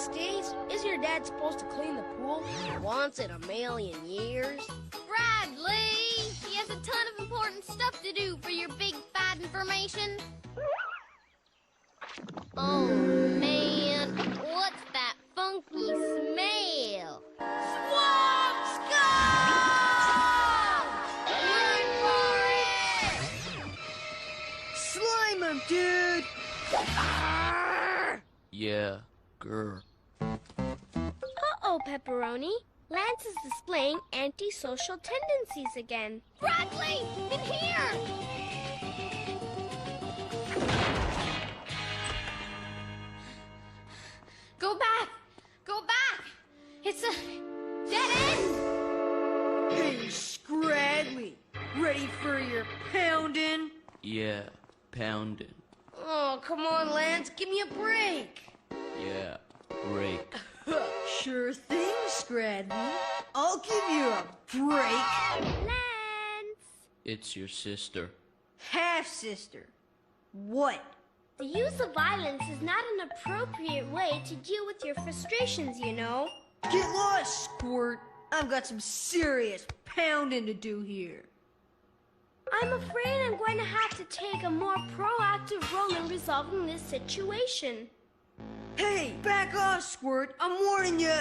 Stace, is your dad supposed to clean the pool once in a million years? Bradley! He has a ton of important stuff to do for your big fat information. Oh, man. What's that funky smell? Swamp scum! Run for it! Slime him, dude! Yeah, grr. Uh-oh, Pepperoni. Lance is displaying antisocial tendencies again. Bradley! In here! Go back! Go back! It's a dead end! Hey, Scradley, ready for your pounding? Yeah, pounding. Oh, come on, Lance, give me a break. Yeah, break. Sure thing, Scradley. I'll give you a break. Lance! It's your sister. Half-sister. What? The use of violence is not an appropriate way to deal with your frustrations, you know. Get lost, Squirt. I've got some serious pounding to do here. I'm afraid I'm going to have to take a more proactive role in resolving this situation. Hey, back off, Squirt. I'm warning you.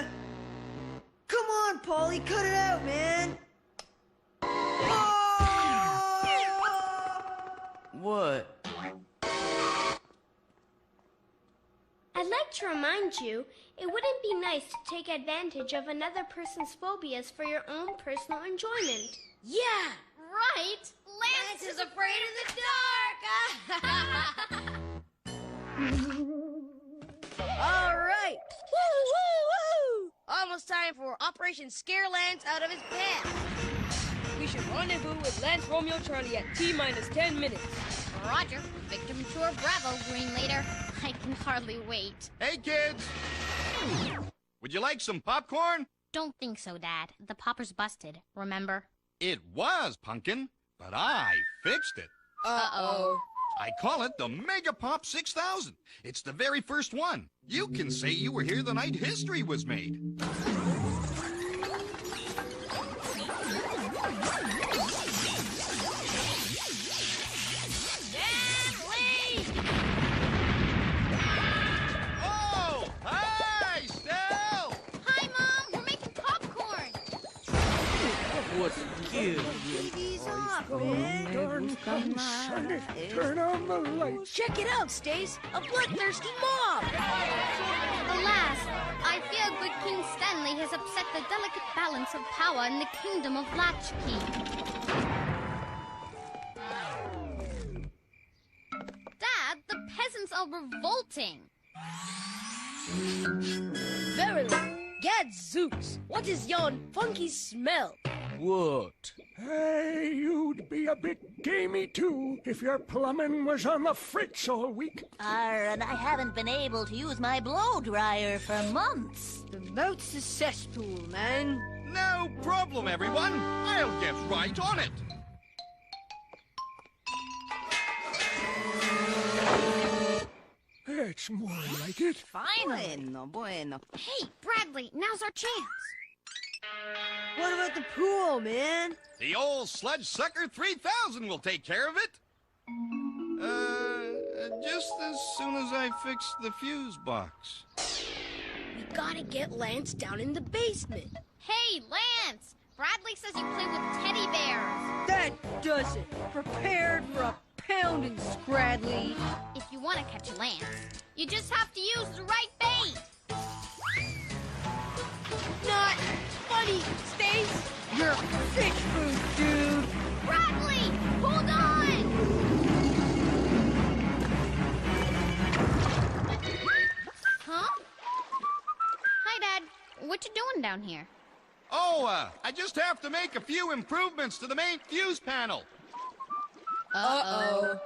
Come on, Polly, cut it out, man. Oh! What? I'd like to remind you, it wouldn't be nice to take advantage of another person's phobias for your own personal enjoyment. Yeah! Right! Lance is afraid of the dark! All right. Woo, woo, woo! Almost time for Operation Scare Lance out of his pants. We should rendezvous with Lance Romeo Charlie at T-minus 10 minutes. Roger. Victim sure bravo, Green Leader. I can hardly wait. Hey, kids! Would you like some popcorn? Don't think so, Dad. The popper's busted, remember? It was, Pumpkin, but I fixed it. Uh-oh. I call it the Mega Pop 6000. It's the very first one. You can say you were here the night history was made. Oh! Hi, Stell! Hi, Mom! We're making popcorn! What's cute? Ease off, man. Turn on the lights. Check it out, Stace. A bloodthirsty mob. Alas, I fear good King Stanley has upset the delicate balance of power in the kingdom of Latchkey. Dad, the peasants are revolting. Verily. Gadzooks, what is yon funky smell? What? Hey, you'd be a bit gamey too if your plumbing was on the fritz all week. And I haven't been able to use my blow dryer for months. The mouth's a cesspool, man. No problem, everyone. I'll get right on it. It's more like it. Finally. Bueno. Hey, Bradley, now's our chance. What about the pool, man? The old Sludge Sucker 3000 will take care of it. Just as soon as I fix the fuse box. We gotta get Lance down in the basement. Hey, Lance! Bradley says you play with teddy bears. That does it. Prepared for a pounding, Scradley. If you want to catch Lance, you just have to use the right bait. Not funny, Stace. You're fish food, dude. Bradley, hold on! Huh? Hi, Dad. What you doing down here? Oh, I just have to make a few improvements to the main fuse panel. Uh-oh.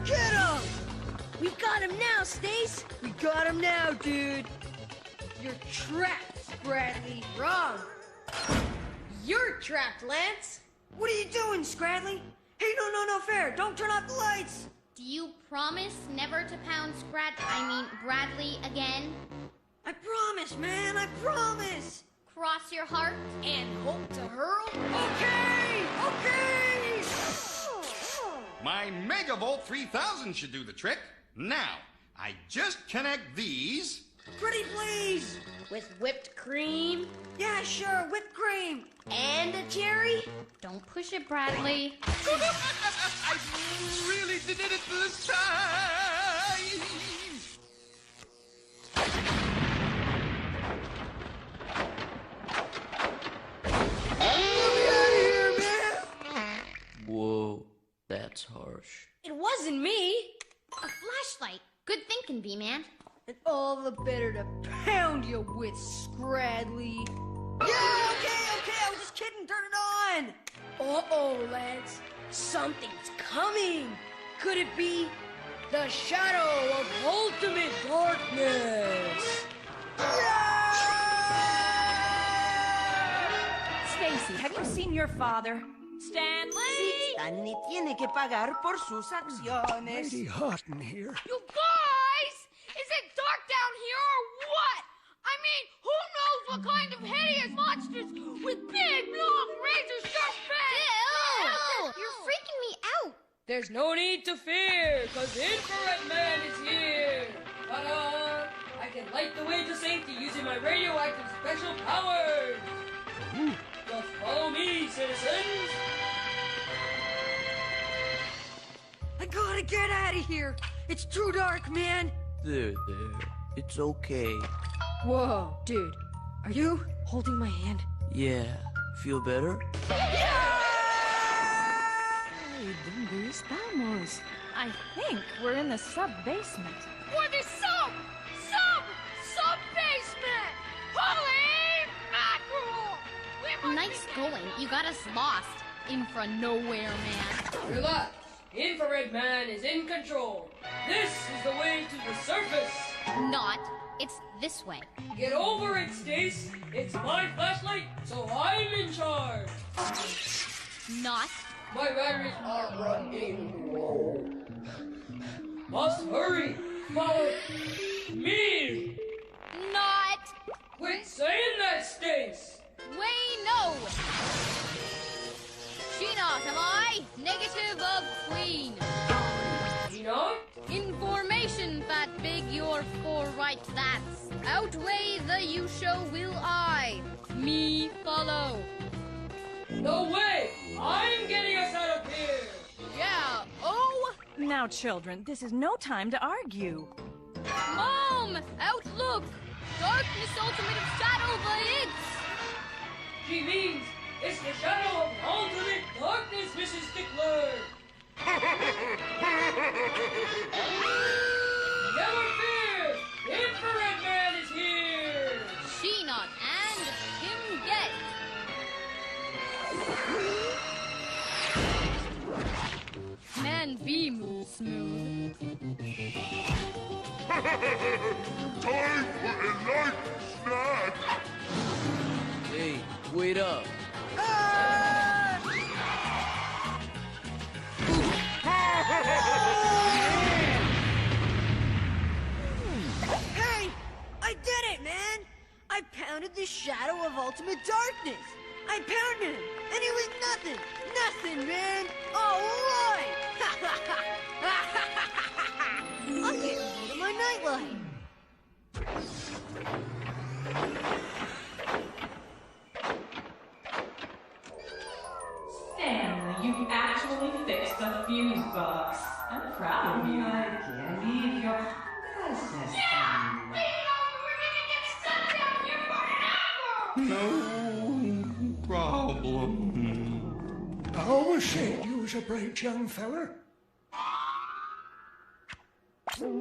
Get him! We got him now, Stace. We got him now, dude. You're trapped, Bradley. Wrong. You're trapped, Lance. What are you doing, Scradley? Hey, no fair. Don't turn off the lights. Do you promise never to pound Bradley again? I promise, man, I promise! Cross your heart? And hope to hurl? Okay! Okay! My Megavolt 3000 should do the trick. Now, I just connect these. Pretty please! With whipped cream? Yeah, sure, whipped cream. And a cherry? Don't push it, Bradley. I really did it this time! Whoa, that's harsh. It wasn't me! A flashlight. Good thinking, B-Man. And all the better to pound you with, Scradley. Yeah, okay, I was just kidding, turn it on! Uh-oh, lads. Something's coming! Could it be the shadow of ultimate darkness? Stacy, have you seen your father? Stanley! Stanley tiene que pagar por sus acciones. Mighty hot in here. You guys! Is it dark down here or what? I mean, who knows what kind of hideous monsters with big, long, razor-sharp fangs? Ew! You're freaking me out. There's no need to fear, cause Infrared Man is here! Ta-da! I can light the way to safety using my radioactive special powers! Just follow me, citizens! I gotta get out of here! It's too dark, man! There. It's okay. Whoa, dude. Are you holding my hand? Yeah. Feel better? Ay, ¿dónde estamos? I think we're in the sub-basement. Or the sub-basement! Holy mackerel! We must Nice going. You got us lost. Infra nowhere, man. Relax. Infrared Man is in control. This is the way to the surface. Not. It's this way. Get over it, Stace. It's my flashlight, so I'm in charge. Not. My batteries are running low. Must hurry. Follow me. Not. Quit saying that, Stace. Way no. She not, am I? Negative of queen. She not? Information, fat big, your four right that's. Outweigh the you show will I. Me follow. No way. I'm getting us out of here. Yeah, oh. Now, children, this is no time to argue. Mom, outlook. Darkness ultimate of shadow the it's. She means it's the shadow of ultimate darkness, Mrs. Stickler. Never fear! Infrared Man is here! She not and him get. Man be move smooth. Time for a light snack! Hey, wait up. Hey! I did it, man! I pounded the shadow of ultimate darkness! I pounded him, and he was nothing! Nothing, man! Alright! I'll get rid of my nightlight! Stanley, you actually fixed the fuse box. I'm proud of you. I can't believe your business. Yeah! We were gonna get stuck down here forever! No problem. How was she, you's a bright young feller? Stacy!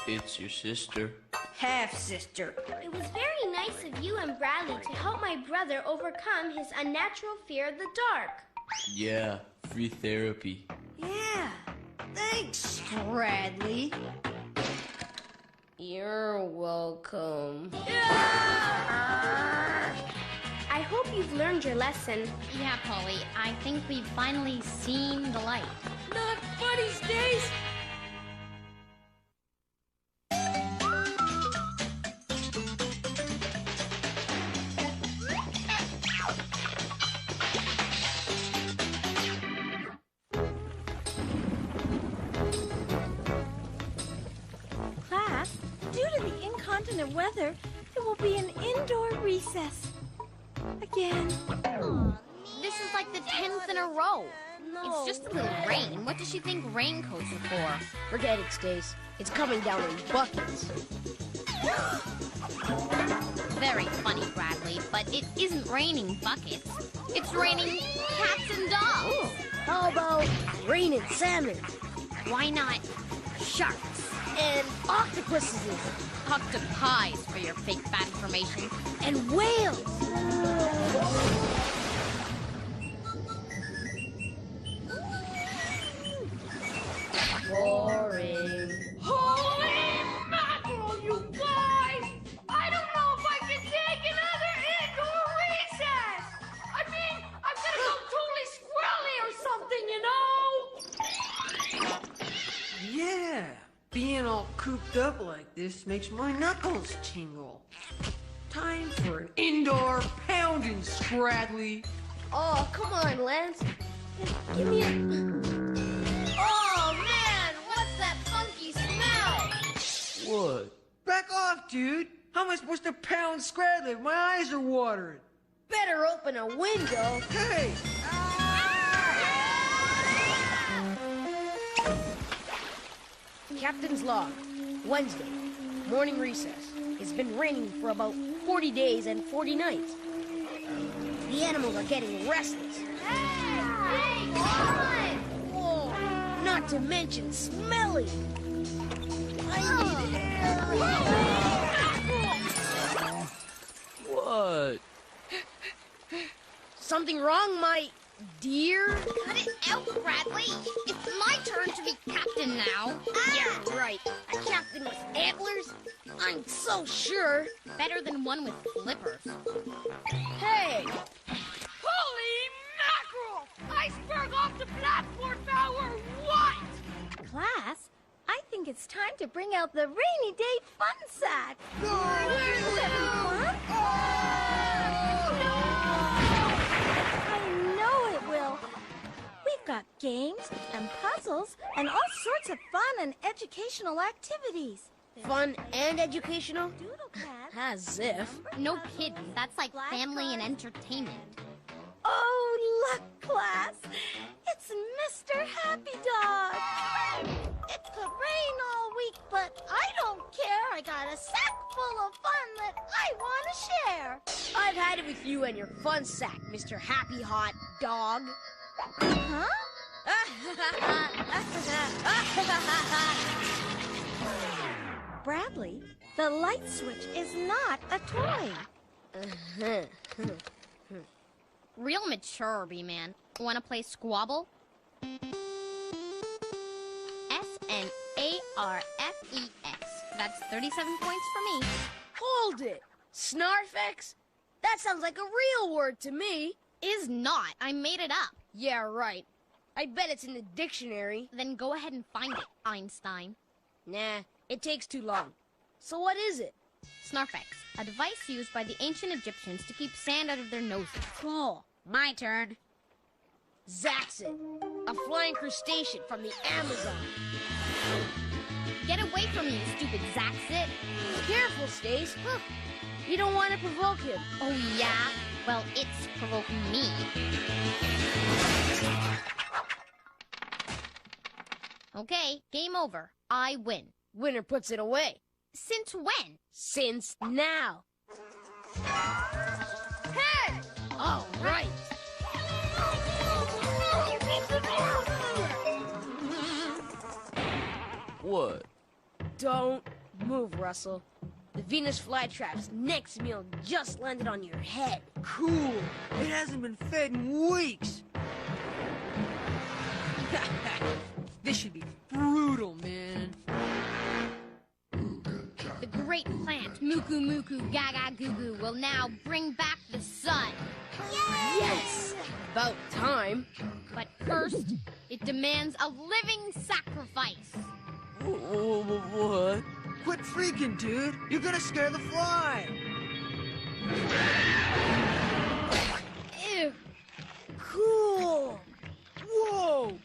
It's your sister. Half-sister. It was very nice of you and Bradley to help my brother overcome his unnatural fear of the dark. Yeah, free therapy. Yeah. Thanks, Bradley. You're welcome. I hope you've learned your lesson. Yeah, Polly, I think we've finally seen the light. Not funny, Stace. Class, due to the incontinent weather, it will be an indoor recess. Again. This is like the 10th in a row. It's just a little rain. What does she think raincoats are for? Forget it, Stace. It's coming down in buckets. Very funny, Bradley, but it isn't raining buckets. It's raining cats and dogs. Oh, how about raining salmon? Why not Sharks and octopuses octopies for your fake fat information? and whales. Boring. Holy mackerel, you guys! I don't know if I can take another indoor recess! I mean, I'm gonna go totally squirrely or something, you know? Yeah, being all cooped up like this makes my knuckles tingle. Time for an indoor pounding, Scradley. Oh, come on, Lance. Give me a... Oh, man! What's that funky smell? What? Back off, dude. How am I supposed to pound Scradley if my eyes are watering? Better open a window. Hey! Captain's log. Wednesday. Morning recess. It's been raining for about 40 days and 40 nights. The animals are getting restless. Hey, come on! Oh, not to mention smelly. I need air. What? Something wrong, my dear? Cut it out, Bradley. It's my turn to be captain now. Yeah, right. A captain with antlers? I'm so sure. Better than one with flippers. Hey! Holy mackerel! Iceberg off the blackboard bow or what? Class, I think it's time to bring out the rainy day fun sack. Where's everyone? I know it will. We've got games and puzzles and all sorts of fun and educational activities. Fun and educational? Doodle Cat. As if. No kidding. That's like family and entertainment. Oh, look, class. It's Mr. Happy Dog. It could rain all week, but I don't care. I got a sack full of fun that I want to share. I've had it with you and your fun sack, Mr. Happy Hot Dog. Huh? Bradley, the light switch is not a toy. Real mature, B-Man. Wanna play Squabble? S-N-A-R-F-E-X. That's 37 points for me. Hold it! Snarfex? That sounds like a real word to me. Is not. I made it up. Yeah, right. I bet it's in the dictionary. Then go ahead and find it, Einstein. Nah, it takes too long. So what is it? Snarfex, a device used by the ancient Egyptians to keep sand out of their noses. Oh, my turn. Zaxit, a flying crustacean from the Amazon. Get away from me, stupid Zaxit. Careful, Stace. You don't want to provoke him. Oh, yeah? Well, it's provoking me. Okay, game over. I win. Winner puts it away. Since when? Since now. Hey! All right. What? Don't move, Russell. The Venus flytrap's next meal just landed on your head. Cool. It hasn't been fed in weeks. This should be brutal, man. The great plant, Muku Muku Gaga Goo Goo, will now bring back the sun. Yay! Yes! About time. But first, it demands a living sacrifice. What? Quit freaking, dude. You're gonna scare the fly. Ew. Cool. Whoa!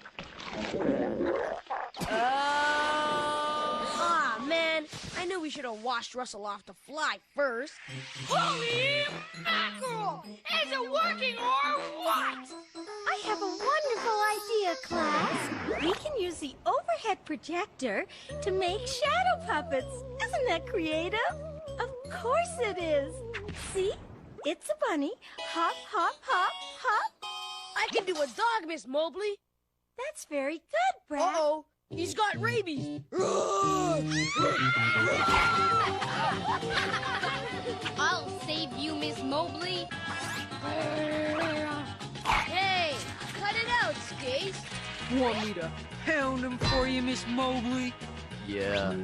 Ah, man. I knew we should have washed Russell off the fly first. Holy mackerel! Is it working or what? I have a wonderful idea, class. We can use the overhead projector to make shadow puppets. Isn't that creative? Of course it is. See? It's a bunny. Hop, hop, hop, hop. I can do a dog, Miss Mobley. That's very good, Brad. Uh-oh. He's got rabies. I'll save you, Miss Mobley. Hey, cut it out, Stace. Want me to pound him for you, Miss Mobley? Yeah.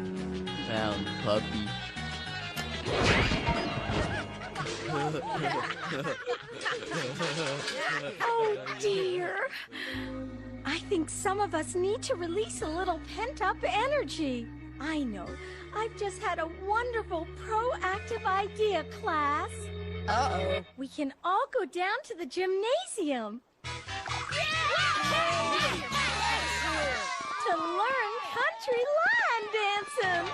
Found puppy. Oh, dear. I think some of us need to release a little pent-up energy. I know. I've just had a wonderful proactive idea, class. Uh-oh. We can all go down to the gymnasium to learn country line dancing.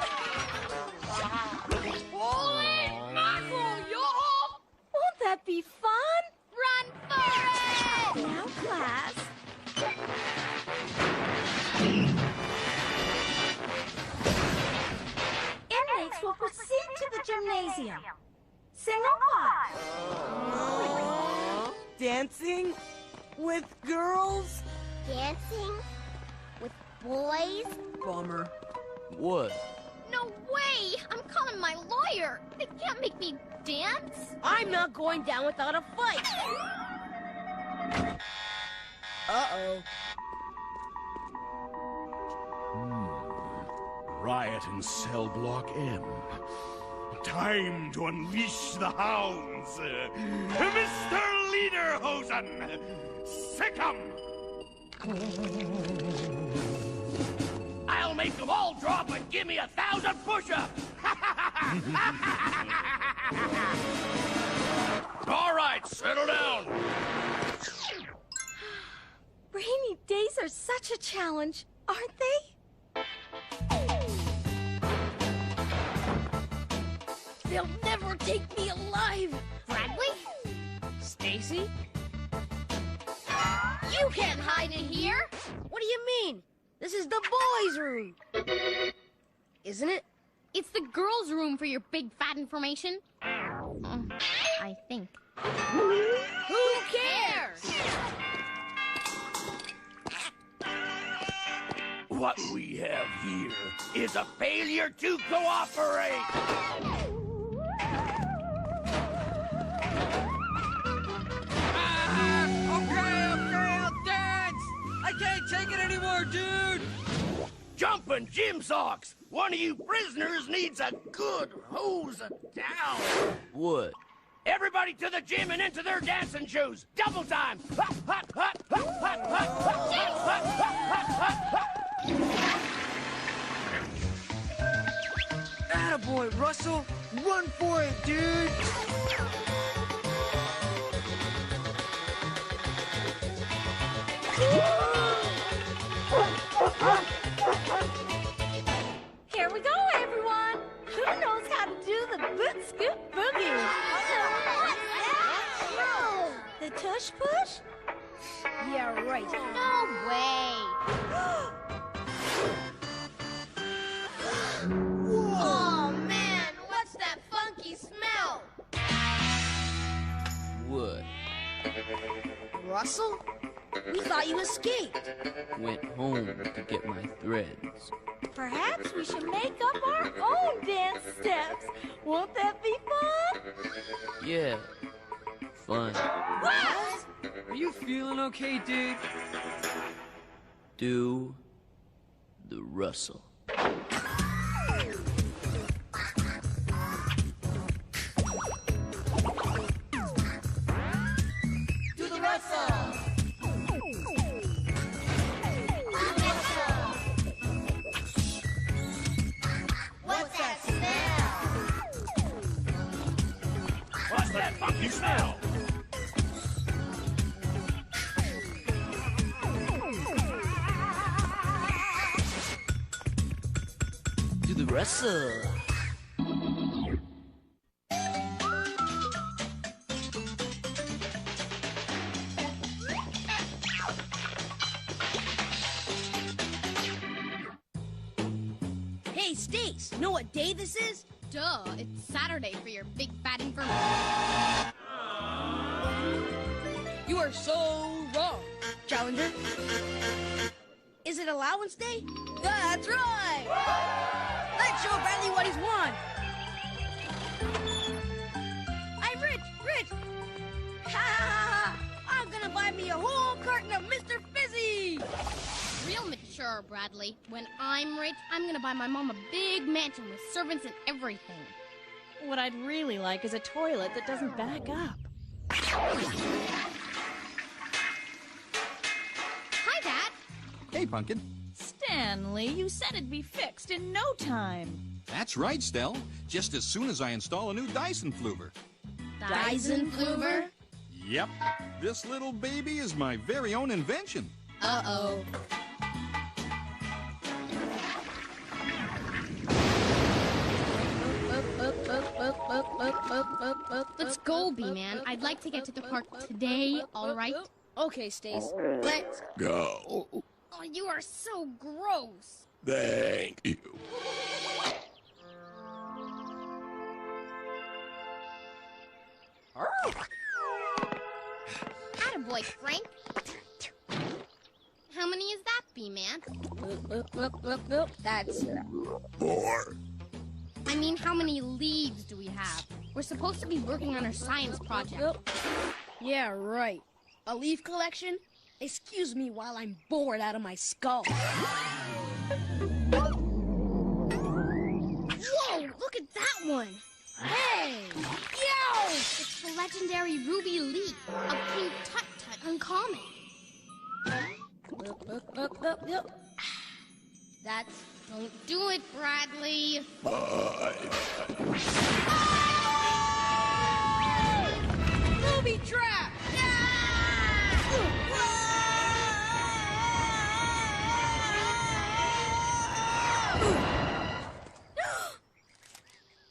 Holy mackerel, y'all! Won't that be fun? Run for it! Now, class. Inmates will proceed to the gymnasium. Single file. Dancing? With girls? Dancing with boys? Bummer. What? No way! I'm calling my lawyer. They can't make me dance. I'm not going down without a fight. Uh-oh. Riot in cell block M. Time to unleash the hounds. Mr. Lederhosen, sick 'em! I'll make them all drop and give me 1,000 push-ups! All right, settle down. Rainy days are such a challenge, aren't they? They'll never take me alive. Bradley? Stacy? You can't hide in here. What do you mean? This is the boys' room. Isn't it? It's the girls' room for your big fat information. I think. Who cares? What we have here is a failure to cooperate. Okay, I'll dance! I can't take it anymore, dude! Jumping gym socks! One of you prisoners needs a good hose down. What? Everybody to the gym and into their dancing shoes. Double time. Hop, hop, hop, hop, hop, hop, hop, hop, hop, hop, hop. Attaboy, Russell! Run for it, dude! Here we go, everyone. Who knows how to do the boot scoot boogie? The tush push? Yeah, right. No way. Oh, man. What's that funky smell? What? Russell? We thought you escaped. Went home to get my threads. Perhaps we should make up our own dance steps. Won't that be fun? Yeah. Fun. What? Are you feeling okay, dude? Do the Russell. funky smell. Do the rustle. Hey, Stace, know what day this is? Duh, it's Saturday for your big fat information. You are so wrong, Challenger. Is it allowance day? That's right! Let's show Bradley what he's won! I'm rich! Ha ha ha ha! I'm gonna buy me a whole carton of Mr. Fizzy! Real mature, Bradley. When I'm rich, I'm gonna buy my mom a big mansion with servants and everything. What I'd really like is a toilet that doesn't back up. Hi, Dad. Hey, Pumpkin. Stanley, you said it'd be fixed in no time. That's right, Stell. Just as soon as I install a new Dyson Fluver. Dyson Fluver? Yep. This little baby is my very own invention. Uh-oh. Let's go, B-Man. I'd like to get to the park today, all right? Okay, Stace. Let's Go. Oh, you are so gross. Thank you. Attaboy, Frank. How many is that, B-Man? That's 4. I mean, how many leaves do we have? We're supposed to be working on our science project. Yeah, right. A leaf collection? Excuse me while I'm bored out of my skull. Whoa, look at that one! Hey! Yo! It's the legendary ruby leaf, a pink tut-tut uncommon. That's... Don't do it, Bradley. 5. Booby trap!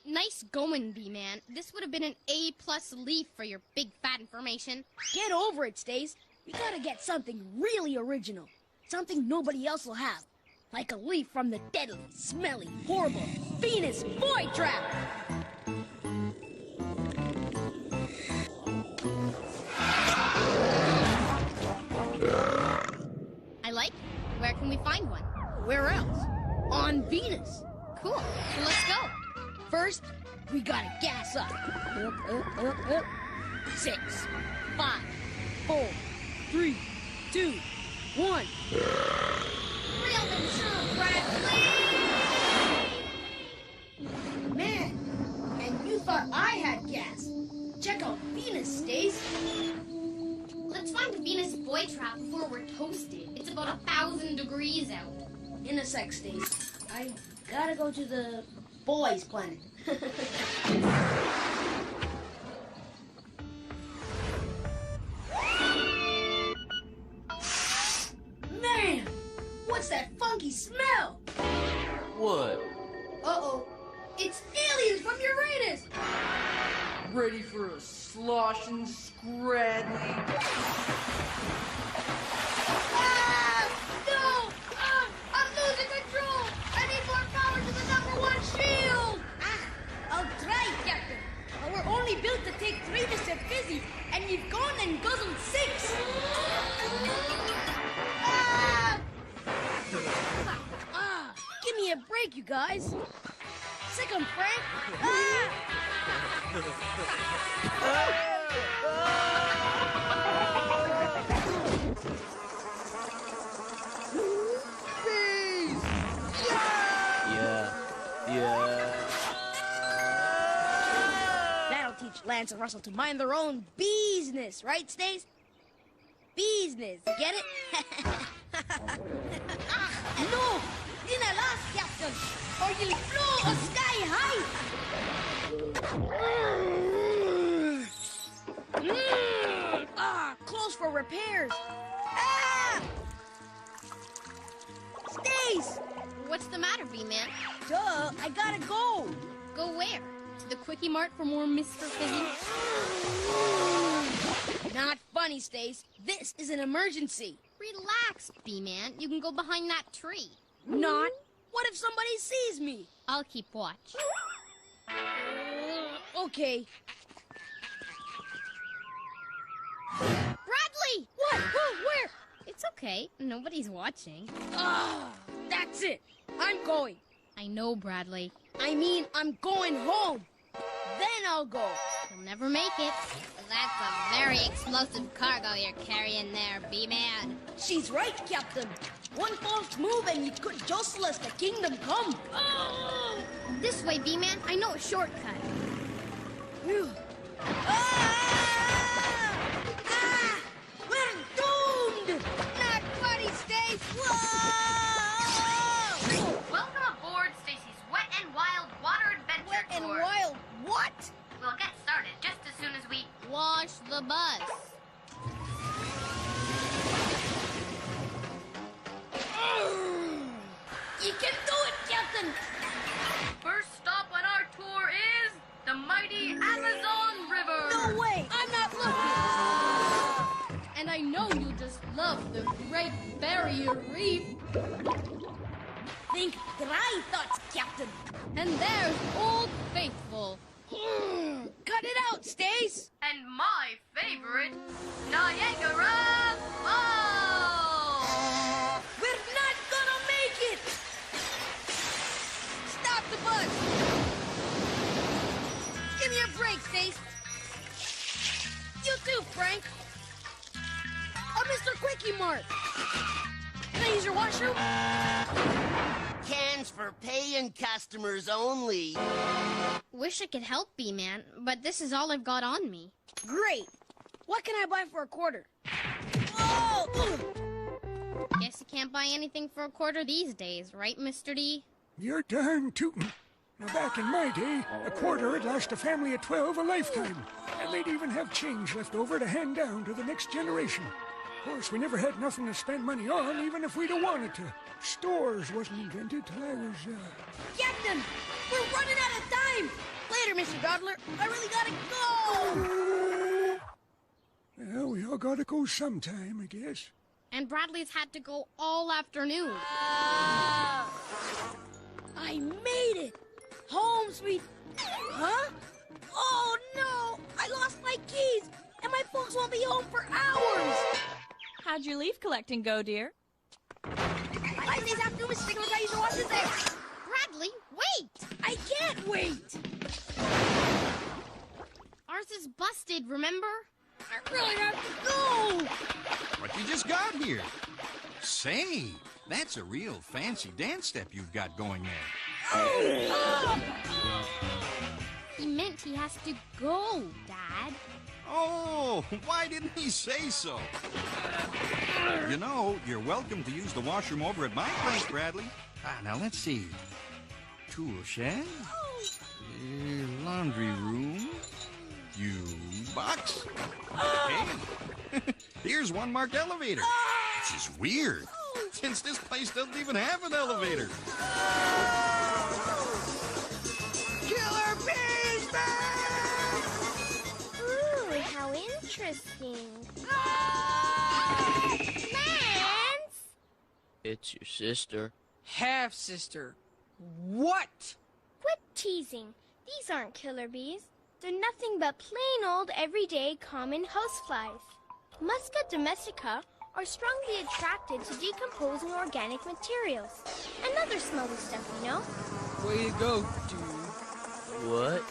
Nice going, B-Man. This would have been an A+ leaf for your big fat information. Get over it, Stace. We gotta get something really original. Something nobody else will have. Like a leaf from the deadly, smelly, horrible Venus boy trap! I like it. Where can we find one? Where else? On Venus. Cool. So let's go. First, we gotta gas up. 6, 5, 4, 3, 2, 1. Real mature, Bradley! Man, and you thought I had gas. Check out Venus, Stace. Let's find the Venus boy trap before we're toasted. It's about 1,000 degrees out. In a sec, Stace. I gotta go to the boys' planet. Man, what's that funky smell? What? Uh-oh, it's aliens from Uranus! Ready for a sloshing scradly? Ah! No! I'm losing control! I need more power to the #1 shield! I'll try, Captain. But we're only built to take 3 Mr. Fizzy, and you've gone and guzzled 6! Give me a break, you guys. Sick 'em, Frank. Yeah. That'll teach Lance and Russell to mind their own business, right, Stace? Business, get it? No! In a last, Captain, or you'll flow sky high! for repairs. Ah! Stace! What's the matter, B-Man? Duh, I gotta go. Go where? To the Quickie Mart for more Mr. Fizzy? Not funny, Stace. This is an emergency. Relax, B-Man. You can go behind that tree. Not. What if somebody sees me? I'll keep watch. Okay. Bradley! What? Whoa, where? It's okay. Nobody's watching. Ah, that's it. I'm going. I know, Bradley. I mean, I'm going home. Then I'll go. You'll never make it. That's a very explosive cargo you're carrying there, B-Man. She's right, Captain. One false move and you could jostle us the kingdom come. Oh! This way, B-Man. I know a shortcut. Phew. Ah! Ah! We're doomed! Not funny, Stace! Whoa! Welcome aboard Stacy's Wet and Wild Water Adventure Wet and Tour. Wild what? We'll get started just as soon as we... Wash the bus. You can do it, Captain! First stop on our tour is the mighty Amazon River. No way! I'm not looking! And I know you just love the Great Barrier Reef. Think dry thoughts, Captain. And there's Old Faithful. Cut it out, Stace! And my favorite, Niagara Falls. We're not gonna make it! Stop the bus! Give me a break, Stace. You too, Frank. Mr. Quickie Mart. Can I use your washroom? Cans for paying customers only. Wish I could help, B-Man, but this is all I've got on me. Great. What can I buy for a quarter? Oh! Guess you can't buy anything for a quarter these days, right, Mr. D? You're darn tootin'. Now, back in my day, a quarter would last a family of 12 a lifetime. And they'd even have change left over to hand down to the next generation. Of course, we never had nothing to spend money on, even if we'd have wanted to. Stores wasn't invented till I was, Captain! We're running out of time! Later, Mr. Doddler. I really gotta go! Well, we all gotta go sometime, I guess. And Bradley's had to go all afternoon. I made it! Home sweet... Huh? Oh, no! I lost my keys! And my folks won't be home for hours! How'd your leaf collecting go, dear? 5 days after Miss Stickler got you to wash his eggs! Bradley, wait! I can't wait! Ours is busted, remember? I really have to go! What you just got here? Say, that's a real fancy dance step you've got going there. He meant he has to go, Dad. Oh, why didn't he say so? You know, you're welcome to use the washroom over at my place, Bradley. Now let's see. Tool shed. Laundry room. box. Hey, here's one marked elevator. This is weird, since this place doesn't even have an elevator. Killer bees, man! Ooh, how interesting. Lance! It's your sister. Half-sister. What? Quit teasing. These aren't killer bees. They're nothing but plain old, everyday, common houseflies. Musca domestica are strongly attracted to decomposing organic materials. And other smelly stuff, you know? Way to go, dude. What?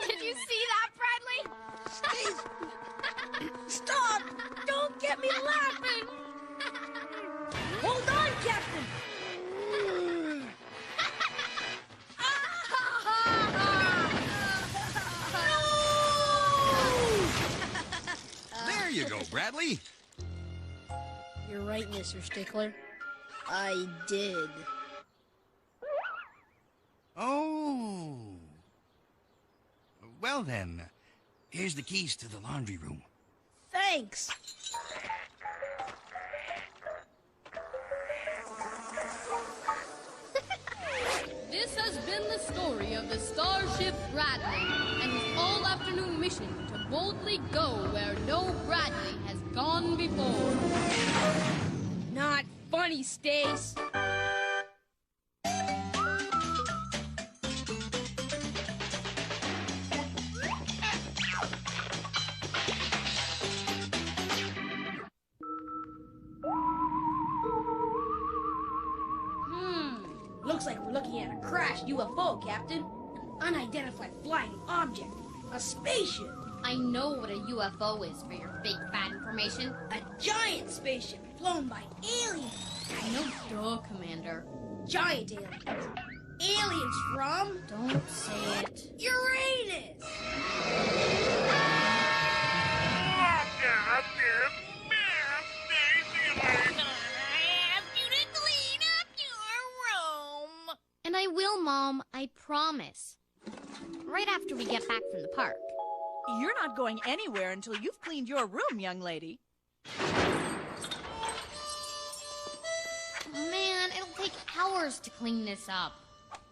Did you see that, Bradley? Stop! Don't get me laughing! Hold on, Captain! There you go, Bradley. You're right, Mr. Stickler. I did. Oh, Well then, here's the keys to the laundry room. Thanks. This has been the story of the Starship Bradley and his all-afternoon mission to boldly go where no Bradley has gone before. Not funny, Stace. Looks like we're looking at a crashed UFO, Captain. An unidentified flying object. A spaceship. I know what a UFO is for your big fat information. A giant spaceship flown by aliens. No duh, Commander. Giant aliens. Aliens from... Don't say it. Uranus! And I will, Mom. I promise. Right after we get back from the park. You're not going anywhere until you've cleaned your room, young lady. Man, it'll take hours to clean this up.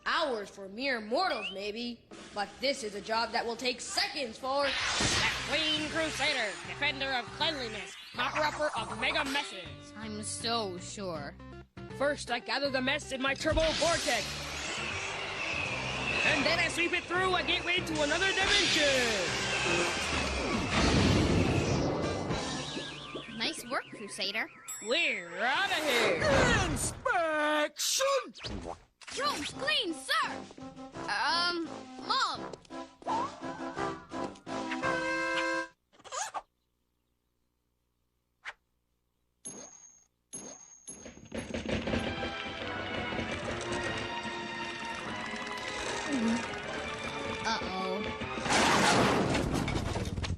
Hours for mere mortals, maybe. But this is a job that will take seconds for... That clean crusader, defender of cleanliness, mopper-upper of mega messes. I'm so sure. First, I gather the mess in my turbo vortex. And then I sweep it through a gateway to another dimension. Nice work, Crusader. We're out of here. Inspection! Room's clean, sir! Mom! Uh-oh.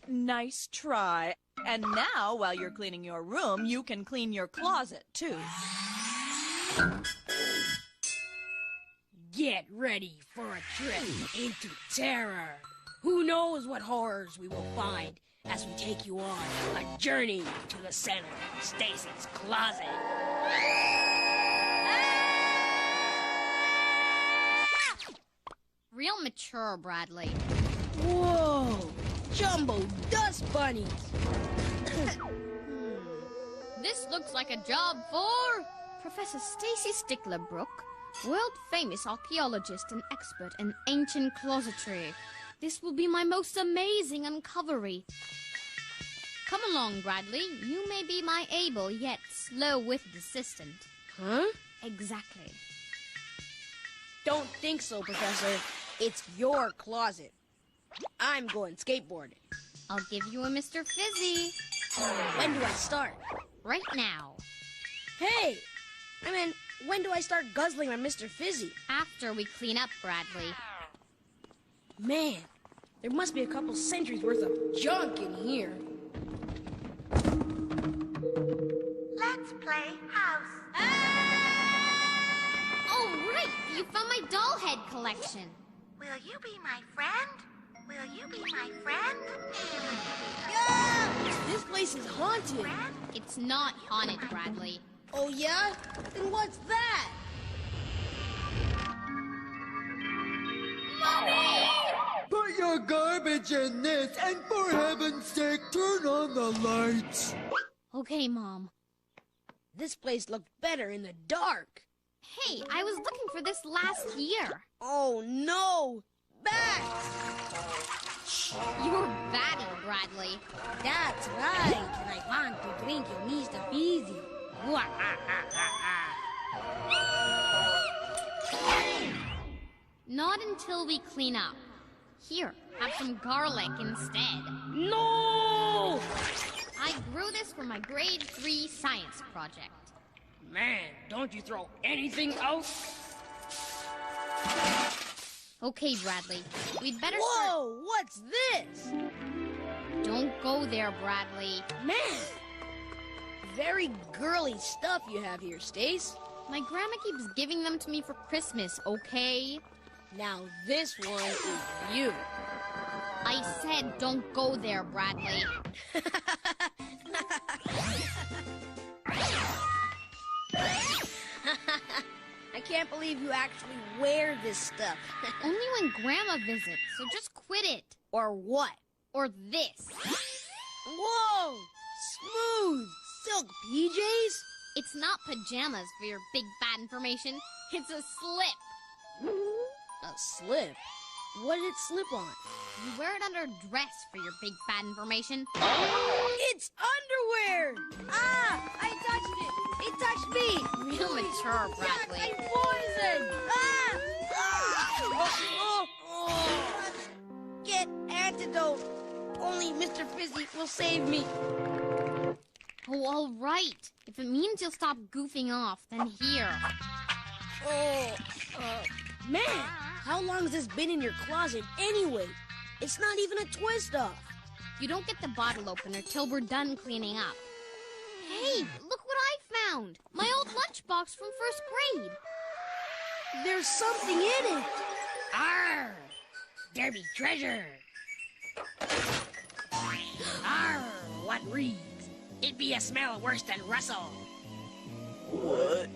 Nice try. And now, while you're cleaning your room, you can clean your closet, too. Get ready for a trip into terror. Who knows what horrors we will find as we take you on a journey to the center of Stacy's closet. Real mature, Bradley. Whoa! Jumbo dust bunnies! This looks like a job for Professor Stacy Sticklerbrook, world-famous archaeologist and expert in ancient closetry. This will be my most amazing uncovery. Come along, Bradley. You may be my able yet slow-witted assistant. Huh? Exactly. Don't think so, Professor. It's your closet. I'm going skateboarding. I'll give you a Mr. Fizzy. When do I start? Right now. Hey! I mean, when do I start guzzling my Mr. Fizzy? After we clean up, Bradley. Man, there must be a couple centuries worth of junk in here. Let's play house. Oh, right! You found my doll head collection. Will you be my friend? Will you be my friend? This place is haunted. It's not haunted, Bradley. Oh, yeah? Then what's that? Put your garbage in this, and for heaven's sake, turn on the lights. Okay, Mom. This place looked better in the dark. Hey, I was looking for this last year. Oh, no! Bats! You're batty, Bradley. That's right, and I want to drink your Mr. Fizzy. Not until we clean up. Here, have some garlic instead. No! I grew this for my grade 3 science project. Man, don't you throw anything out? Okay, Bradley, we'd better Whoa, what's this? Don't go there, Bradley. Man, very girly stuff you have here, Stace. My grandma keeps giving them to me for Christmas, okay? Now this one is you. I said don't go there, Bradley. I can't believe you actually wear this stuff. Only when Grandma visits, so just quit it. Or what? Or this. Whoa! Smooth! Silk PJs? It's not pajamas for your big bad information. It's a slip. A slip? What did it slip on? You wear it under a dress for your big bad information. It's underwear! Ah! I touched it! It touched me! Real mature, Bradley. I'm poisoned! Ah! Ah! Get antidote! Only Mr. Fizzy will save me. Oh, all right. If it means you'll stop goofing off, then here. Man, how long has this been in your closet anyway? It's not even a twist-off. You don't get the bottle opener till we're done cleaning up. Hey, look what I found! My old lunchbox from first grade. There's something in it. Arr! There be treasure. Arr! What reads? It be a smell worse than Russell. What?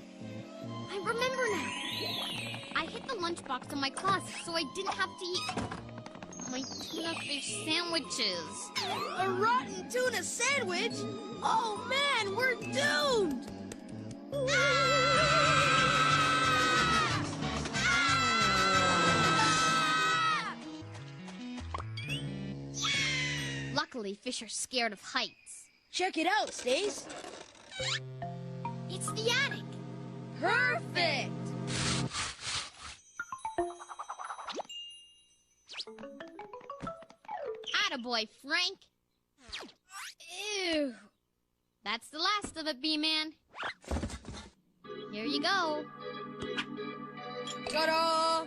I remember now. I hid the lunchbox in my closet so I didn't have to eat my tuna fish sandwiches. A rotten tuna sandwich? Oh man, we're doomed! Luckily, fish are scared of heights. Check it out, Stace. It's the attic. Perfect! Attaboy, Frank. Ew. That's the last of it, B-Man. Here you go. Ta-da!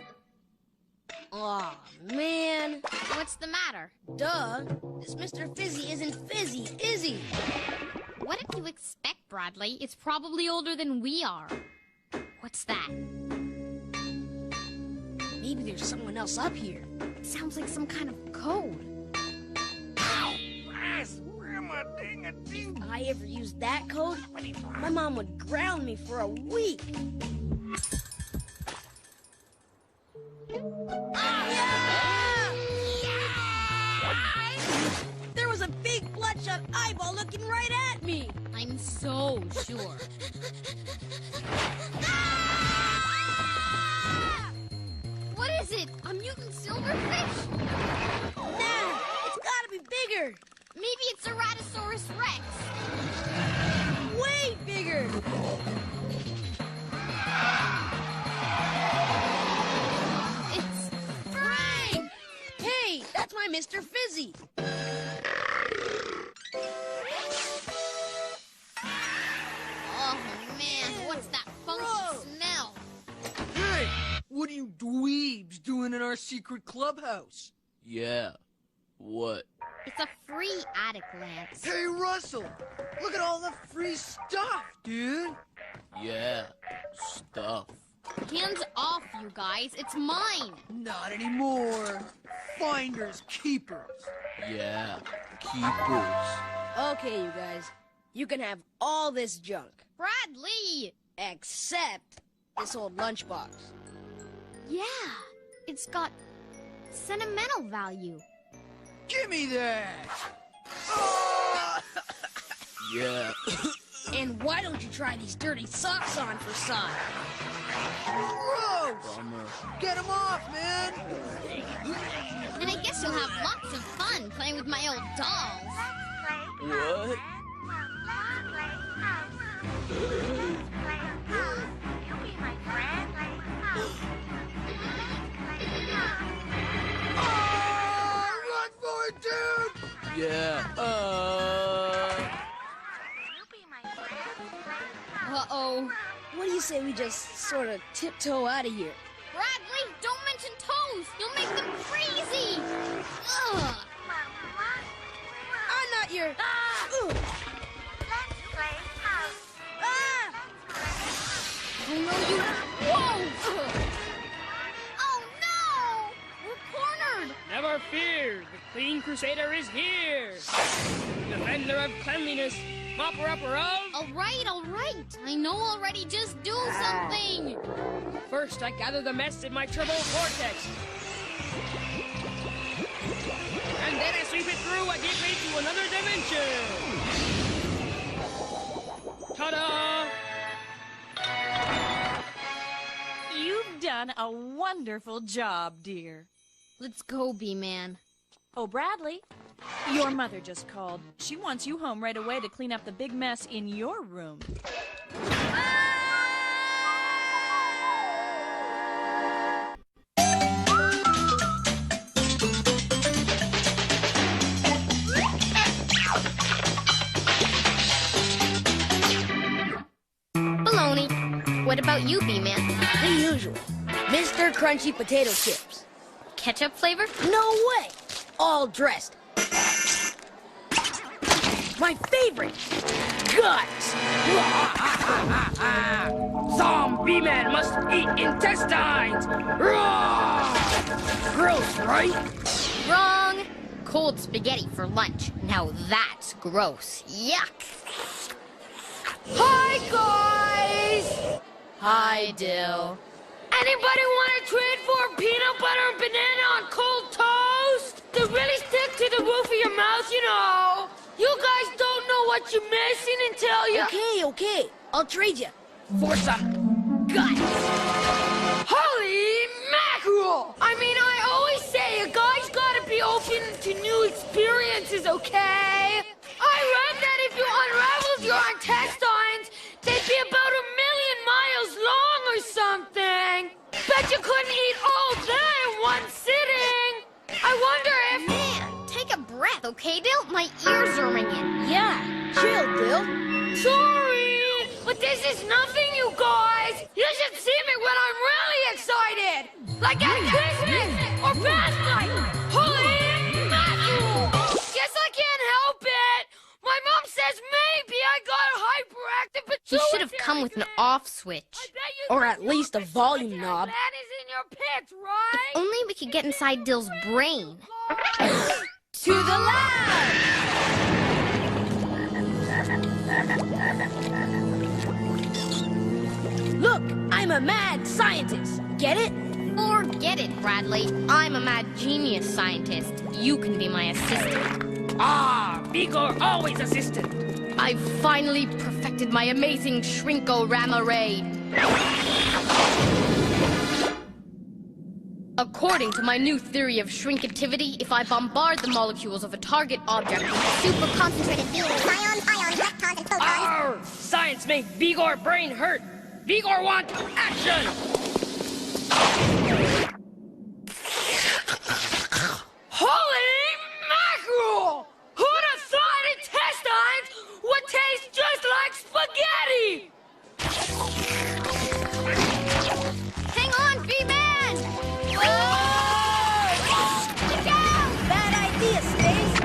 Aw, man. What's the matter? Duh. This Mr. Fizzy isn't fizzy, is he? What did you expect, Bradley? It's probably older than we are. What's that? Maybe there's someone else up here. It sounds like some kind of code. If I ever used that code, my mom would ground me for a week. There was a big bloodshot eyeball looking right at me. I'm so sure. What is it? A mutant silverfish? Nah, it's gotta be bigger. Maybe it's a Ceratosaurus Rex. Way bigger. It's Frank! Hey, that's my Mr. Fizzy. Oh, man, what's that funky smell? Hey, what are you dweebs doing in our secret clubhouse? Yeah. What? It's a free attic, Lance. Hey, Russell, look at all the free stuff, dude. Yeah. Stuff. Hands off, you guys. It's mine. Not anymore. Finders, keepers. Yeah. Keepers. Okay, you guys. You can have all this junk. Bradley! Except this old lunchbox. Yeah, it's got sentimental value. Give me that! Yeah. And why don't you try these dirty socks on for size? Gross! Bummer. Get them off, man! And I guess you'll have lots of fun playing with my old dolls. What? Run for it, dude! Yeah. Uh-oh. What do you say we just sort of tiptoe out of here? Bradley, don't mention toes. You'll make them crazy. Ugh. I'm not your... Ah! Oh, no, you... Whoa! Oh, no! We're cornered! Never fear, the Crusader is here! Defender of cleanliness, mopper-upper of... All right. I know already, just do something! First, I gather the mess in my turbo vortex. And then I sweep it through a gateway to another dimension! Ta-da! You've done a wonderful job, dear. Let's go, B-Man. Oh, Bradley, your mother just called. She wants you home right away to clean up the big mess in your room. Baloney. What about you, B-Man? The usual. Mr. Crunchy Potato Chips. Ketchup flavor? No way! All dressed. My favorite! Guts! Zombie man must eat intestines! Gross, right? Wrong. Cold spaghetti for lunch. Now that's gross. Yuck. Hi, guys! Hi, Dill. Anybody want to trade for peanut butter and banana on cold toast? To really stick to the roof of your mouth, you know. You guys don't know what you're missing until you... Okay. I'll trade you for some guts. Holy mackerel! I mean, I always say a guy's gotta be open to new experiences, okay? I read that if you unraveled your intestines, they'd be about 1 million miles long or something. Bet you couldn't eat all that in one sitting. I wonder if... Man, take a breath, okay, Dill? My ears are ringing. Yeah, chill, Dill. Sorry, but this is nothing, you guys. You should see me when I'm really excited. Like at Christmas or Bath Night. Holy mackerel! Guess I can't help it. My mom says maybe I got a hyperactive pituitary. You should have come with an off switch. Or at least a volume knob. That is in your pits, right? If only we could get inside Dill's brain. To the lab! Look, I'm a mad scientist. Get it? Forget it, Bradley. I'm a mad genius scientist. You can be my assistant. Ah, Vigor always assistant. I've finally perfected my amazing Shrinkorama ray. According to my new theory of shrinkativity, if I bombard the molecules of a target object with super concentrated field of ions, electrons, and photons... Arr! Science make Vigor brain hurt. Vigor want action! Holy mackerel! Who'd have thought intestines would taste just like spaghetti? Hang on, B-Man! Look out! Bad idea, Stace.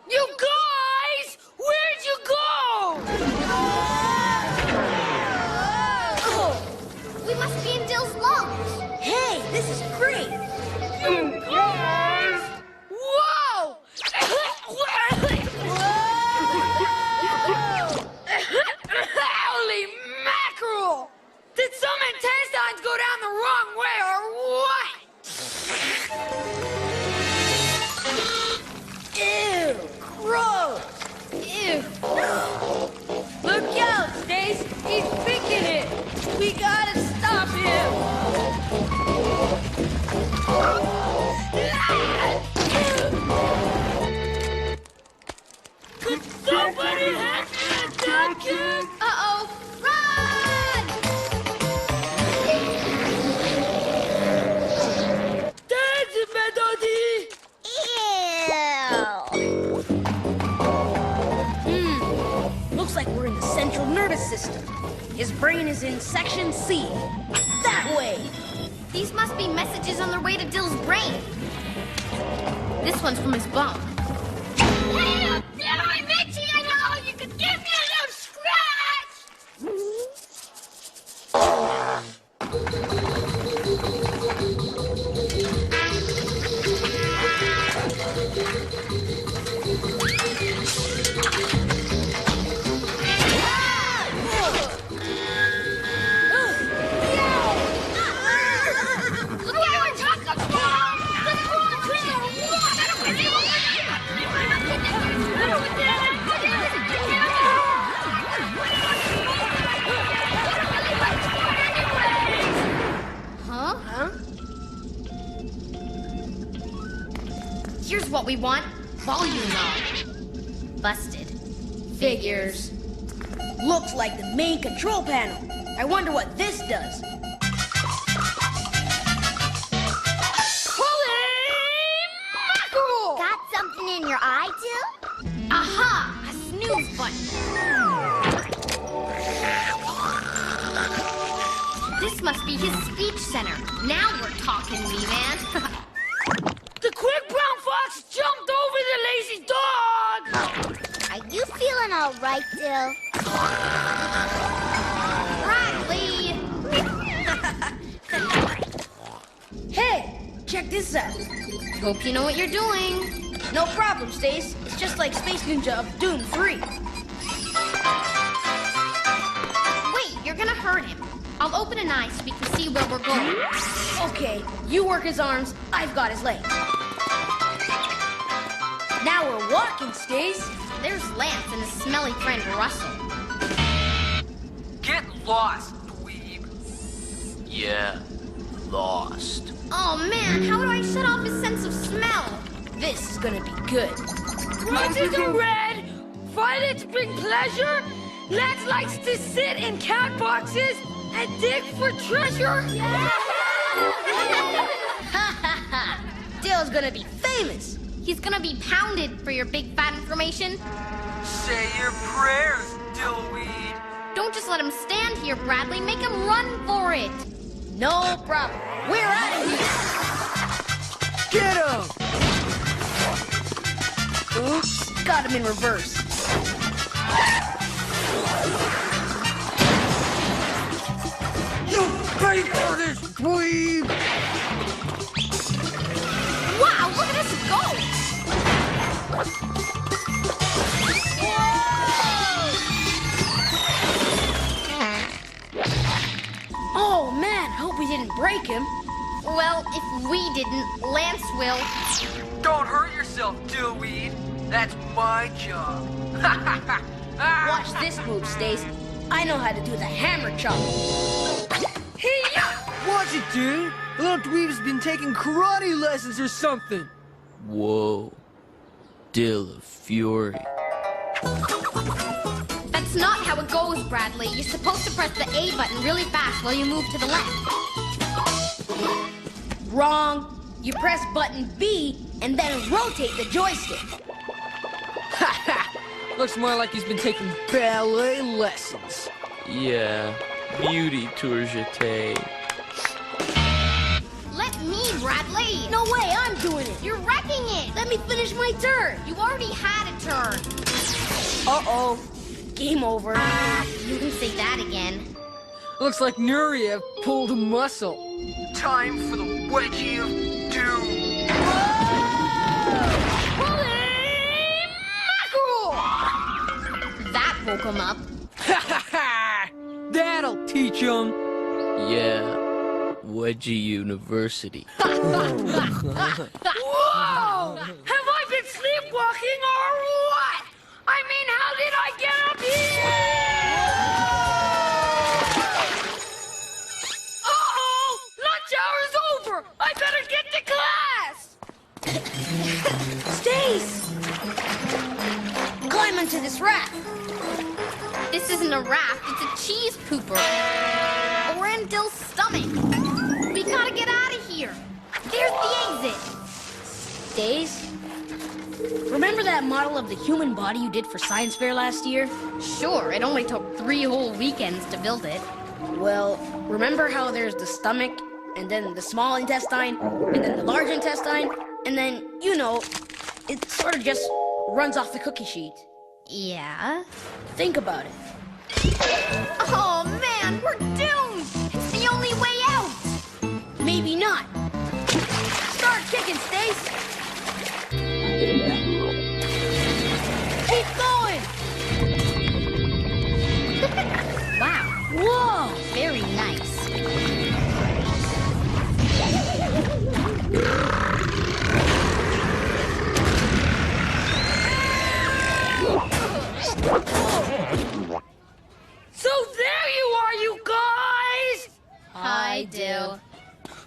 You guys! Where'd you go? Oh, we must be in Dill's lungs. Hey, this is great. You guys! Whoa! Holy mackerel! Did some intestines go down the wrong way or what? Ew, gross. Ew. Look out, Stace. He's picking it. We gotta stop him. Could somebody hand me a napkin? Uh-oh! Run! Dance, Melody! Looks like we're in the central nervous system. His brain is in section C. That way. These must be messages on their way to Dill's brain. This one's from his bum. Hey, I'm itchy, I know! You could give me a little scratch! what we want. Volume up. Busted. Figures. Looks like the main control panel. I wonder what this does. Got something in your eye, too? Aha! A snooze button. This must be his speech center. Now we're talking, wee man. The quick brown fox jumped over the lazy dog! Are you feeling all right, Dill? Bradley! Hey, check this out. Hope you know what you're doing. No problem, Stace. It's just like Space Ninja of Doom 3. Wait, you're gonna hurt him. I'll open an eye so we can see where we're going. Okay, you work his arms, I've got his legs. Now we're walking, Stace. There's Lance and his smelly friend Russell. Get lost, dweeb. Yeah, lost. Oh man, how do I shut off his sense of smell? This is gonna be good. Roses are red, violets bring pleasure, Lance likes to sit in cat boxes and dig for treasure. Dill's gonna be famous. He's gonna be pounded for your big fat information. Say your prayers, dillweed. Don't just let him stand here, Bradley. Make him run for it. No problem. We're out of here. Get him! Oops, got him in reverse. You pay for this, dweeb! Wow, look at us go! Oh man, hope we didn't break him. Well, if we didn't, Lance will. Don't hurt yourself, dillweed. That's my job. Watch this move, Stace. I know how to do the hammer chop. Watch it, dude. The little dweeb's been taking karate lessons or something. Whoa. Dill of Fury. That's not how it goes, Bradley. You're supposed to press the A button really fast while you move to the left. Wrong. You press button B and then rotate the joystick. Looks more like he's been taking ballet lessons. Yeah. Beauty tour jeté. Let me, Bradley. No way, I'm doing it. You're wrecking it. Let me finish my turn. You already had a turn. Uh-oh. Game over. You can say that again. Looks like Nuria pulled a muscle. Time for the wedgie of doom. That woke him up. That'll teach him. Yeah. Wedgie University. Whoa! Have I been sleepwalking or what? I mean, how did I get up here? Uh-oh! Lunch hour's over! I better get to class! Stace! Climb into this raft. This isn't a raft, it's a cheese pooper. We're in Dill's stomach. We gotta get out of here. There's the exit. Stace? Remember that model of the human body you did for science fair last year? Sure, it only took 3 whole weekends to build it. Well, remember how there's the stomach, and then the small intestine, and then the large intestine, and then, you know, it sort of just runs off the cookie sheet. Yeah? Think about it. Oh, man, we're doomed! It's the only way out! Maybe not. Start kicking, Stace! Keep going! Wow. Whoa! Very nice. So there you are, you guys! Hi, Dill.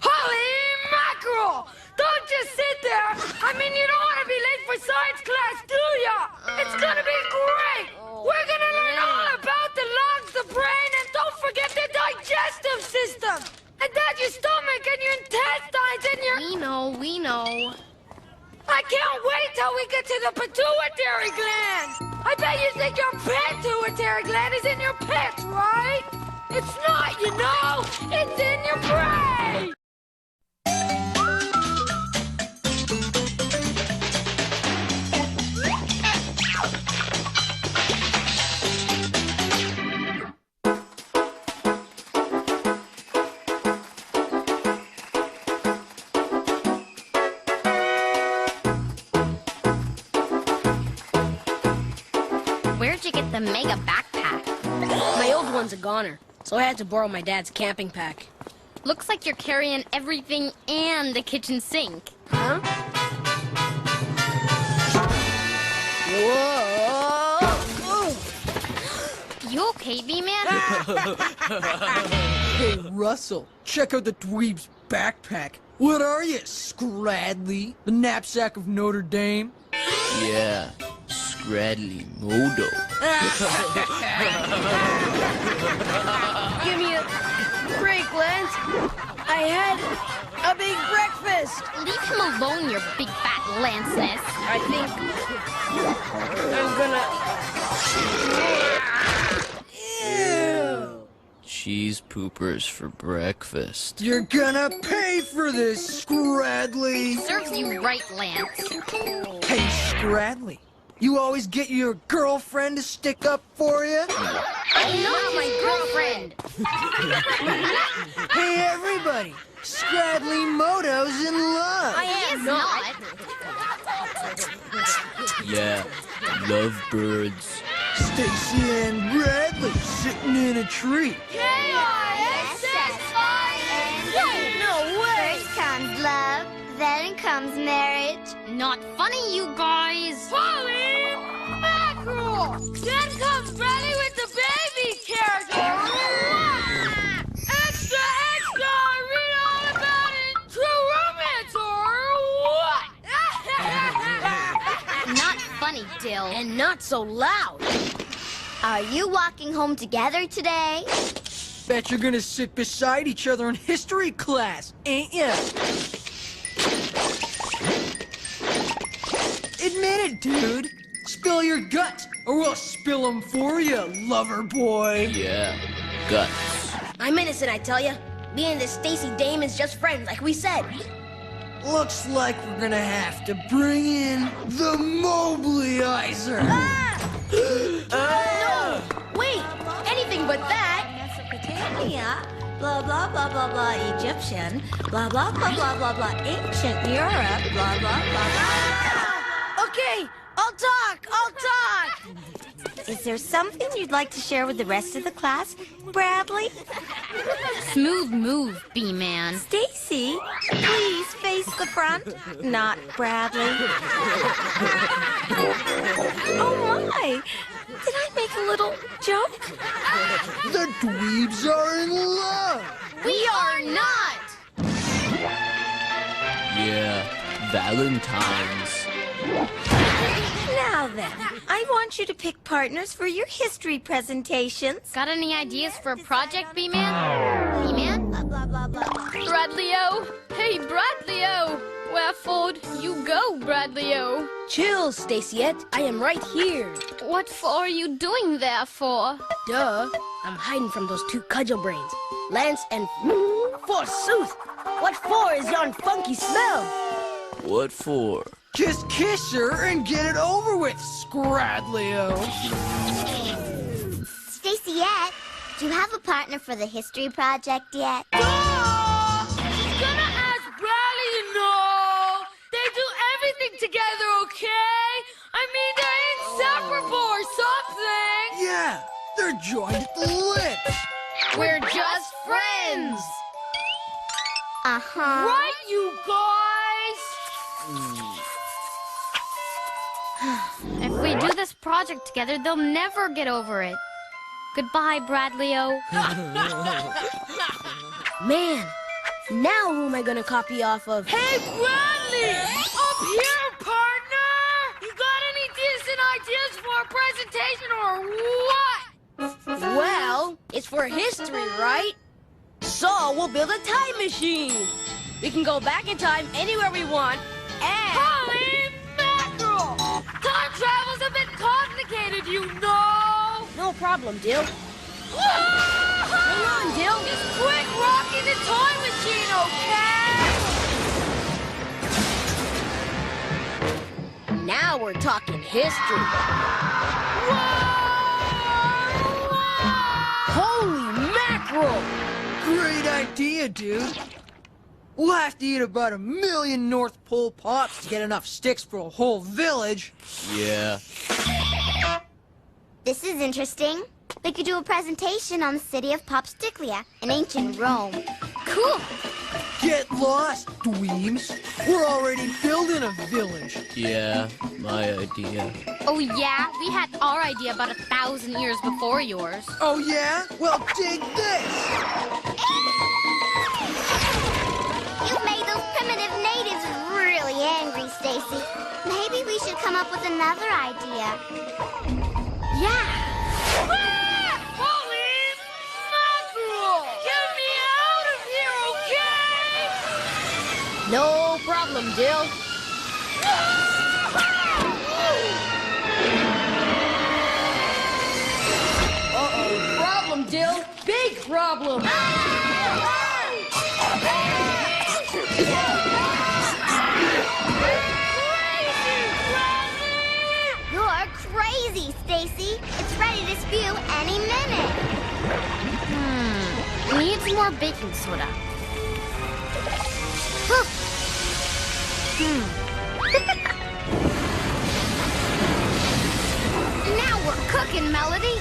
Holy mackerel! Don't just sit there! I mean, you don't want to be late for science class, do ya? It's gonna be great! We're gonna learn all about the lungs, the brain, and don't forget the digestive system! And that's your stomach and your intestines and your... We know. I can't wait till we get to the pituitary gland! I bet you think your pituitary gland is in your pits, right? It's not, you know! It's in your brain! Where'd you get the mega backpack? My old one's a goner, so I had to borrow my dad's camping pack. Looks like you're carrying everything and the kitchen sink. Huh? Whoa! You okay, B-Man? Hey, Russell, check out the dweeb's backpack. What are you, Scradley? The knapsack of Notre Dame? Yeah, Scradley Modo. Give me a break, Lance. I had a big breakfast. Leave him alone, your big fat Lanceness. I think I'm gonna... Ew. Cheese poopers for breakfast. You're gonna pay for this, Scradley! Serves you right, Lance. Hey, Scradley, you always get your girlfriend to stick up for you? Not my girlfriend! Hey, everybody! Scradley Moto's in love! I am not! Yeah, lovebirds. Stacy and Bradley sitting in a tree. K-I-S-S-I-N-G! No way! First comes love, then comes marriage. Not funny, you guys! Polly! Mackerel! Then comes Bradley with the baby character! Extra, extra! Read all about it in True Romance, or what? Not funny, Dill. And not so loud. Are you walking home together today? Bet you're gonna sit beside each other in history class, ain't ya? Admit it, dude. Spill your guts, or we'll spill them for you, lover boy. Yeah, guts. I'm innocent, I tell ya. Me and this Stacy dame is just friends, like we said. Looks like we're gonna have to bring in the Moblyizer. No! Wait! Anything but that! Mesopotamia, blah blah blah blah blah Egyptian, blah blah blah blah blah blah ancient Europe, blah blah blah blah. Okay, I'll talk! Is there something you'd like to share with the rest of the class, Bradley? Smooth move, B-Man. Stacy, please face the front, not Bradley. Oh my! Did I make a little joke? The dweebs are in love. We are not! Yeah, Valentine's. Now then, I want you to pick partners for your history presentations. Got any ideas for a project, B-Man? B-Man? Blah blah blah blah. Bradley-o! Hey, Bradley-o! Wherefore you go, Bradley-o? Chill, Stacyette. I am right here. What for are you doing there for? Duh. I'm hiding from those two cudgel brains. Lance and... Forsooth! What for is yon funky smell? What for? Just kiss her and get it over with, Scradley-o. Stacyette, do you have a partner for the history project yet? She's gonna ask Bradley, you know. They do everything together, okay? I mean, they're inseparable or something. Yeah, they're joined at the lips. We're just friends! Uh-huh. Right, you guys? If we do this project together, they'll never get over it. Goodbye, Bradley-o. Man, now who am I gonna copy off of? Hey, Bradley! Up here, partner! or what? Well, it's for history, right? So we'll build a time machine. We can go back in time anywhere we want, and... Holy mackerel! Time travel's a bit complicated, you know! No problem, Dill. Hang on, Dill. Just quit rocking the time machine, okay? Now we're talking history. Holy mackerel! Great idea, dude. We'll have to eat about 1 million North Pole Pops to get enough sticks for a whole village. Yeah. This is interesting. We could do a presentation on the city of Popsticlia in ancient Rome. Cool. Get lost, dweebs. We're already building a village. Yeah, my idea. Oh yeah? We had our idea about 1,000 years before yours. Oh yeah? Well, dig this. You've made those primitive natives really angry, Stacy. Maybe we should come up with another idea. Yeah. Holy mackerel! Get me out of here, okay? No problem, Dill. Uh-oh, problem, Dill. Big problem. You're crazy, Stacy. It's ready to spew any minute. Needs more baking soda. Now we're cooking, Melody.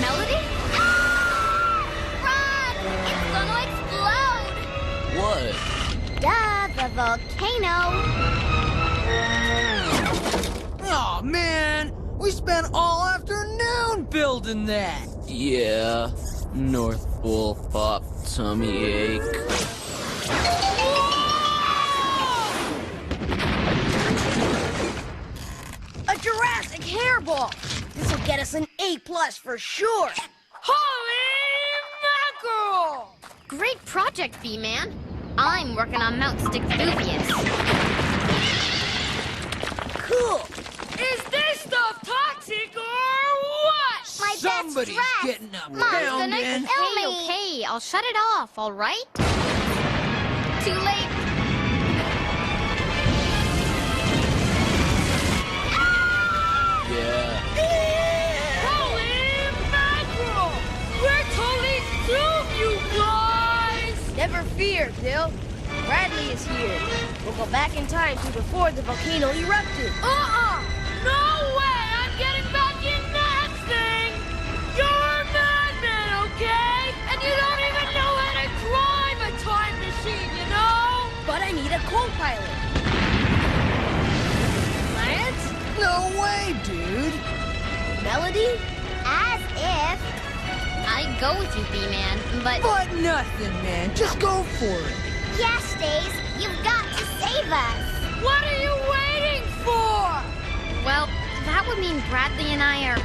Melody? Run! It's gonna explode! What? Duh, the volcano. Aw, man. We spent all afternoon building that. Yeah. North Pole Pop tummy ache. A Jurassic hairball. This will get us an A+ for sure. Holy mackerel! Great project, B-Man. I'm working on Mount Stickfuvius. Cool. Is this stuff toxic or what? My Somebody's best dress. getting a Mom's pound gonna in. kill me. Okay, I'll shut it off, all right? Too late. Yeah. Holy mackerel! We're totally doomed, you guys! Never fear, Dill. Bradley is here. We'll go back in time to before the volcano erupted. No way! I'm getting back in that thing! You're a madman, okay? And you don't even know how to drive a time machine, you know? But I need a co-pilot. Lance? No way, dude. Melody? As if. I'd go with you, B-Man, but... But nothing, man. Just go for it. Yes, Stace, you've got to save us. What are you waiting for? Well, that would mean Bradley and I are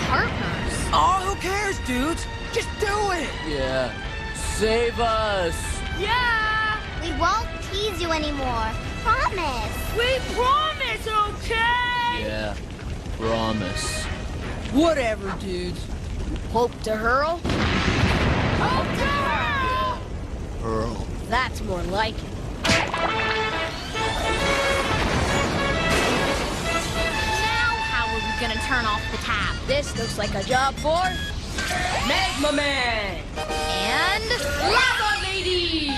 partners. Oh, who cares, dudes? Just do it. Yeah. Save us. Yeah! We won't tease you anymore. Promise. We promise, okay? Yeah. Promise. Whatever, dudes. Hope to hurl? Hope to hurl! Pearl. That's more like it. Now, how are we gonna turn off the tap? This looks like a job for... Magma Man! And... Lava Lady!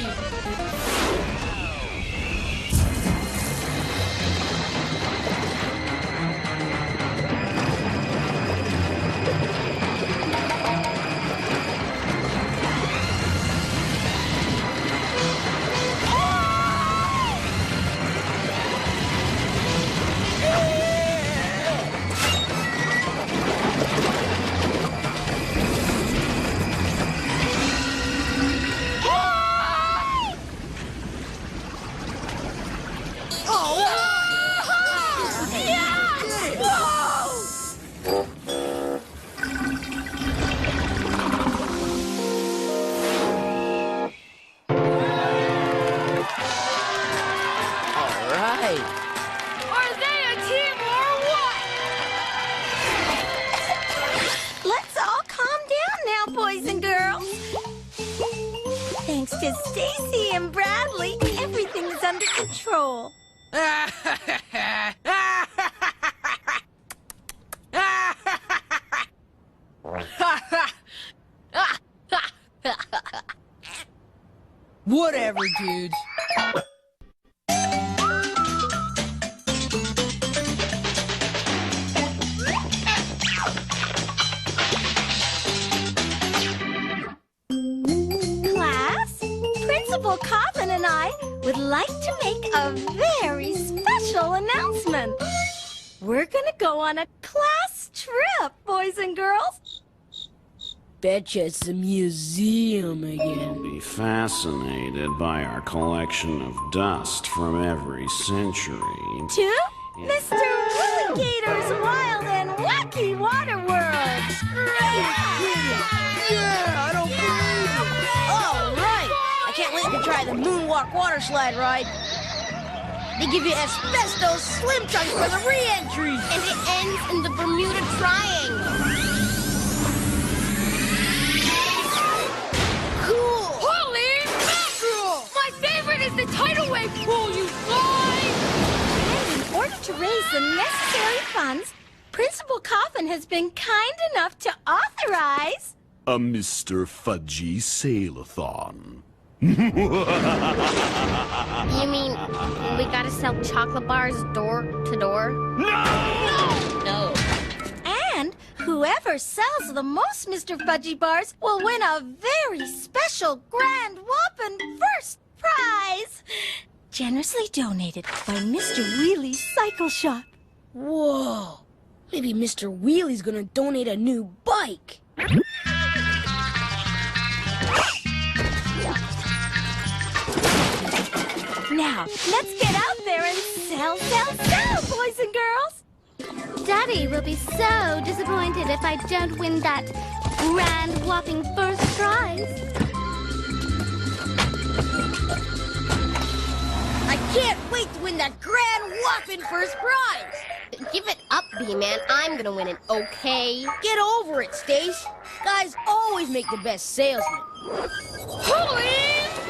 to Stacy and Bradley, everything is under control. Whatever, dudes. Class, Principal Coffin and I would like to make a very special announcement. We're gonna go on a class trip, boys and girls. Betcha it's a museum again. Be fascinated by our collection of dust from every century. To Mr. Willigator's Wild and Wacky Water World. Yeah, I don't believe it. Oh, right. I can't wait to try the Moonwalk water slide ride. They give you asbestos slim chunks for the re-entry. And it ends in the Bermuda Triangle. Cool. Holy mackerel! My favorite is the tidal wave pool, you guys! And in order to raise the necessary funds, Principal Coffin has been kind enough to authorize a Mr. Fudgy Sail-a-thon. You mean we gotta sell chocolate bars door to door? No! And whoever sells the most Mr. Fudgy Bars will win a very special grand whopping first prize! Generously donated by Mr. Wheely's Cycle Shop. Whoa. Maybe Mr. Wheely's gonna donate a new bike. Now, let's get out there and sell, boys and girls! Daddy will be so disappointed if I don't win that grand whopping first prize. I can't wait to win that grand whopping first prize. Give it up, B-Man. I'm gonna win it, okay? Get over it, Stace. Guys always make the best salesmen. Holy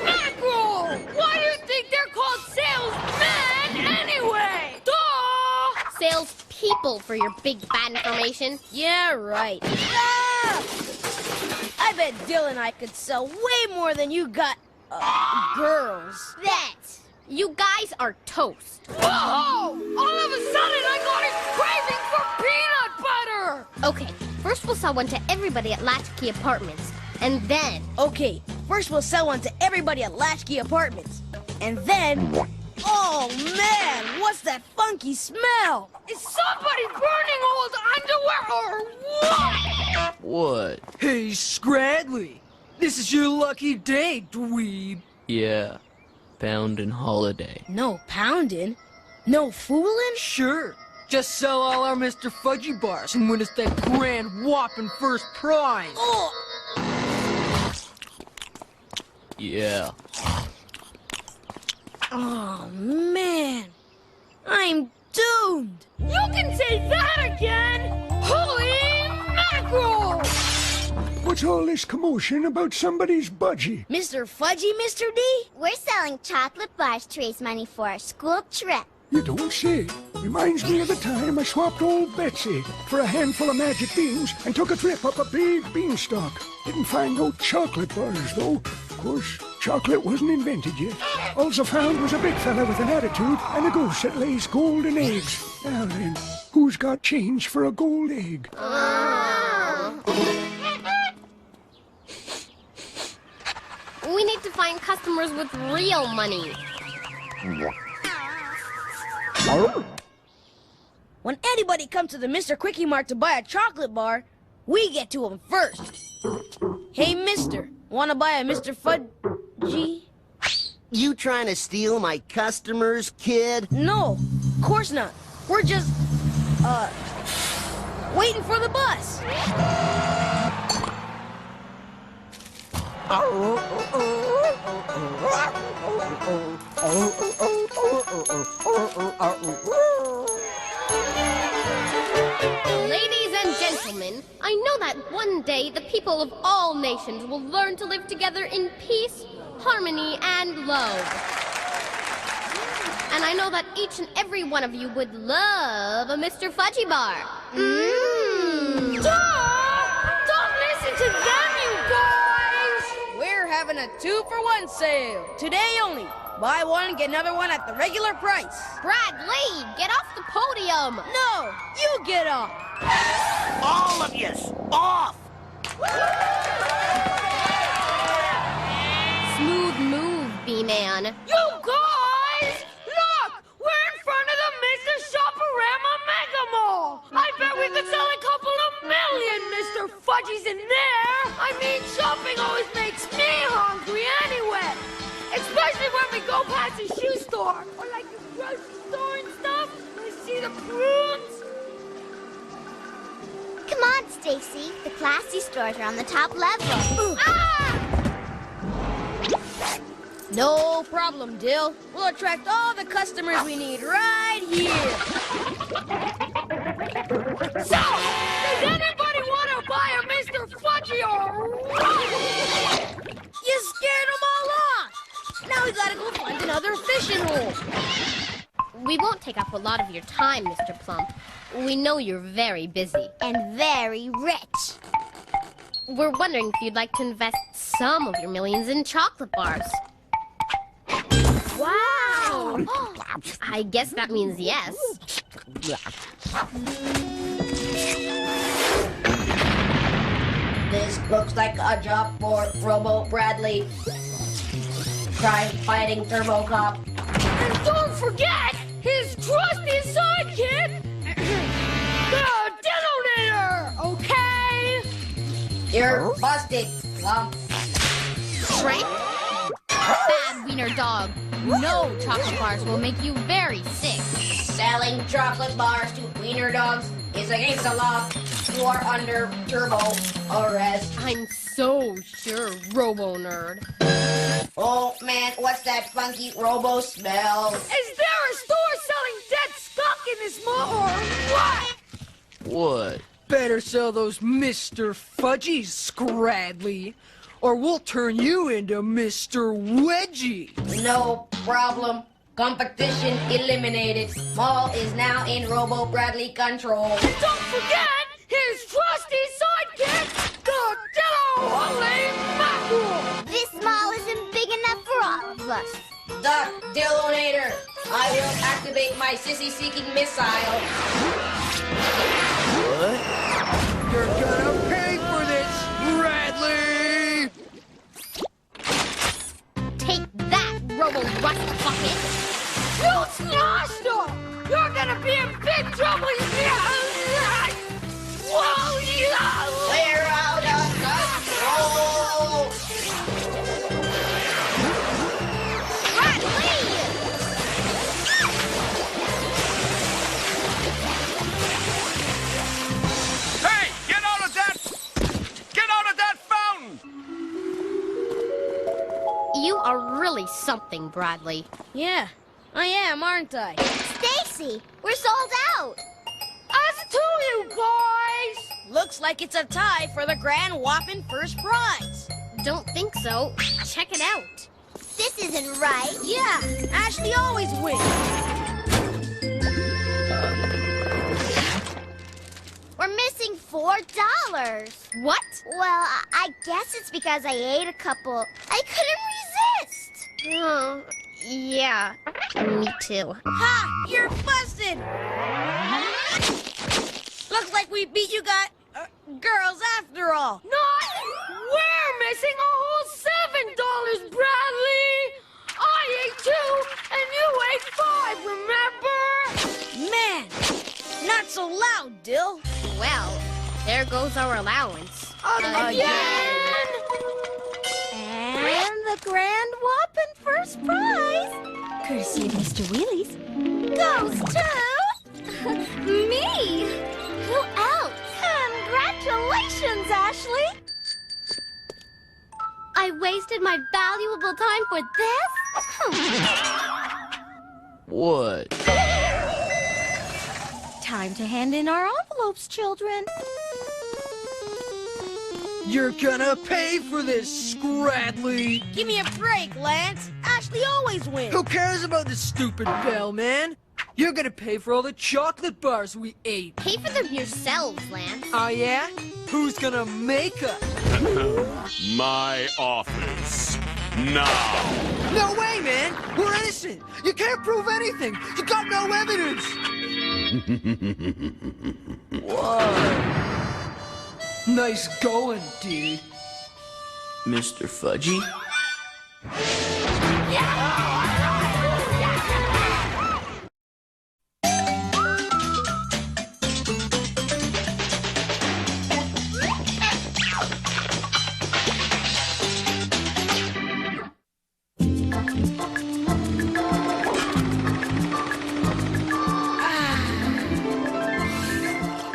mackerel! Why do you think they're called salesmen anyway? Duh! Salespeople for your big bad information. Yeah, right. Ah! I bet Dylan and I could sell way more than you got, girls. That! You guys are toast. Whoa! All of a sudden, I got a craving for peanut butter! Okay, first we'll sell one to everybody at Latchkey Apartments. And then... Okay, first we'll sell one to everybody at Latchkey Apartments. And then... Oh, man! What's that funky smell? Is somebody burning old underwear or what? What? Hey, Scradley. This is your lucky day, dweeb. Yeah. Poundin' holiday. No pounding? No fooling? Sure. Just sell all our Mr. Fudgy Bars and win us that grand whopping first prize. Oh! Yeah. Oh, man. I'm doomed. You can say that again! Holy mackerel! What's all this commotion about somebody's budgie? Mr. Fudgy, Mr. D? We're selling chocolate bars to raise money for our school trip. You don't say. Reminds me of the time I swapped old Betsy for a handful of magic beans and took a trip up a big beanstalk. Didn't find no chocolate bars, though. Of course, chocolate wasn't invented yet. Also found was a big fella with an attitude and a goose that lays golden eggs. Now then, who's got change for a gold egg? We need to find customers with real money. When anybody comes to the Mr. Quickie Mart to buy a chocolate bar, we get to them first. Hey, mister, wanna buy a Mr. Fudgy? You trying to steal my customers, kid? No, of course not. We're just, waiting for the bus. Ladies and gentlemen, I know that one day the people of all nations will learn to live together in peace, harmony, and love. And I know that each and every one of you would love a Mr. Fudgy Bar. Don't listen to them, you guys! We're having a 2-for-1 sale. Today only. Buy one, get another one at the regular price. Bradley, get off the podium. No, you get off. All of yous, off! Smooth move, B-Man. You guys! Look! We're in front of the Mr. Shopperama Mega Mall! I bet we could sell a couple of million Mr. Fudgies in there! I mean, shopping always makes me hungry anyway! Especially when we go past a shoe store! Or like a grocery store and stuff! I see the prunes! Come on, Stacy. The classy stores are on the top level. Ah! No problem, Dill. We'll attract all the customers we need right here. So, does anybody want to buy a Mr. Fudgy or what? You scared them all off. Now we gotta go find another fishing hole. We won't take up a lot of your time, Mr. Plump. We know you're very busy. And very rich. We're wondering if you'd like to invest some of your millions in chocolate bars. Wow! I guess that means yes. This looks like a job for Robo Bradley. Crime-fighting Turbo Cop. And don't forget his trusty sidekick, the Detonator, okay? You're busted, Plump. Shrimp? Bad wiener dog. No chocolate bars will make you very sick. Selling chocolate bars to wiener dogs is against the law. You are under turbo arrest. I'm so sure, Robo Nerd. Oh man, what's that funky Robo smell? Is there a store selling dead skunk in this mall or what? What? Better sell those Mr. Fudgies, Scradley, or we'll turn you into Mr. Wedgie. No problem. Competition eliminated. Mall is now in Robo Bradley control. And don't forget his trusty sidekick, the Dillo-Holy Mackerel. This mall isn't big enough for all of us. The Dillonator. I will activate my sissy-seeking missile. What? You're gonna pay for this, Bradley! Take that, Robo Rust Bucket. You smashed her! You're gonna be in big trouble! Whoa, yeah! We're out of control! Hey, get out of that! Get out of that fountain! You are really something, Bradley. Yeah, I am, aren't I? Stacy, we're sold out. Us too, you guys! Looks like it's a tie for the grand whopping first prize. Don't think so. Check it out. This isn't right. Yeah, Ashley always wins. We're missing $4. What? Well, I guess it's because I ate a couple. I couldn't resist. Oh, yeah. Me too. Ha! You're busted! Looks like we beat you girls after all. Not! We're missing a whole $7, Bradley! I ate 2 and you ate 5, remember? Man, not so loud, Dill. Well, there goes our allowance. Again? And the grand whopping first prize, courtesy of Mr. Wheelies, goes to me. Who else? Congratulations, Ashley. I wasted my valuable time for this? What? Time to hand in our envelopes, children. You're gonna pay for this, Scradley! Give me a break, Lance. Ashley always wins. Who cares about this stupid bell, man? You're gonna pay for all the chocolate bars we ate. Pay for them yourselves, Lance. Oh, yeah? Who's gonna make us? My office. Now! No way, man! We're innocent! You can't prove anything! You got no evidence! What? Nice going, dude. Mr. Fudgy?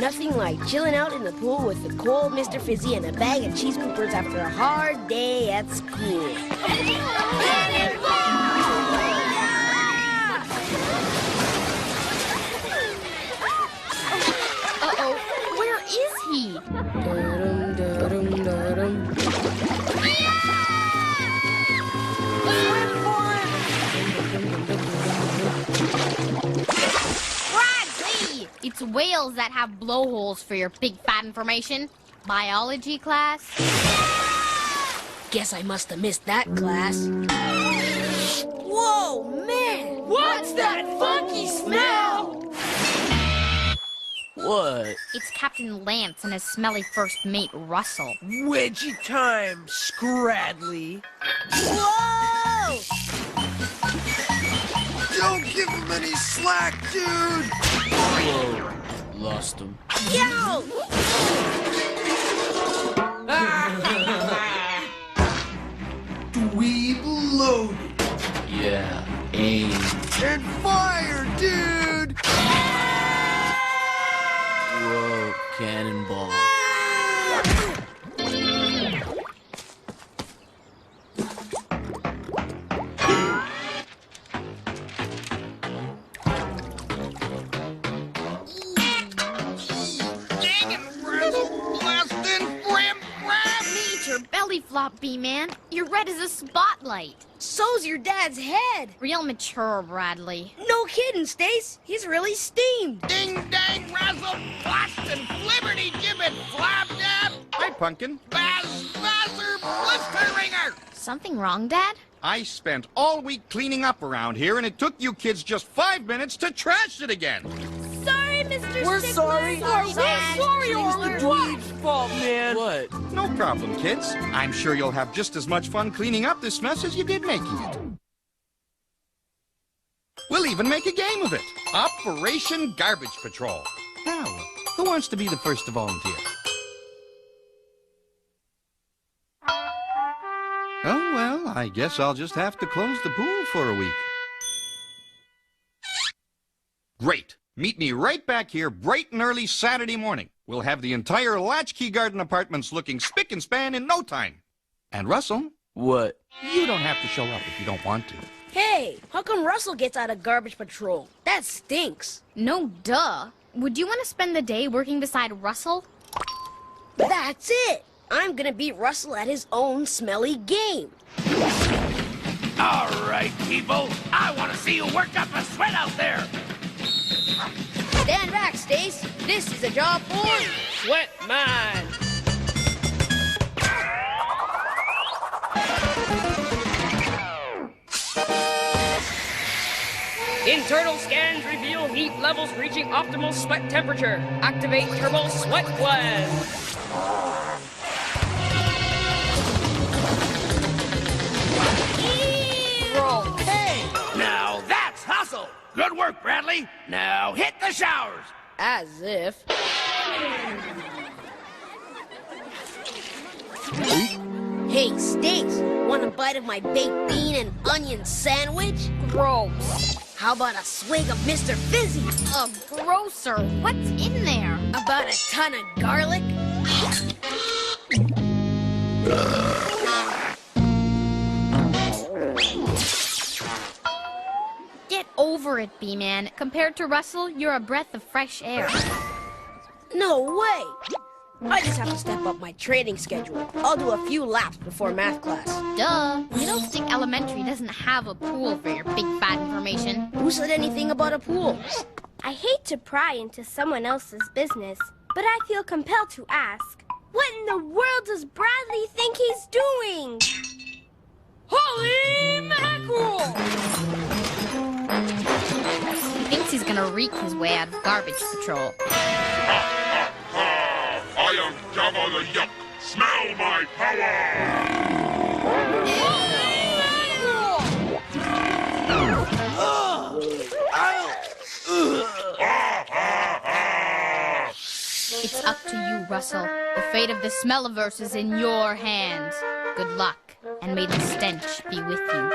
Nothing like chilling out in the pool with the cold Mr. Fizzy and a bag of cheese poopers after a hard day at school. Uh-oh, where is he? Bradley! It's whales that have blowholes for your big fat information. Biology class? Guess I must have missed that class. Whoa, man! What's that funky smell? What? It's Captain Lance and his smelly first mate, Russell. Wedgie time, Scradley. Whoa! Don't give him any slack, dude! Whoa. Lost him. Yo! Reuploaded. Yeah, aim. And fire, dude! Whoa, cannonball. Need your belly flop, B-Man. You're red as a spotlight. So's your dad's head. Real mature, Bradley. No kidding, Stace. He's really steamed. Ding dang razzle blast and flibberty gibbet flab dab. Hi, Pumpkin. Baz bazzer blister ringer. Something wrong, Dad? I spent all week cleaning up around here, and it took you kids just 5 minutes to trash it again. Sorry, Mr. We're Stickler. sorry. We're sorry, It's the dweeb's fault, man. What? No problem, kids. I'm sure you'll have just as much fun cleaning up this mess as you did making it. We'll even make a game of it. Operation Garbage Patrol. Now, who wants to be the first to volunteer? Oh, well, I guess I'll just have to close the pool for a week. Great. Meet me right back here bright and early Saturday morning. We'll have the entire Latchkey Garden Apartments looking spick and span in no time. And Russell? What? You don't have to show up if you don't want to. Hey, how come Russell gets out of garbage patrol? That stinks. No, duh. Would you want to spend the day working beside Russell? That's it. I'm gonna beat Russell at his own smelly game. All right, people. I want to see you work up a sweat out there. Stand back, Stace. This is a job for Sweat mine. Internal scans reveal heat levels reaching optimal sweat temperature. Activate turbo sweat blend. Now that's hustle. Good work, Bradley. Now hit the showers. As if. Hey, Stace, want a bite of my baked bean and onion sandwich? Gross. How about a swig of Mr. Fizzy? Grosser. What's in there? About a ton of garlic? Get over it, B-Man. Compared to Russell, you're a breath of fresh air. No way! I just have to step up my training schedule. I'll do a few laps before math class. Duh. Middlestick Elementary doesn't have a pool for your big fat information. Who said anything about a pool? I hate to pry into someone else's business, but I feel compelled to ask, what in the world does Bradley think he's doing? Holy mackerel! He thinks he's gonna reek his way out of garbage patrol. I am Jabba the Yuck. Smell my power! It's up to you, Russell. The fate of the Smelliverse is in your hands. Good luck, and may the stench be with you.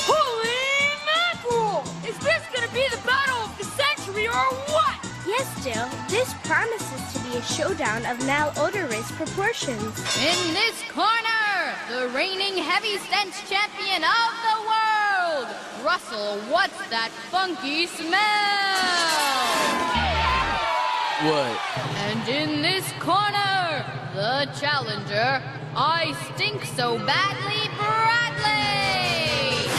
Holy mackerel! Is this gonna be the battle of the century or what? Yes, Jill. This promises to be a showdown of malodorous proportions. In this corner, the reigning heavy stench champion of the world! Russell, what's that funky smell? What? And in this corner, the challenger, I stink so badly, Bradley!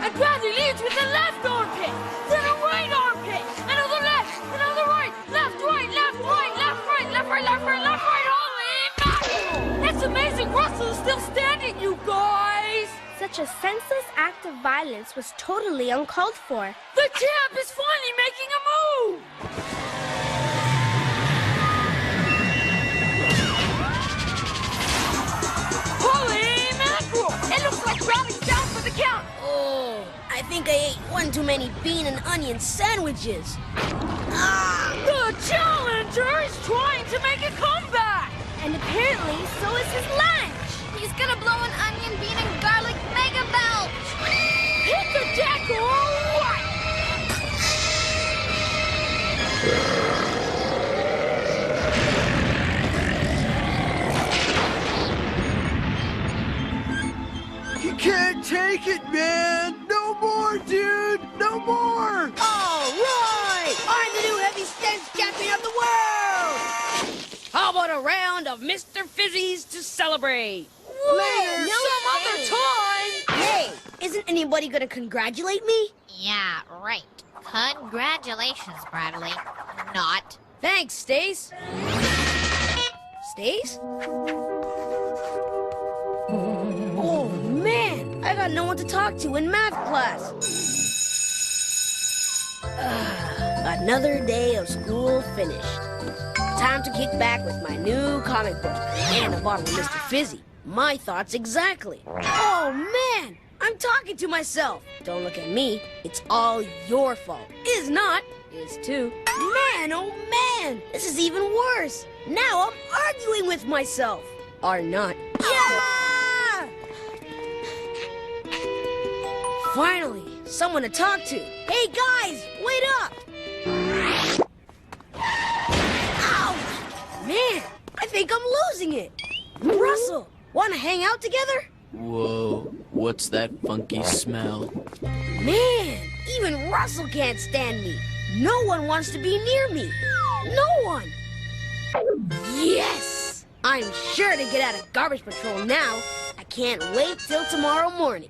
And Bradley leads with the left armpit, then a right armpit, another left, another right, left, right, left, right, left, right, left, right, left, right, left, right. Holy mackerel! It's amazing Russell is still standing, you guys! Such a senseless act of violence was totally uncalled for. The champ is finally making a move! Holy mackerel! It looks like Bradley's down for the count! Oh, I think I ate one too many bean and onion sandwiches. Ah! The challenger is trying to make a comeback! And apparently, so is his lunch. He's gonna blow an onion, bean, and garlic mega belch! Pick a deck or what? You can't take it, man! No more, dude! No more! All right! I'm the new heavy stench champion of the world! How about a round of Mr. Fizzies to celebrate? Later, some other time! Hey, isn't anybody gonna congratulate me? Yeah, right. Congratulations, Bradley. Not. Thanks, Stace. Stace? Oh, man! I got no one to talk to in math class. Another day of school finished. Time to kick back with my new comic book and a bottle of Mr. Fizzy. My thoughts exactly. Oh, man! I'm talking to myself. Don't look at me. It's all your fault. Is not. Is too. Man, oh man! This is even worse. Now I'm arguing with myself. Or not. Yeah! Finally, someone to talk to. Hey, guys! Wait up! Ouch! Man, I think I'm losing it. Russell, want to hang out together? Whoa, what's that funky smell? Man, even Russell can't stand me. No one wants to be near me. No one. Yes! I'm sure to get out of garbage patrol now. I can't wait till tomorrow morning.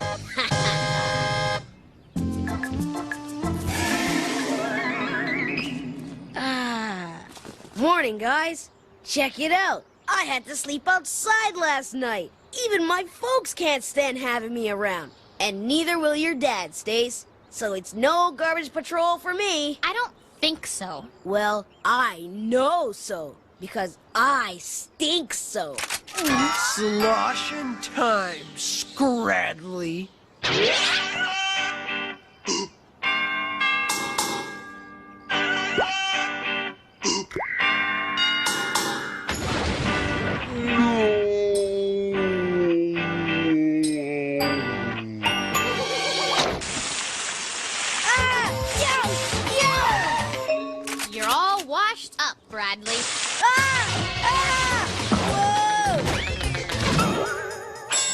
Morning, guys. Check it out. I had to sleep outside last night. Even my folks can't stand having me around. And neither will your dad, Stace. So it's no garbage patrol for me. I don't think so. Well, I know so. Because I stink so. Sloshin' time, Scradley. You're all washed up, Bradley.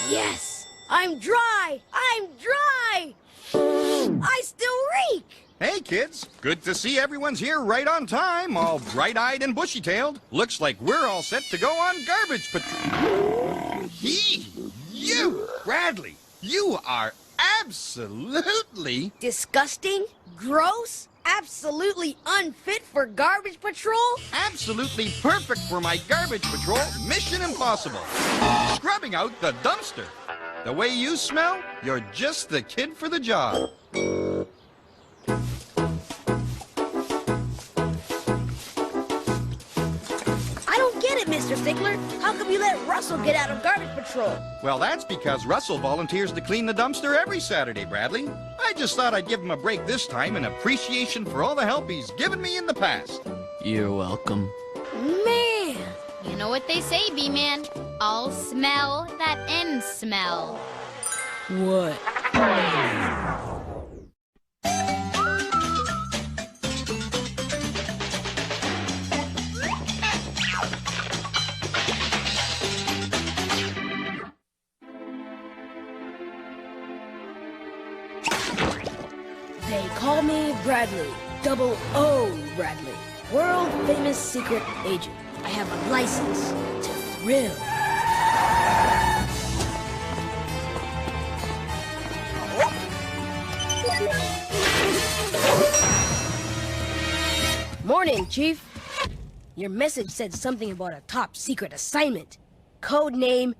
Yes, I'm dry. I'm dry. I still reek. Hey, kids. Good to see everyone's here right on time, all bright-eyed and bushy-tailed. Looks like we're all set to go on garbage patrol. You, Bradley, you are absolutely... Disgusting? Gross? Absolutely unfit for garbage patrol? Absolutely perfect for my garbage patrol. Mission impossible. Scrubbing out the dumpster. The way you smell, you're just the kid for the job. I don't get it, Mr. Stickler. How come you let Russell get out of garbage patrol? Well, that's because Russell volunteers to clean the dumpster every Saturday, Bradley. I just thought I'd give him a break this time in appreciation for all the help he's given me in the past. You're welcome. Man! You know what they say, B-Man. All smell that end smell. What? They call me Bradley. Double O Bradley. World famous secret agent. I have a license to thrill. Morning, Chief. Your message said something about a top secret assignment. Code name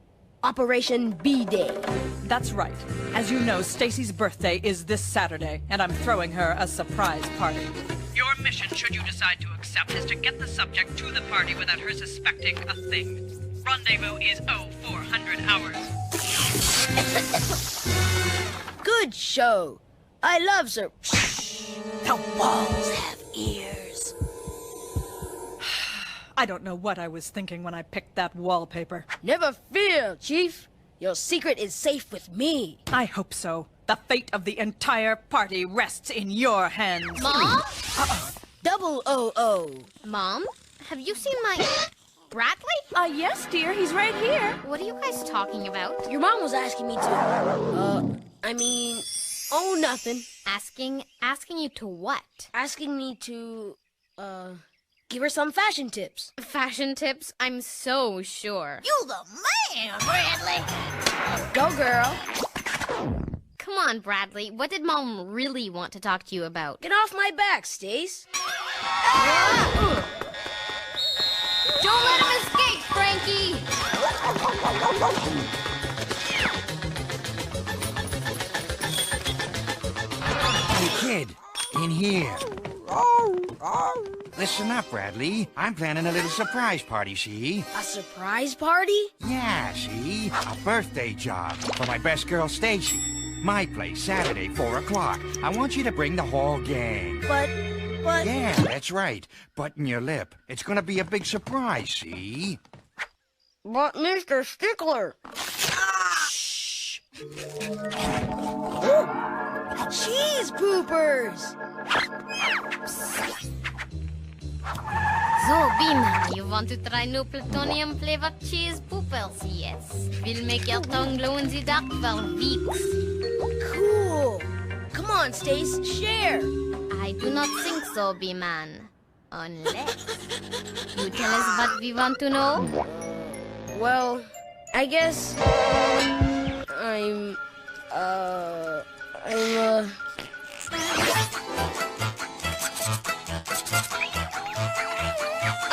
Operation B-Day. That's right. As you know, Stacy's birthday is this Saturday, and I'm throwing her a surprise party. Your mission, should you decide to accept, is to get the subject to the party without her suspecting a thing. Rendezvous is 0400 hours. Good show. I love The walls have ears. I don't know what I was thinking when I picked that wallpaper. Never fear, Chief. Your secret is safe with me. I hope so. The fate of the entire party rests in your hands. Mom? Double O-O. Mom? Have you seen my... Bradley? Yes, dear. He's right here. What are you guys talking about? Your mom was asking me to... Oh, nothing. Asking you to what? Asking me to, give her some fashion tips. Fashion tips? I'm so sure. You the man, Bradley. Go, girl. Come on, Bradley. What did Mom really want to talk to you about? Get off my back, Stace. Don't let him escape, Frankie! Hey, kid, in here. Listen up, Bradley. I'm planning a little surprise party, see? A surprise party? Yeah, see? A birthday job for my best girl, Stacy. My place, Saturday, 4 o'clock. I want you to bring the whole gang. But... Yeah, that's right. Button your lip. It's gonna be a big surprise, see? But Mr. Stickler... Shh! Cheese poopers! So, B-Man, you want to try new plutonium-flavored cheese poopers? Yes. Will make your tongue glow in the dark for weeks. Cool! Come on, Stace, share! I do not think so, B-Man. Unless... You tell us what we want to know? Well, I guess...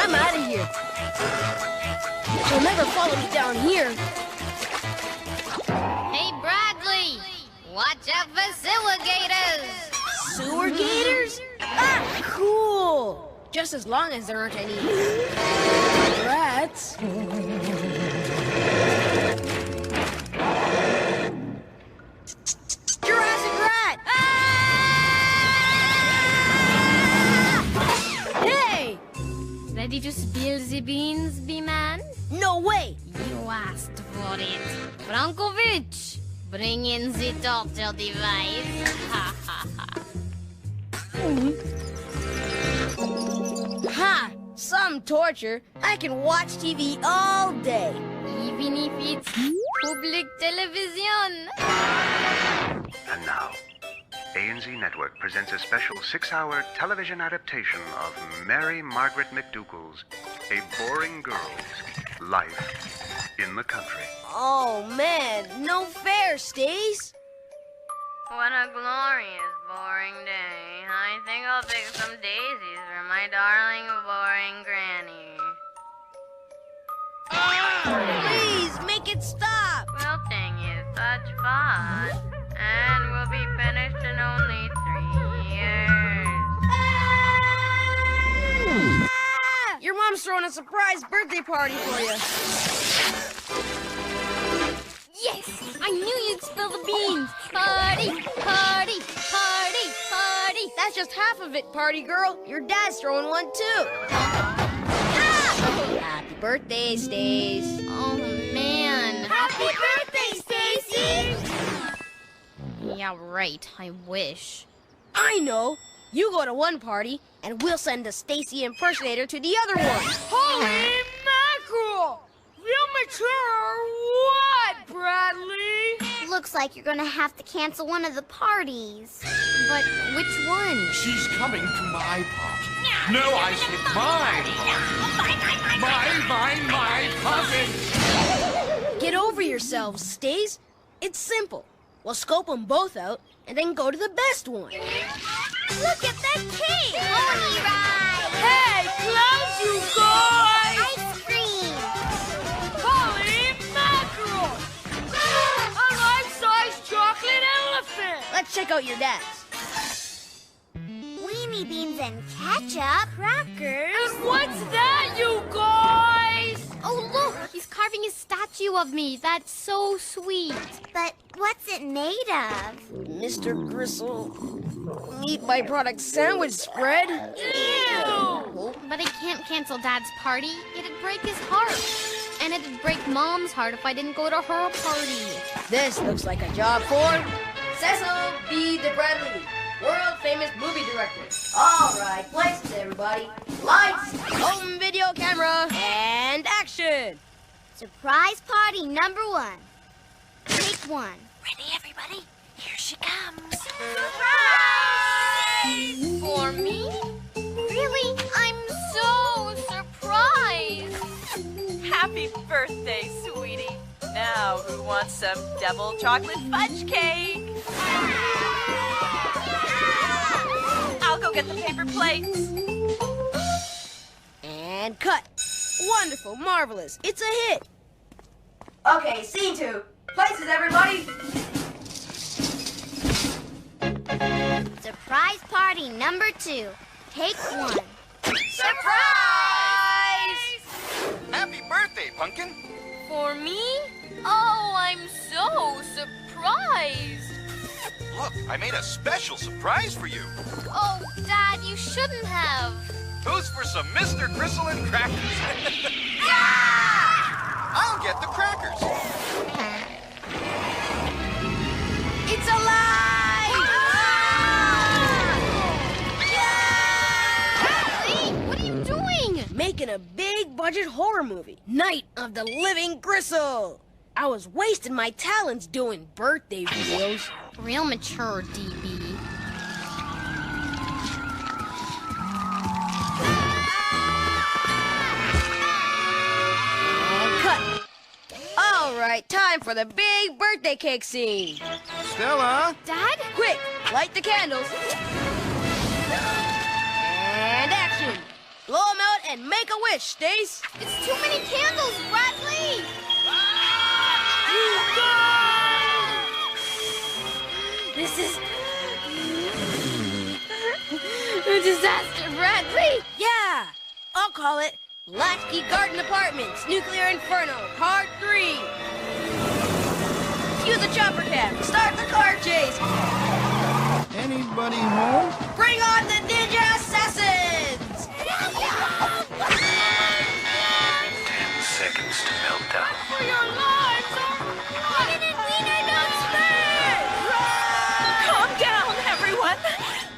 I'm out of here. She'll never follow me down here. Hey, Bradley! Watch out for sewer gators! Sewer gators? Ah, cool! Just as long as there aren't any rats. Jurassic rat! Ah! Hey! Ready to spill the beans, B-Man? No way! You asked for it. Frankovich, bring in the torture device. Ha ha ha. Ha! Some torture. I can watch TV all day. Even if it's public television. And now, A&Z Network presents a special 6-hour television adaptation of Mary Margaret McDougal's A Boring Girl's Life in the Country. Oh, man, no fair, Stace. What a glorious boring day. I think I'll pick some daisies for my darling boring granny. Please, make it stop. Quilting is such fun, and we'll be finished in only 3 years. Your mom's throwing a surprise birthday party for you. Yes! I knew you'd spill the beans! Party! Party! Party! Party! That's just half of it, party girl. Your dad's throwing one, too. Happy birthday, Stace. Oh, man. Happy birthday, Stacy! Yeah, right. I wish. I know. You go to one party, and we'll send a Stacy impersonator to the other one. Holy mackerel! Real mature or what, Bradley? Looks like you're gonna have to cancel one of the parties. But which one? She's coming to my party. No, I said my party. My cousin. Get over yourselves, Stace. It's simple. We'll scope them both out, and then go to the best one. Look at that cake! Pony ride! Hey, clowns, you guys! Ice cream! Holy mackerel! A life-size chocolate elephant! Let's check out your dad's. Weenie beans and ketchup. Crackers. And what's that, you guys? Oh, look! He's carving a statue of me. That's so sweet. But what's it made of? Mr. Gristle, meat byproduct sandwich spread. Ew! But I can't cancel Dad's party. It'd break his heart. And it'd break Mom's heart if I didn't go to her party. This looks like a job for Cecil B. DeBradley, world-famous movie director. All right, places, everybody. Lights, home video camera, and action. Surprise party number 1. Take 1. Ready, everybody? Here she comes. Surprise! For me? Really? I'm so surprised. Happy birthday, sweetie. Now, who wants some double chocolate fudge cake? I'll go get the paper plates. And cut. Wonderful, marvelous. It's a hit. Okay, scene 2. Places, everybody. Surprise party number 2. Take 1. Surprise! Happy birthday, Pumpkin. For me? Oh, I'm so surprised. Look, I made a special surprise for you. Oh, Dad, you shouldn't have. Who's for some Mr. Gristle and crackers? I'll get the crackers. It's alive! Hey, what are you doing? Making a big budget horror movie, Night of the Living Gristle. I was wasting my talents doing birthday videos. Real mature, DB. And cut. All right, time for the big birthday cake scene. Stella? Dad? Quick, light the candles. And action. Blow them out and make a wish, Stace. It's too many candles, Bradley! This is a disaster, Bradley! Yeah, I'll call it Latchkey Garden Apartments, Nuclear Inferno, Part 3. Cue the chopper cab, start the car chase. Anybody home? Bring on the Ninja Assassins! 10 seconds to meltdown. For your lives! What did it mean I don't spare? Calm down, everyone.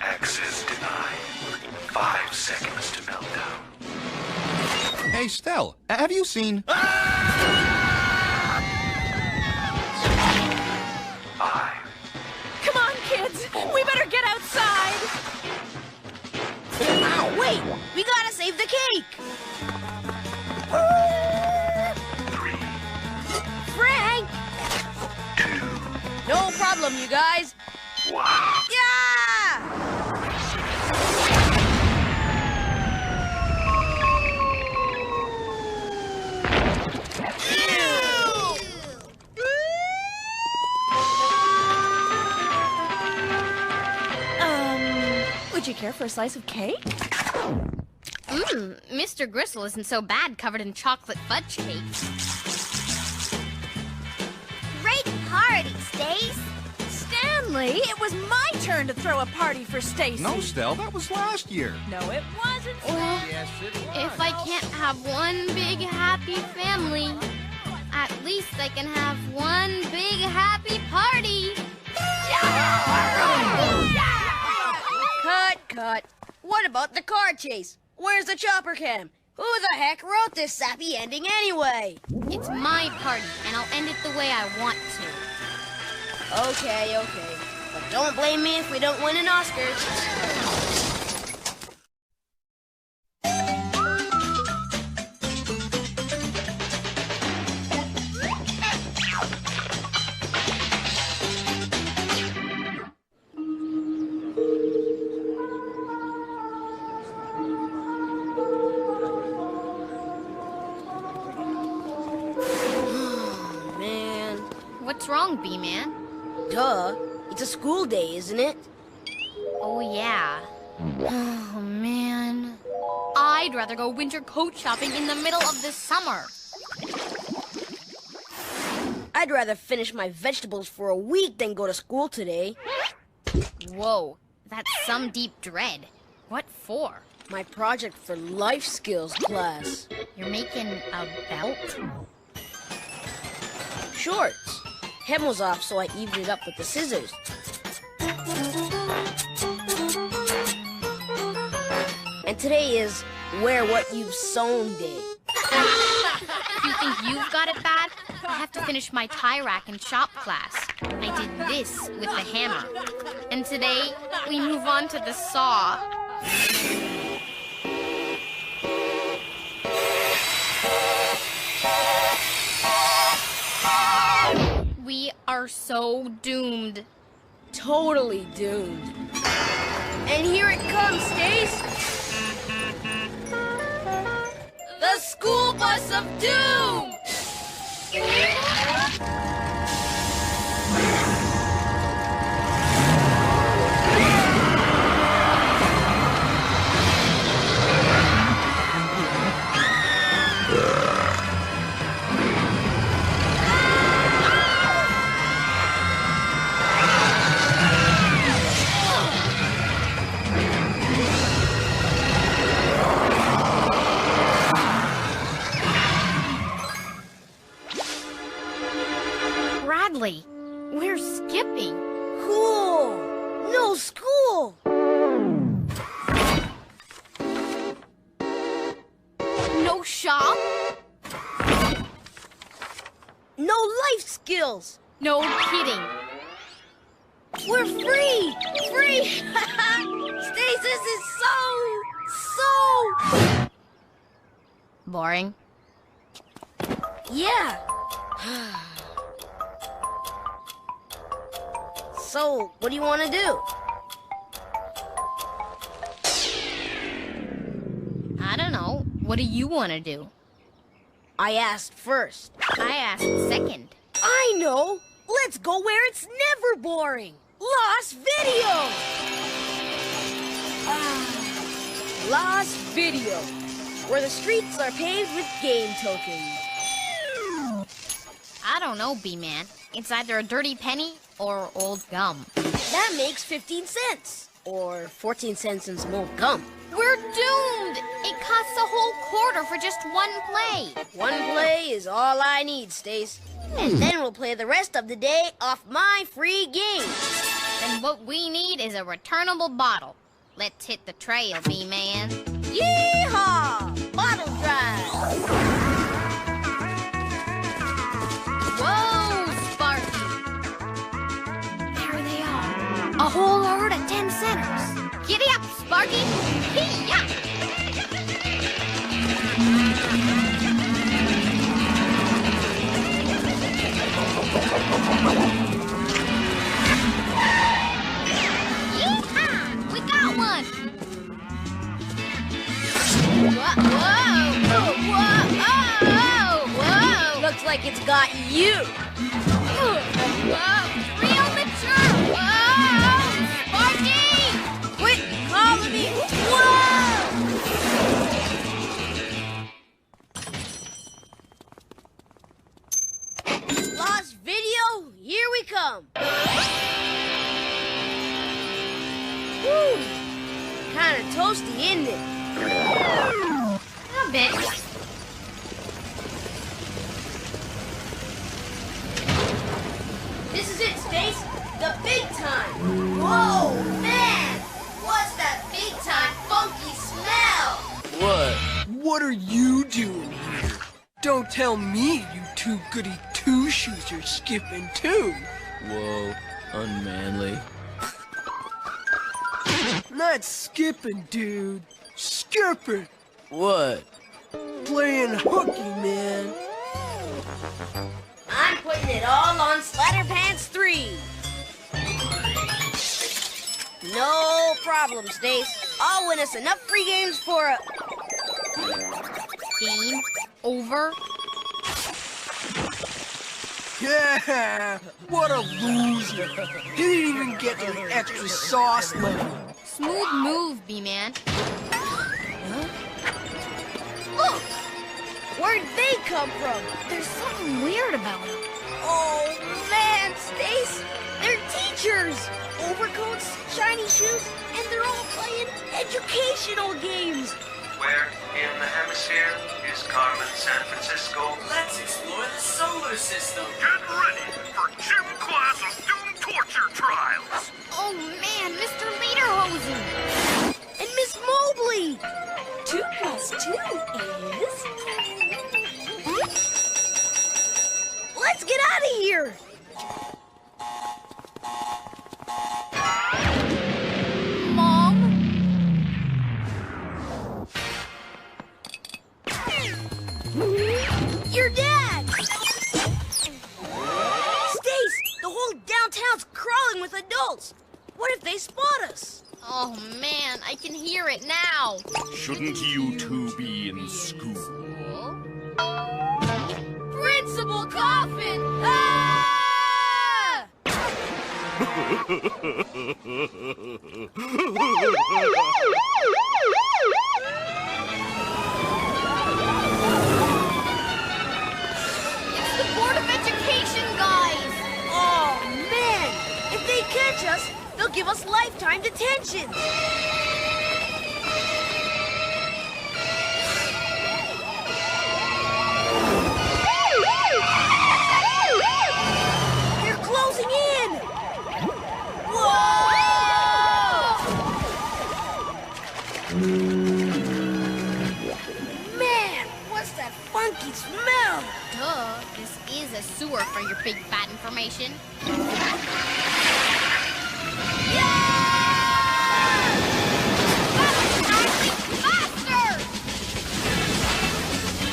Access denied. 5 seconds to meltdown. Hey, Stell, have you seen... 5, 4, Wait, we gotta save the cake! Frank! No problem, you guys. Yeah! Would you care for a slice of cake? Mr. Gristle isn't so bad covered in chocolate fudge cake. Great party, Stace. Stanley, it was my turn to throw a party for Stacy. No, Stell, that was last year. No, it wasn't. Yes, it was. If I can't have one big happy family, at least I can have one big happy party. Cut. What about the car chase? Where's the chopper cam? Who the heck wrote this sappy ending anyway? It's my party, and I'll end it the way I want to. Okay. But don't blame me if we don't win an Oscar. What's wrong, B-Man? Duh. It's a school day, isn't it? Oh, yeah. Oh, man. I'd rather go winter coat shopping in the middle of the summer. I'd rather finish my vegetables for a week than go to school today. Whoa, that's some deep dread. What for? My project for life skills class. You're making a belt? Shorts. Hem was off, so I evened it up with the scissors. And today is wear what you've sewn day. You think you've got it bad? I have to finish my tie rack in shop class. I did this with the hammer. And today, we move on to the saw. We are so doomed. Totally doomed. And here it comes, Stace. The school bus of doom! We're skipping. Cool. No school. No shop. No life skills. No kidding. We're free. Free. Stace, this is so boring. Yeah. So, what do you want to do? I don't know. What do you want to do? I asked first. I asked second. I know! Let's go where it's never boring! Lost Video! Lost Video, where the streets are paved with game tokens. I don't know, B-Man. It's either a dirty penny or old gum. That makes 15 cents. Or 14 cents in some old gum. We're doomed! It costs a whole quarter for just one play. One play is all I need, Stace. And then we'll play the rest of the day off my free game. Then what we need is a returnable bottle. Let's hit the trail, B-Man. Yeehaw! Bottle drive! Whoa, Sparky! There they are. A whole herd of 10 centers. Giddy up, Sparky! Hee-yah! Whoa! Looks like it's got you. Real mature! Whoa! Sparky! Quit calling me! Whoa! Lost video, here we come. Woo! Kinda toasty, isn't it? A bit. This is it, Stace. The big time. Whoa, man! What's that big time funky smell? What? What are you doing here? Don't tell me you two goody two-shoes are skipping too. Whoa, unmanly. Not skipping, dude. Skipping. What? Playing hooky, man. I'm putting it all on Slatterpants 3. No problem, Stace. I'll win us enough free games for a... Game over. Yeah, what a loser. Didn't even get to the extra sauce level. Smooth move, B-Man. Huh? Look! Where'd they come from? There's something weird about them. Oh, man, Stace! They're teachers! Overcoats, shiny shoes, and they're all playing educational games! Where in the hemisphere is Carmen, San Francisco? Let's explore the solar system. Get ready for gym class of Doom torture trials. Oh, man, Mr. Lederhosen! And Miss Mobley! 2 + 2 is... Let's get out of here! Mom? Your dad! Stace, the whole downtown's crawling with adults. What if they spot us? Oh, man, I can hear it now. Shouldn't you two be in school? Principal Coffin! Ah! It's the Board of Education guys! Oh, man! If they catch us, they'll give us lifetime detention! They're closing in! Whoa! Man, what's that funky smell? Duh, this is a sewer for your big bad information.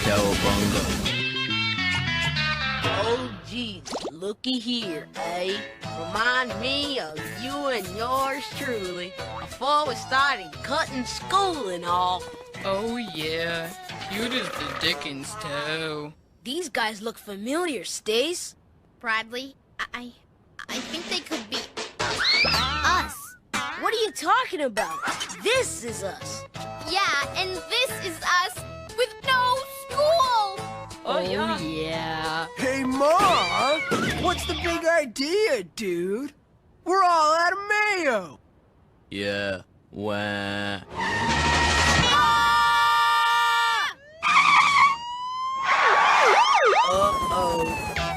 Cowabunga. Oh, geez, looky here, eh? Remind me of you and yours truly. Before we started cutting school and all. Oh, yeah. Cute as the dickens, too. These guys look familiar, Stace. Bradley, I think they could be us. What are you talking about? This is us. Yeah, and this is us with no school. Oh, yeah. Hey, Ma! What's the big idea, dude? We're all out of mayo. Yeah, wah. Uh-oh.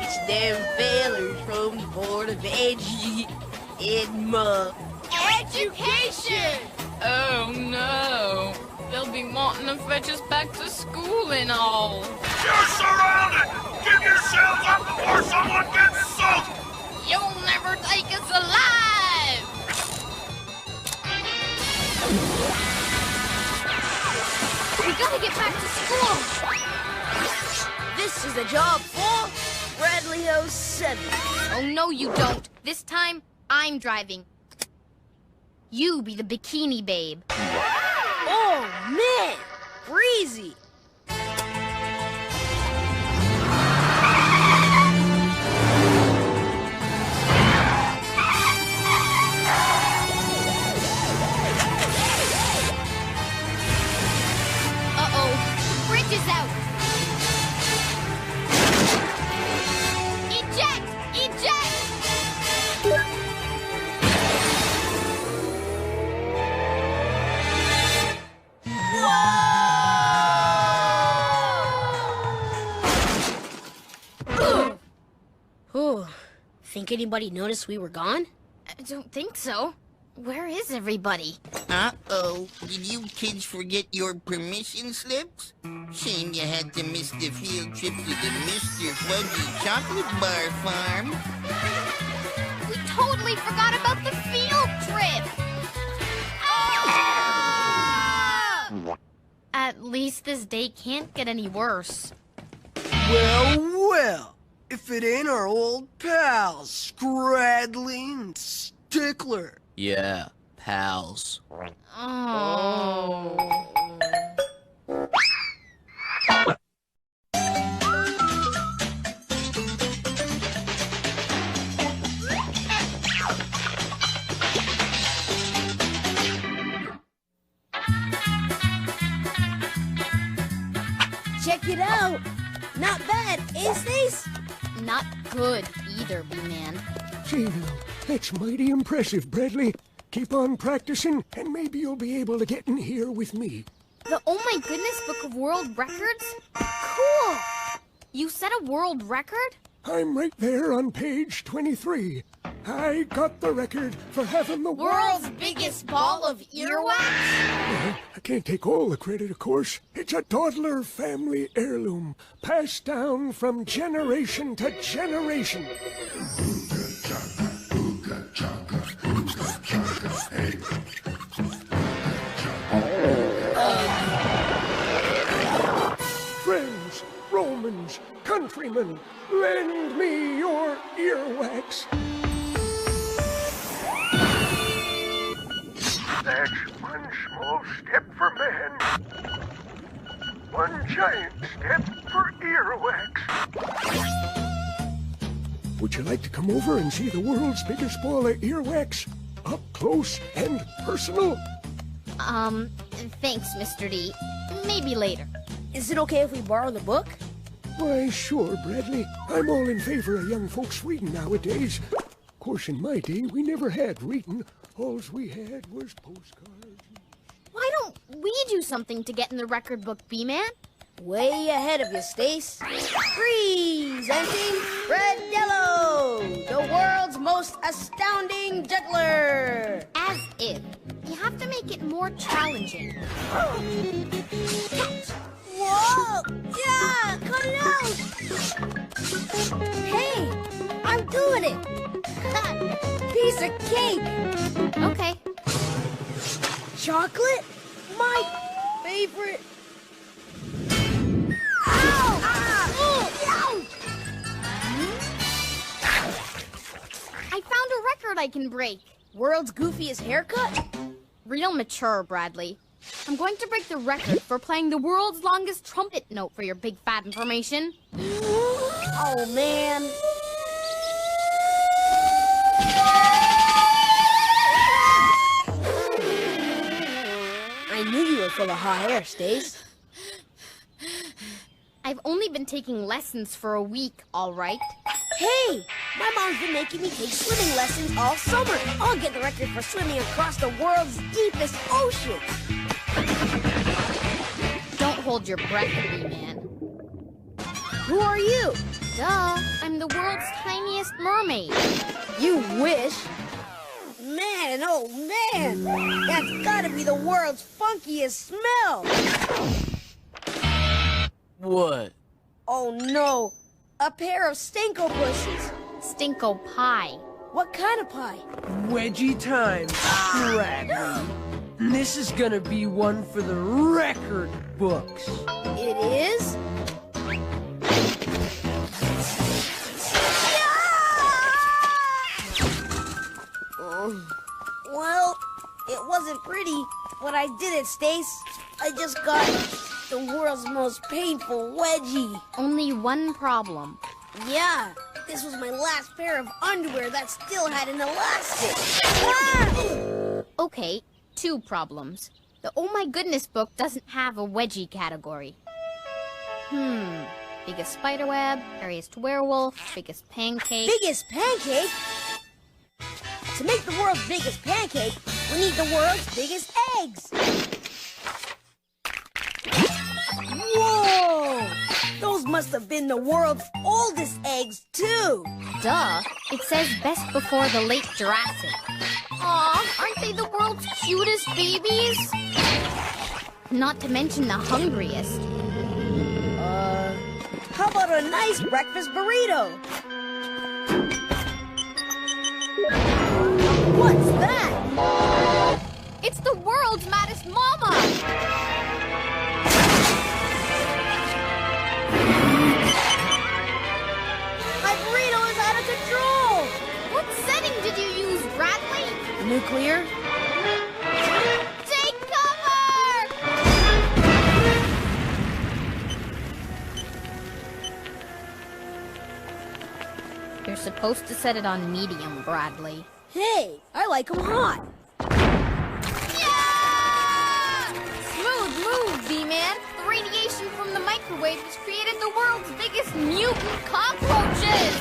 It's them fellers from the Board of Education! Oh, no. They'll be wanting to fetch us back to school and all. You're surrounded! Give yourselves up before someone gets soaked! You'll never take us alive! We gotta get back to school! This is a job for Bradley 07. Oh, no, you don't. This time, I'm driving. You be the bikini babe. Oh, man! Breezy! Think anybody noticed we were gone? I don't think so. Where is everybody? Uh-oh. Did you kids forget your permission slips? Shame you had to miss the field trip to the Mr. Fudgy Chocolate Bar Farm. We totally forgot about the field trip! Ah! At least this day can't get any worse. Well, well, if it ain't our old pals, Scradley and Stickler. Yeah, pals. Oh. Check it out. Not bad, eh, Stace? Not good either, B-Man. Gee, now, that's mighty impressive, Bradley. Keep on practicing, and maybe you'll be able to get in here with me. The Oh My Goodness Book of World Records? Cool! You set a world record? I'm right there on page 23. I got the record for having the world's biggest ball of earwax? Well, I can't take all the credit, of course. It's a Doddler family heirloom, passed down from generation to generation. Friends, Romans, countrymen, lend me your earwax. That's one small step for man, one giant step for earwax. Would you like to come over and see the world's biggest ball of earwax? Up close and personal? Thanks, Mr. D. Maybe later. Is it okay if we borrow the book? Why, sure, Bradley. I'm all in favor of young folks reading nowadays. Of course, in my day, we never had reading. Alls we had was postcards. Why don't we do something to get in the record book, B-Man? Way ahead of you, Stace. Presenting Red Yellow, the world's most astounding juggler. As if. You have to make it more challenging. Whoa! Yeah! Cut it out! Hey! I'm doing it! Piece of cake! Okay. Chocolate? My favorite. Ow! I found a record I can break. World's goofiest haircut? Real mature, Bradley. I'm going to break the record for playing the world's longest trumpet note for your big fat information. Oh, man. I knew you were full of hot air, Stace. I've only been taking lessons for a week, all right? Hey! My mom's been making me take swimming lessons all summer. I'll get the record for swimming across the world's deepest ocean. Don't hold your breath, B-Man. Who are you? Duh, I'm the world's tiniest mermaid. You wish. Man, oh man! That's gotta be the world's funkiest smell! What? Oh no! A pair of stinko bushes! Stinko pie. What kind of pie? Wedgie time, Scradley. This is gonna be one for the record books. It is? Well, it wasn't pretty when I did it, Stace. I just got the world's most painful wedgie. Only one problem. Yeah, this was my last pair of underwear that still had an elastic. Ah! Okay, two problems. The Oh My Goodness book doesn't have a wedgie category. Biggest spiderweb, hairiest werewolf, biggest pancake. Biggest pancake? To make the world's biggest pancake, we need the world's biggest eggs. Whoa! Those must have been the world's oldest eggs, too. Duh. It says best before the late Jurassic. Aw, aren't they the world's cutest babies? Not to mention the hungriest. How about a nice breakfast burrito? What's that? It's the world's maddest mama! My burrito is out of control! What setting did you use, Bradley? Nuclear? Take cover! You're supposed to set it on medium, Bradley. Hey, I like 'em hot. Smooth move, B-Man. The radiation from the microwave has created the world's biggest mutant cockroaches!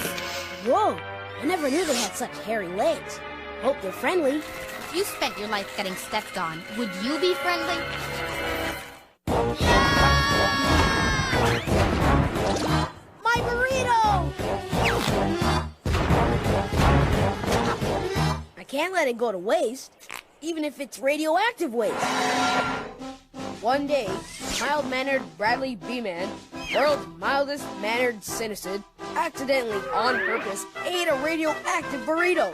Whoa, I never knew they had such hairy legs. Hope they're friendly. If you spent your life getting stepped on, would you be friendly? My burrito! I can't let it go to waste, even if it's radioactive waste. One day, mild-mannered Bradley B-Man, world's mildest mannered citizen, accidentally, on purpose, ate a radioactive burrito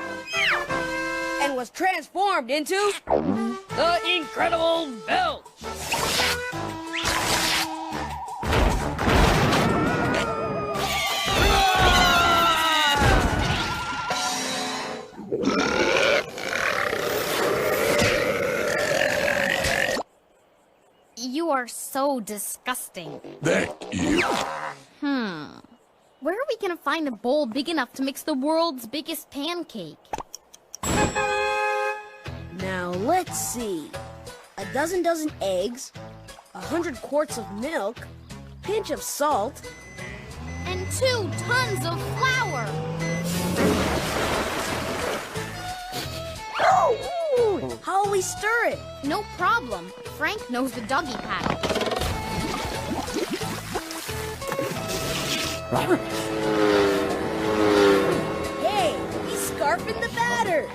and was transformed into the Incredible Belt. You are so disgusting. Thank you. Where are we gonna find a bowl big enough to mix the world's biggest pancake? Now, let's see. A dozen eggs, 100 quarts of milk, pinch of salt, And 2 tons of flour! How will we stir it? No problem. Frank knows the doggy paddle. Hey, he's scarfing the batter.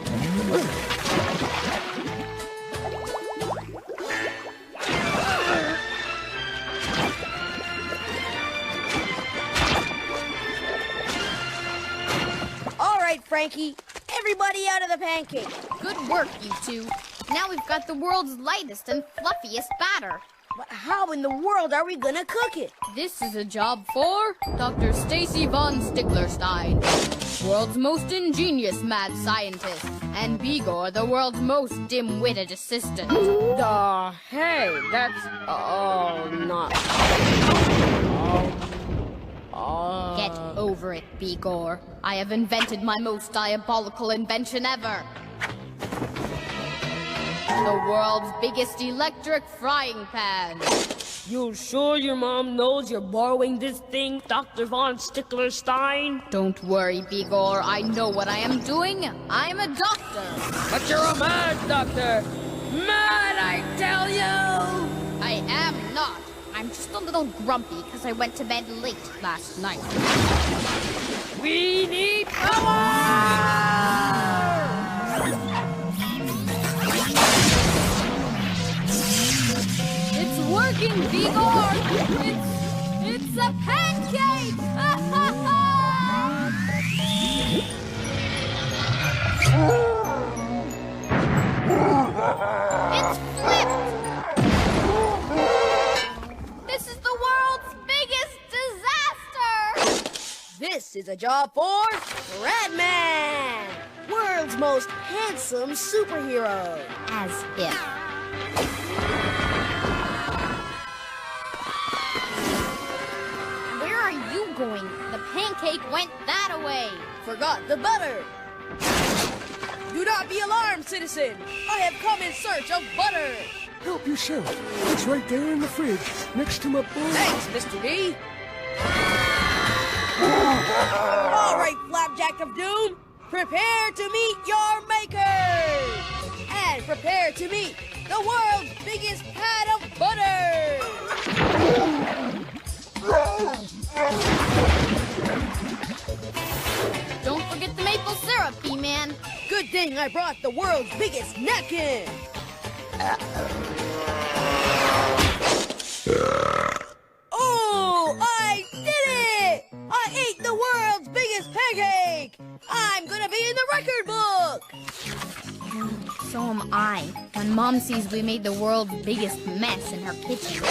All right, Frankie. Everybody out of the pancake. Good work, you two. Now we've got the world's lightest and fluffiest batter. But how in the world are we gonna cook it? This is a job for Dr. Stacy von Sticklerstein, world's most ingenious mad scientist, and Bigor, the world's most dim-witted assistant. Hey, that's... not... Get over it, Bigor. I have invented my most diabolical invention ever. The world's biggest electric frying pan. You sure your mom knows you're borrowing this thing, Dr. Von Sticklerstein? Don't worry, Bigor. I know what I am doing. I'm a doctor. But you're a mad doctor! Mad, I tell you! I am not. I'm just a little grumpy because I went to bed late last night. We need power! It's working, Bigor! It's a pancake! It's flipped! This is the world's biggest disaster! This is a job for Ratman, world's most handsome superhero. As if. Where are you going? The pancake went that way. Forgot the butter. Do not be alarmed, citizen. I have come in search of butter. Help yourself. It's right there in the fridge, next to my bowl. Thanks, Mr. D. All right, Flapjack of Doom. Prepare to meet your maker. And prepare to meet the world's biggest pat of butter. Don't forget the maple thing I brought the world's biggest napkin! Oh, I did it! I ate the world's biggest pancake! I'm gonna be in the record book! So am I. When Mom sees we made the world's biggest mess in her kitchen.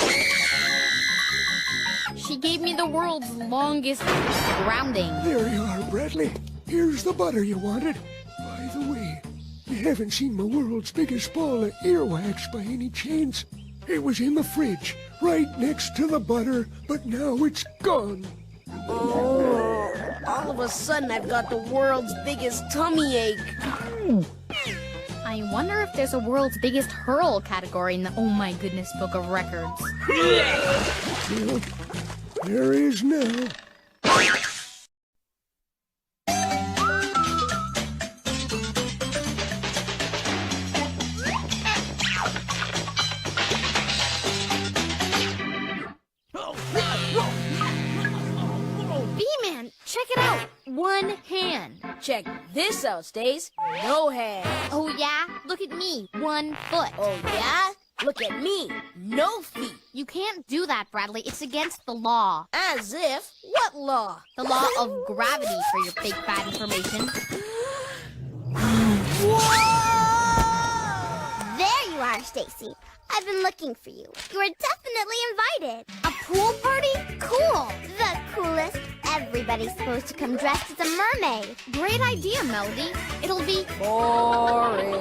She gave me the world's longest grounding. There you are, Bradley. Here's the butter you wanted. By the way, you haven't seen my world's biggest ball of earwax by any chance? It was in the fridge, right next to the butter, but now it's gone. Oh, all of a sudden I've got the world's biggest tummy ache. I wonder if there's a world's biggest hurl category in the Oh My Goodness Book of Records. Well, there is now. B-Man, check it out. One hand. Check this out, Stace. No hands. Oh yeah? Look at me. 1 foot. Oh yeah? Look at me. No feet. You can't do that, Bradley. It's against the law. As if? What law? The law of gravity, for your big fat information. There you are, Stacy. I've been looking for you. You are definitely invited. A pool party? Cool. The coolest. Everybody's supposed to come dressed as a mermaid. Great idea, Melody. It'll be boring.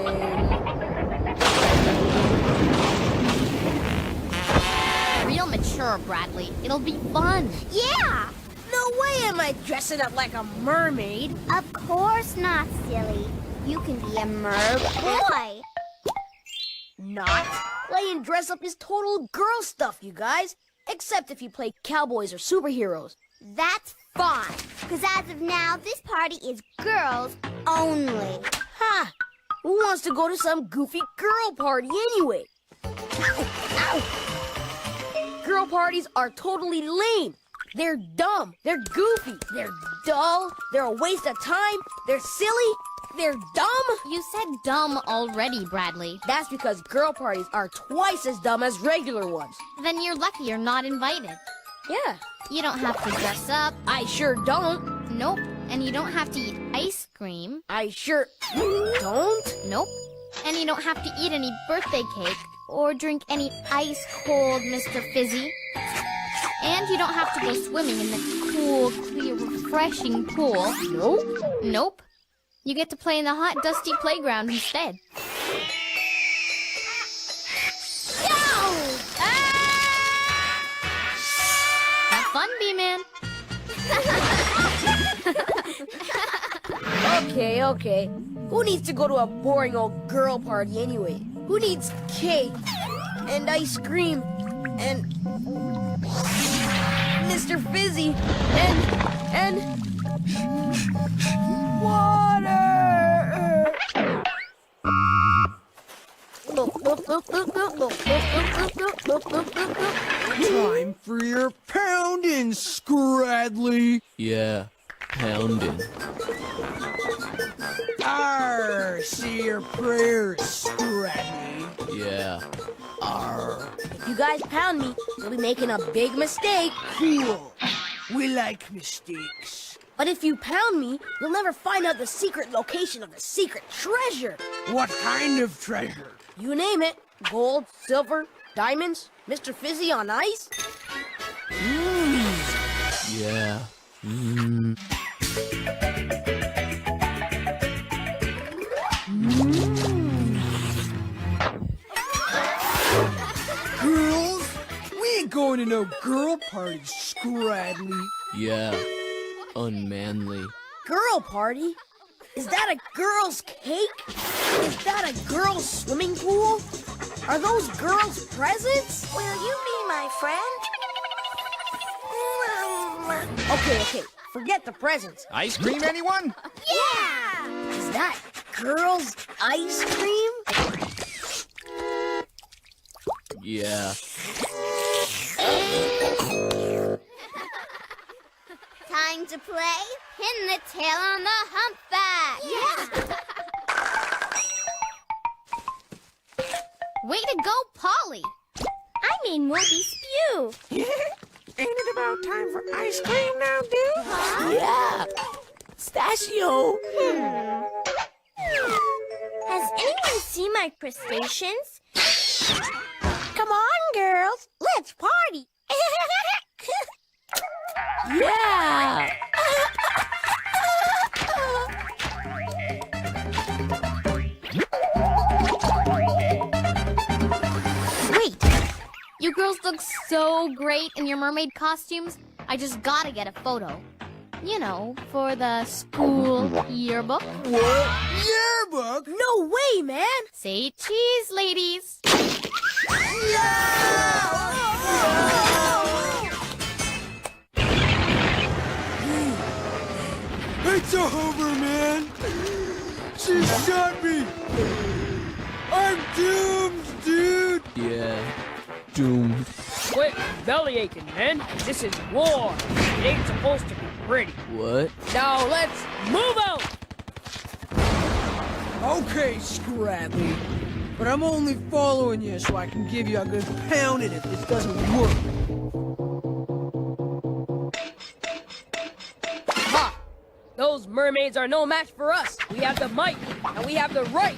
Real mature, Bradley. It'll be fun. Yeah. No way am I dressing up like a mermaid. Of course not, silly. You can be a boy. Not. Playing dress up is total girl stuff, you guys. Except if you play cowboys or superheroes. That's fine. Because as of now, this party is girls only. Ha! Who wants to go to some goofy girl party anyway? Ow! Ow! Girl parties are totally lame. They're dumb. They're goofy. They're dull. They're a waste of time. They're silly. They're dumb. You said dumb already, Bradley. That's because girl parties are twice as dumb as regular ones. Then you're lucky you're not invited. Yeah. You don't have to dress up. I sure don't. Nope. And you don't have to eat ice cream. I sure don't. Nope. And you don't have to eat any birthday cake or drink any ice-cold Mr. Fizzy. And you don't have to go swimming in the cool, clear, refreshing pool. Nope. Nope. You get to play in the hot, dusty playground instead. Have fun, B-Man. Okay. Who needs to go to a boring old girl party anyway? Who needs cake and ice cream and Mr. Fizzy and water? Time for your pounding, Scradley. Yeah, pounding. Arr, say your prayers, Scradley. Yeah. Arr. If you guys pound me, you'll be making a big mistake. Cool. We like mistakes. But if you pound me, you'll never find out the secret location of the secret treasure. What kind of treasure? You name it. Gold, silver, diamonds, Mr. Fizzy on ice. Yeah. Girls? We ain't going to no girl parties, Scradley. Yeah. Unmanly. Girl party? Is that a girl's cake? Is that a girl's swimming pool? Are those girls' presents? Will you be my friend? Okay. Forget the presents. Ice cream, anyone? Yeah! Is that girls' ice cream? Yeah. Time to play Pin the Tail on the Humpback! Yeah! Way to go, Polly! I mean, we'll be spew. Ain't it about time for ice cream now, dude? Huh? Yeah. Pistachio. Has anyone seen my crustaceans? Come on, girls. Let's party. Yeah. Wait! You girls look so great in your mermaid costumes. I just gotta get a photo. You know, for the school yearbook. What? Yearbook? No way, man! Say cheese, ladies. It's over, man! She shot me! I'm doomed, dude! Yeah, doomed. Quit belly aching, man. This is war. It ain't supposed to be pretty. What? Now let's move out! Okay, Scrappy. But I'm only following you so I can give you a good pounding if this doesn't work. Ha! Those mermaids are no match for us. We have the might, and we have the right.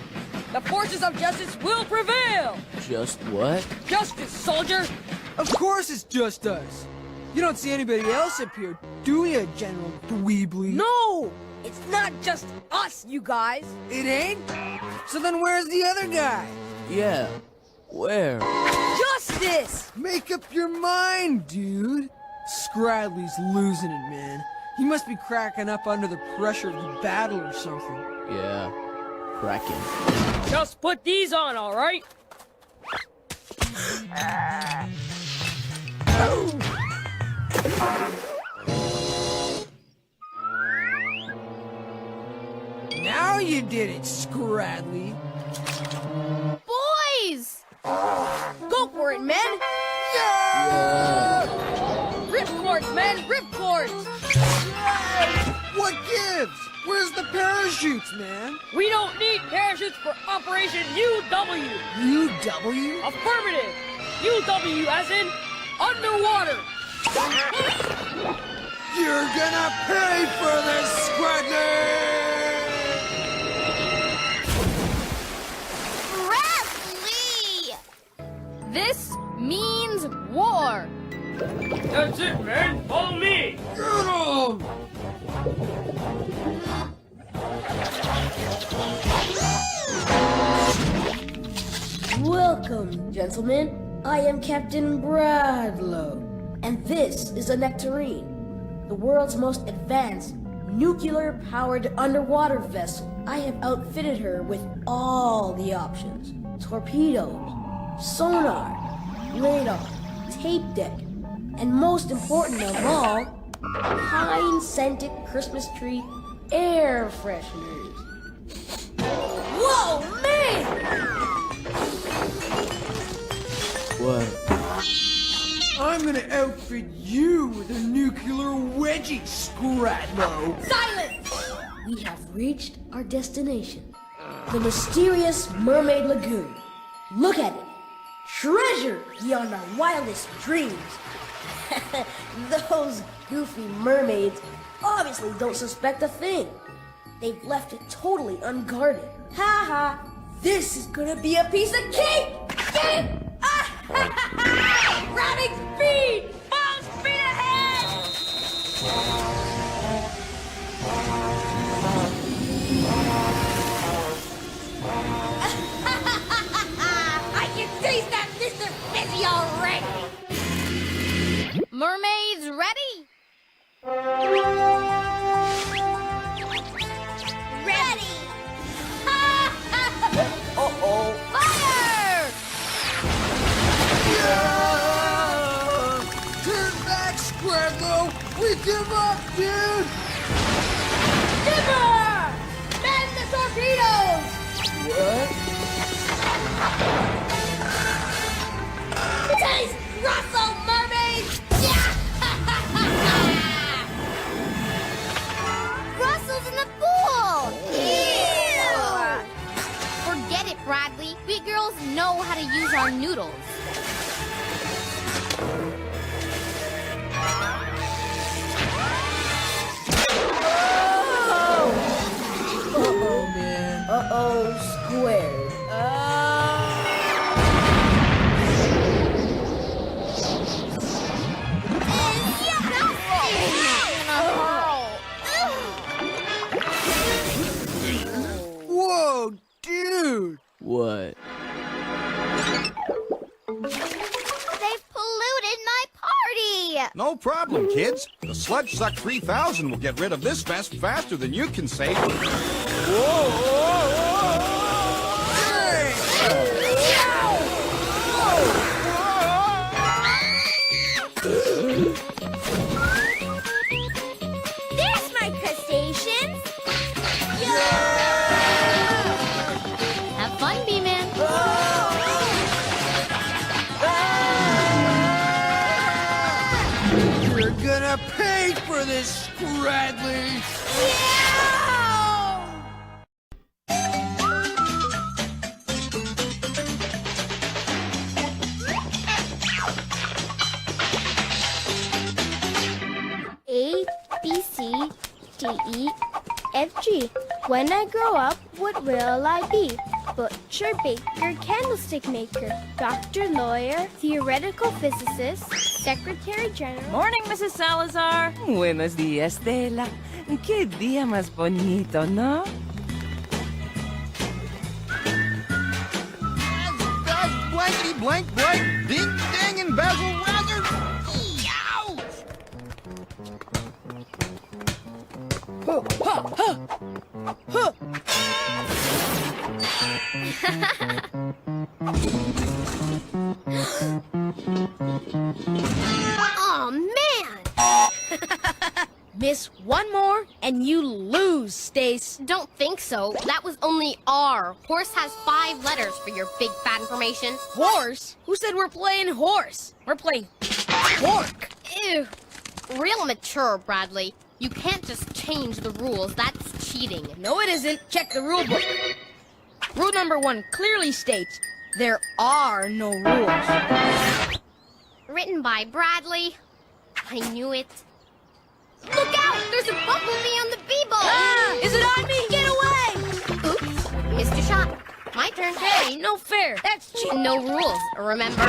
The forces of justice will prevail! Just what? Justice, soldier! Of course it's just us. You don't see anybody else up here, do you, General Dweebly? No! It's not just us, you guys! It ain't? So then where's the other guy? Yeah, where? Justice! Make up your mind, dude. Scradley's losing it, man. He must be cracking up under the pressure of the battle or something. Yeah, cracking. Just put these on, all right? Now you did it, Scradley. Boys! Go for it, men! Yeah! Ripcords, men! Ripcords! What gives? Where's the parachutes, man? We don't need parachutes for Operation UW! UW? Affirmative! UW as in underwater! You're gonna pay for this, Scradley! Bradley! This means war! That's it, man! Follow me! Get him! Welcome, gentlemen. I am Captain Bradlow, and this is a nectarine, the world's most advanced nuclear-powered underwater vessel. I have outfitted her with all the options: torpedoes, sonar, radar, tape deck, and most important of all, pine-scented Christmas tree air fresheners. Whoa, man! What? I'm gonna outfit you with a nuclear wedgie, Scradlow. Silence! We have reached our destination, the mysterious Mermaid Lagoon. Look at it. Treasure beyond our wildest dreams. Those goofy mermaids obviously don't suspect a thing. They've left it totally unguarded. Ha ha! This is gonna be a piece of cake! Cake! Grabbing speed! Full speed ahead! I can taste that Mr. Fizzy already! Mermaids ready? Ready! Uh-oh. Fire! Yeah! Turn back, Scradlow! We give up, dude! Skipper! Man the torpedoes! What? Taste Russell, mermaids! Russell's in the pool! Ew! Forget it, Bradley. We girls know how to use No problem, kids. The Sludge Suck 3000 will get rid of this mess faster than you can say. There's my crustaceans! Have fun, B-Man. You're gonna pay for this, Scradley! A, B, C, D, E, F, G. When I grow up, what will I be? Butcher, baker, candlestick maker, doctor, lawyer, theoretical physicist, secretary general. Morning, Mrs. Salazar. Buenos días, Stella. Qué día más bonito, ¿no? Blankety blank blank, ding dang and basil rather. Oh man! Miss one more and you lose, Stace. Don't think so. That was only R. Horse has 5 letters for your big fat information. Horse? Who said we're playing horse? We're playing pork. Ew. Real mature, Bradley. You can't just change the rules. That's cheating. No, it isn't. Check the rule book. Rule number 1 clearly states there are no rules. Written by Bradley. I knew it. Look out! There's a bumblebee on the bee-ball! Ah! Is it on me? Get away! Oops. Missed a shot. My turn. Hey, no fair. That's cheating. No rules, remember?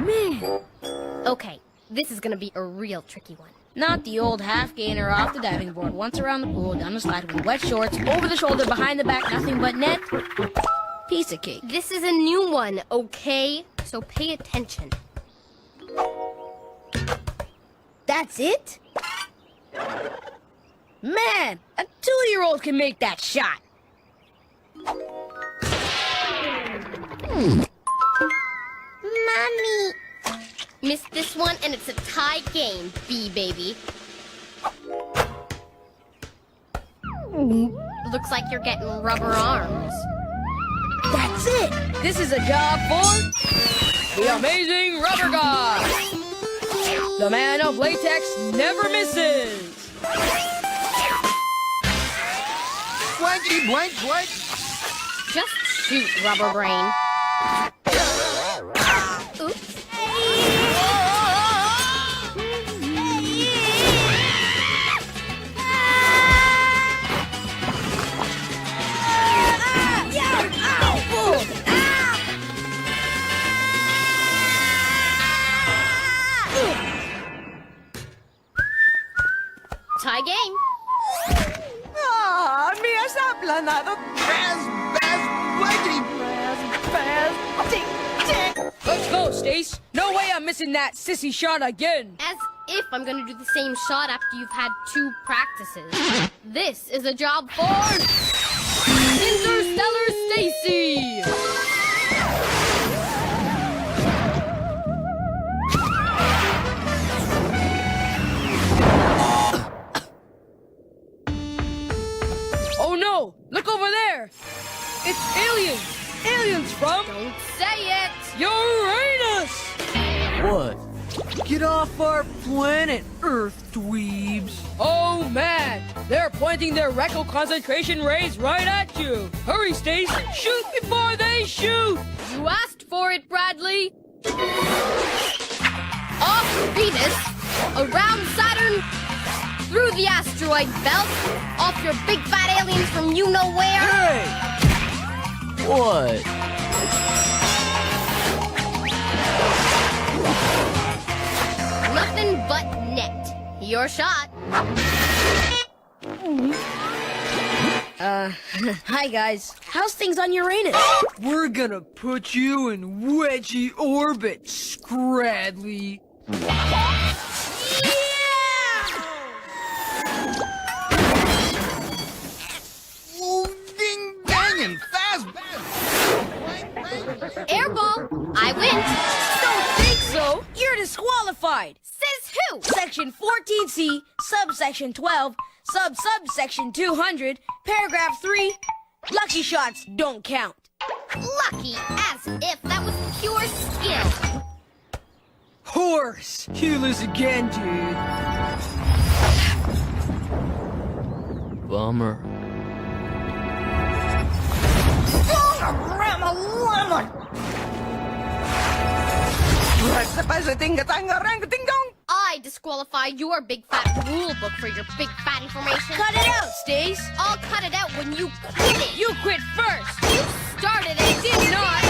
Man. Okay, this is gonna be a real tricky one. Not the old half-gainer off the diving board, once around the pool, down the slide with wet shorts, over the shoulder, behind the back, nothing but net. Piece of cake. This is a new one, okay? So pay attention. That's it? Man, a 2-year-old can make that shot. Mommy. Missed this one, and it's a tie game, B-baby. Looks like you're getting rubber arms. That's it! This is a job for the amazing rubber guy! The man of latex never misses! Blankety blank blank. Just shoot, rubber brain. Oops. Tie game. Ah, me has aplanado. Let's go, Stace. No way I'm missing that sissy shot again. As if I'm gonna do the same shot after you've had 2 practices. This is a job for Interstellar Stacy. Oh no! Look over there! It's aliens! Aliens from... Don't say it! Uranus! What? Get off our planet, Earth dweebs. Oh man! They're pointing their rectal concentration rays right at you! Hurry, Stace! Shoot before they shoot! You asked for it, Bradley! Off Venus, around Saturn, through the asteroid belt, off your big fat aliens from you-know-where. Hey! What? Nothing but net. Your shot. Hi guys. How's things on Uranus? We're gonna put you in wedgie orbit, Scradley. Section 14C, subsection 12, subsection 200, paragraph 3, lucky shots don't count. Lucky, as if that was pure skill. Horse! You lose again, dude. Bummer. I disqualify your big fat rule book for your big fat information. Cut it out, Stace. I'll cut it out when you quit it. You quit first. You started it. Did not.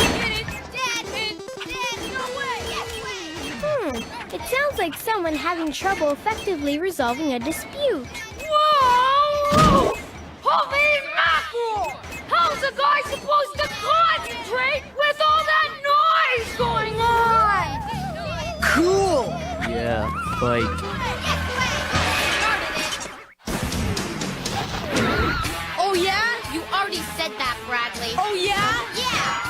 It sounds like someone having trouble effectively resolving a dispute. Whoa! Holy mackerel! How's a guy supposed to concentrate with all that noise going on? Cool! Yeah, fight. Oh yeah? You already said that, Bradley. Oh yeah? Yeah!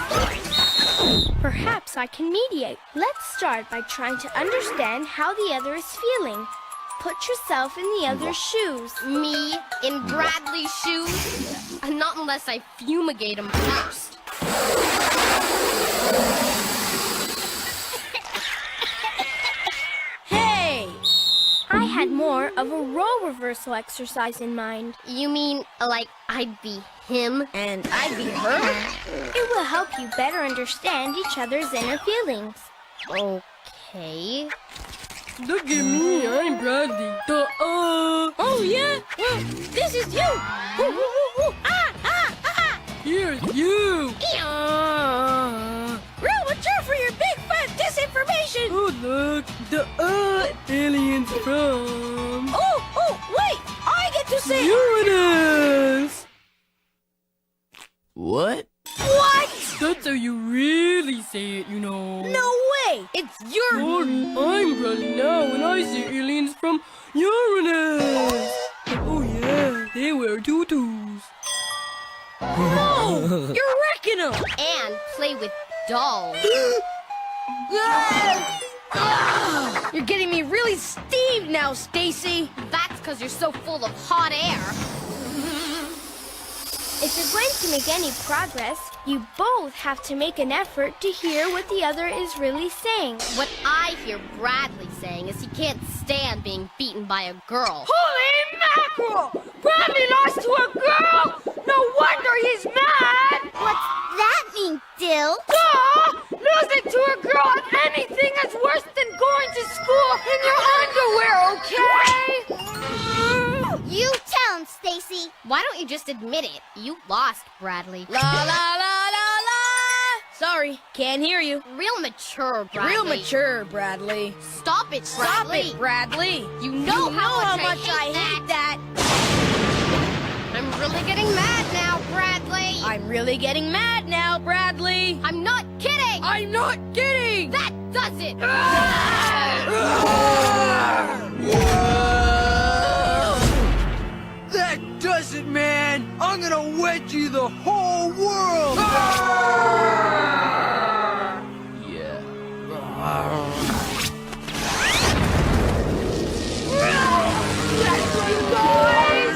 Perhaps I can mediate. Let's start by trying to understand how the other is feeling. Put yourself in the other's shoes. Me in Bradley's shoes? Not unless I fumigate him first. Hey! I had more of a role reversal exercise in mind. You mean, like, I'd be him? And I'd be her? It will help you better understand each other's inner feelings. Okay. Look at me, I'm Bradley. Oh yeah? Well, this is you! Woo, woo, woo, woo. Ah, ah, ah! Here's you! Real mature for your big fat disinformation! Oh look, the aliens from... Oh, wait! I get to say... Uranus! What? What? That's how you really say it, you know. No way! It's your... Sorry, I'm Bradley now, and I see aliens from Uranus! Oh yeah, they wear tutus. Oh! You're wrecking them! And play with dolls. You're getting me really steamed now, Stacy. That's because you're so full of hot air. If you're going to make any progress, you both have to make an effort to hear what the other is really saying. What I hear Bradley saying is he can't stand being beaten by a girl. Holy mackerel! Bradley lost to a girl! No wonder he's mad! What's that mean, Dill? Losing to a girl at anything is worse than going to school in your underwear, okay? You tell him, Stacy. Why don't you just admit it? You lost, Bradley. La la la la la! Sorry, can't hear you. Real mature, Bradley. Real mature, Bradley. Stop it, Bradley. Stop it, Bradley. You know how much I hate that. I'm really getting mad now, Bradley. I'm really getting mad now, Bradley. I'm not kidding. I'm not kidding. That does it. That does it, man! I'm gonna wed you the whole world! Yeah. You guys!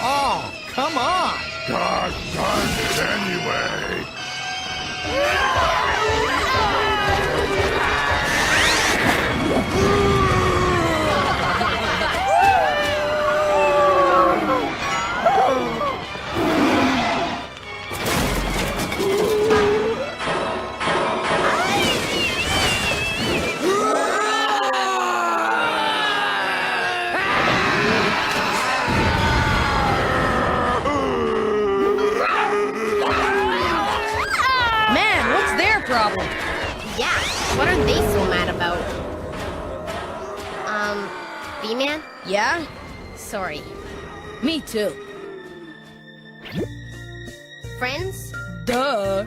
Oh, come on! God darn it anyway! Problem. Yeah, what are they so mad about? B-Man? Yeah? Sorry. Me too. friends? Duh.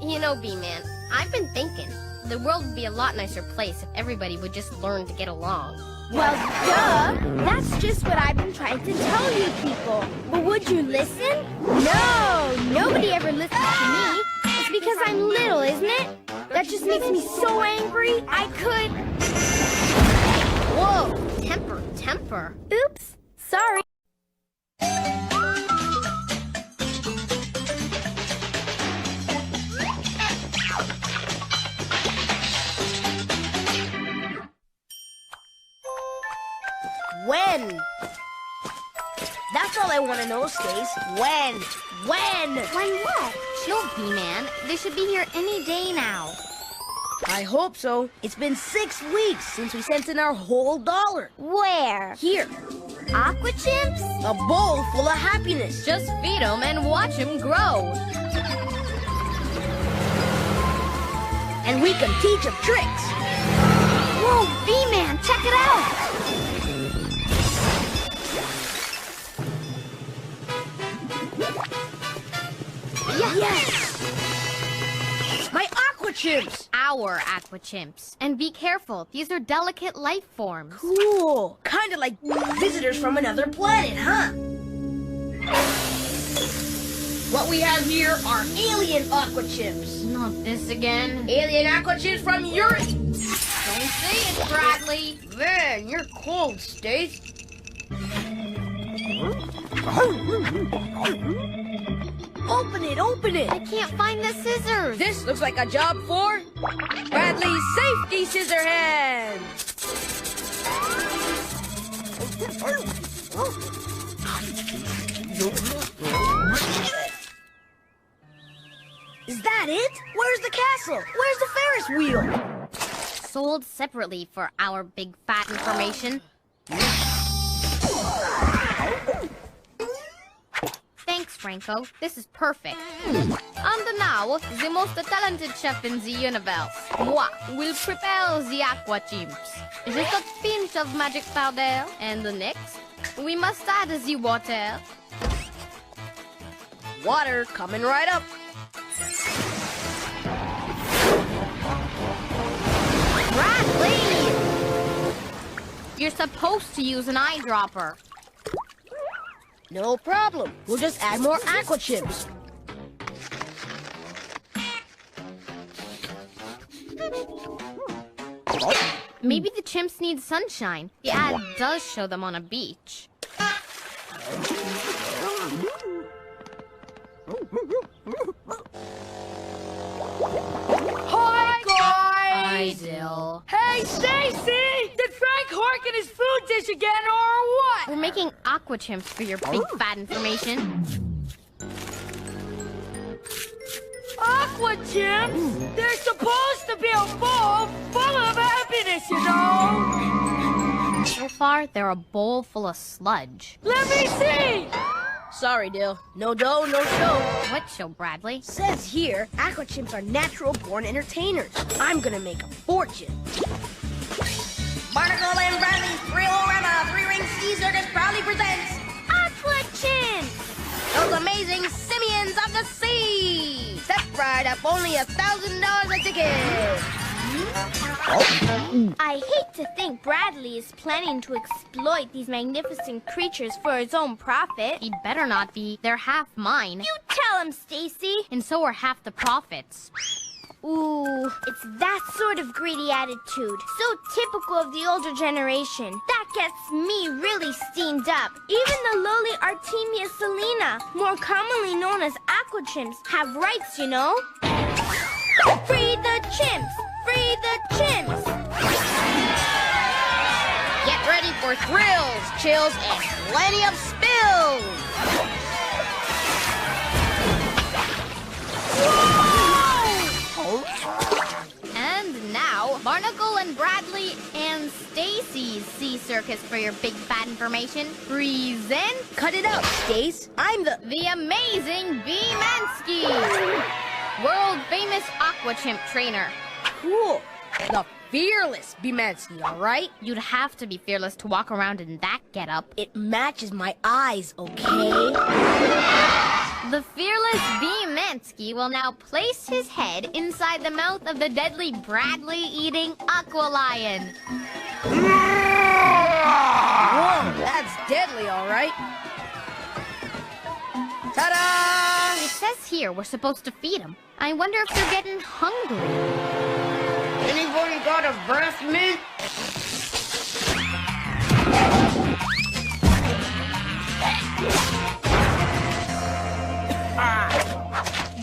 You know, B-Man, I've been thinking. The world would be a lot nicer place if everybody would just learn to get along. Well, duh! That's just what I've been trying to tell you people. But would you listen? No! Nobody ever listens to me. It's because I'm little, isn't it? That just makes me so angry, I could... Whoa! Temper. Oops. Sorry. When? That's all I want to know, Stace. When? When what? Chill, B-Man. They should be here any day now. I hope so. It's been 6 weeks since we sent in our whole $1. Where? Here. Aqua Chimps? A bowl full of happiness. Just feed them and watch them grow. And we can teach them tricks. Whoa, B-Man, check it out! Yes! My Aqua Chimps! Our Aqua Chimps. And be careful, these are delicate life forms. Cool. Kind of like visitors from another planet, huh? What we have here are alien Aqua Chimps. Not this again. Alien Aqua Chimps from Europe. Don't say it, Bradley. Man, you're cold, Stace. Open it! I can't find the scissors. This looks like a job for Bradley's Safety Scissor Hand. Is that it? Where's the castle? Where's the Ferris wheel? Sold separately for our big fat information. Thanks, Franco. This is perfect. And now, the most talented chef in the universe, moi, will prepare the Aqua Chimps. Just a pinch of magic powder, and next, we must add the water. Water coming right up. Bradley! You're supposed to use an eyedropper. No problem. We'll just add more Aqua Chimps. Maybe the chimps need sunshine. The ad does show them on a beach. Hi, guys! Hi, Dill. Hey, Stacy! Did Frank harken his food dish again, or what? We're making Aqua Chimps for your big fat information. Aqua Chimps? They're supposed to be a bowl full of happiness, you know? So far, they're a bowl full of sludge. Let me see! Sorry, Dill. No dough, no show. What show, Bradley? Says here, Aqua Chimps are natural-born entertainers. I'm gonna make a fortune. Barnacle and Bradley's Thrillorama Three-Ring Sea Circus proudly presents Aqua Chimps! those amazing simians of the sea! Step right up, only $1,000 a ticket! I hate to think Bradley is planning to exploit these magnificent creatures for his own profit. He'd better not be. They're half mine. You tell him, Stacy. And so are half the profits. Ooh, it's that sort of greedy attitude. So typical of the older generation. That gets me really steamed up. Even the lowly Artemia Selena, more commonly known as Aqua Chimps, have rights, you know? Free the chimps! Free the chimps! Get ready for thrills, chills, and plenty of spills! And now, Barnacle and Bradley and Stacy's Sea Circus for your big fat information. Present. Cut it out, Stace. I'm the amazing B-Mansky, world famous Aqua Chimp trainer. cool. The fearless Bimansky, all right? You'd have to be fearless to walk around in that getup. It matches my eyes, okay? The fearless Bimansky will now place his head inside the mouth of the deadly Bradley-eating Aqua lion. Whoa, that's deadly, all right. Ta-da! It says here we're supposed to feed him. I wonder if they're getting hungry. Anybody got a breast mint?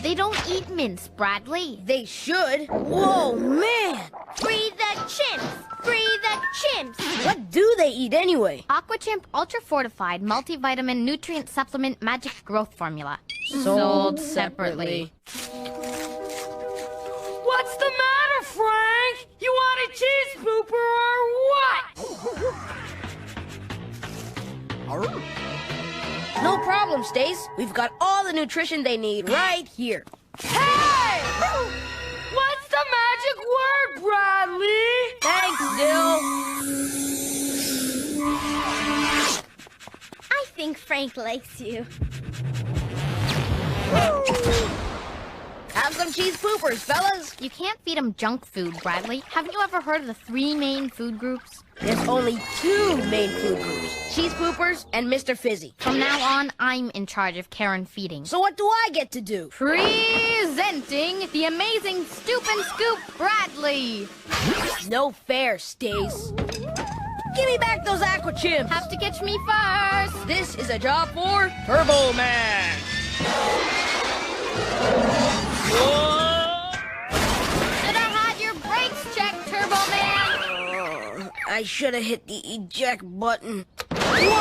They don't eat mints, Bradley. They should. Whoa, man! Free the chimps! Free the chimps! What do they eat anyway? Aqua Chimp Ultra Fortified Multivitamin Nutrient Supplement Magic Growth Formula. Sold separately. What's the matter, Frank? You want a cheese pooper or what? No problem, Stace. We've got all the nutrition they need right here. Hey! What's the magic word, Bradley? Thanks, Dill. I think Frank likes you. Have some cheese poopers, fellas. You can't feed them junk food, Bradley. Haven't you ever heard of the 3 main food groups? There's only 2 main food groups. Cheese poopers and Mr. Fizzy. From now on, I'm in charge of care and feeding. So what do I get to do? Presenting the amazing Stoop and Scoop Bradley. No fair, Stace. Give me back those Aqua Chimps. Have to catch me first. This is a job for Turbo Man. Should've had your brakes checked, Turbo Man. I should have hit the eject button. Whoa!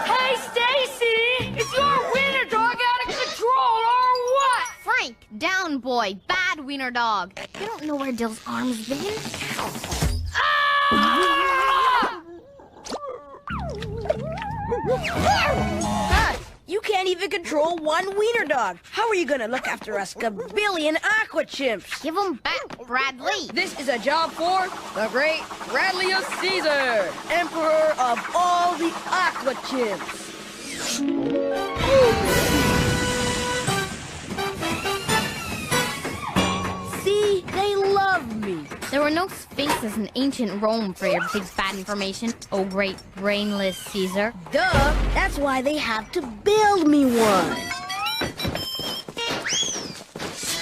Hey, Stacy! Is your wiener dog out of control or what? Frank, down boy, bad wiener dog. You don't know where Dill's arm's been? Ah! You can't even control one wiener dog. How are you gonna look after us gabillion Aqua Chimps? Give them back, Bradley. This is a job for the great Bradleyus Caesar, Emperor of all the Aqua Chimps. See, they love me. There were no sphinxes in ancient Rome for your big bad information, oh great brainless Caesar. Duh, that's why they have to build me one.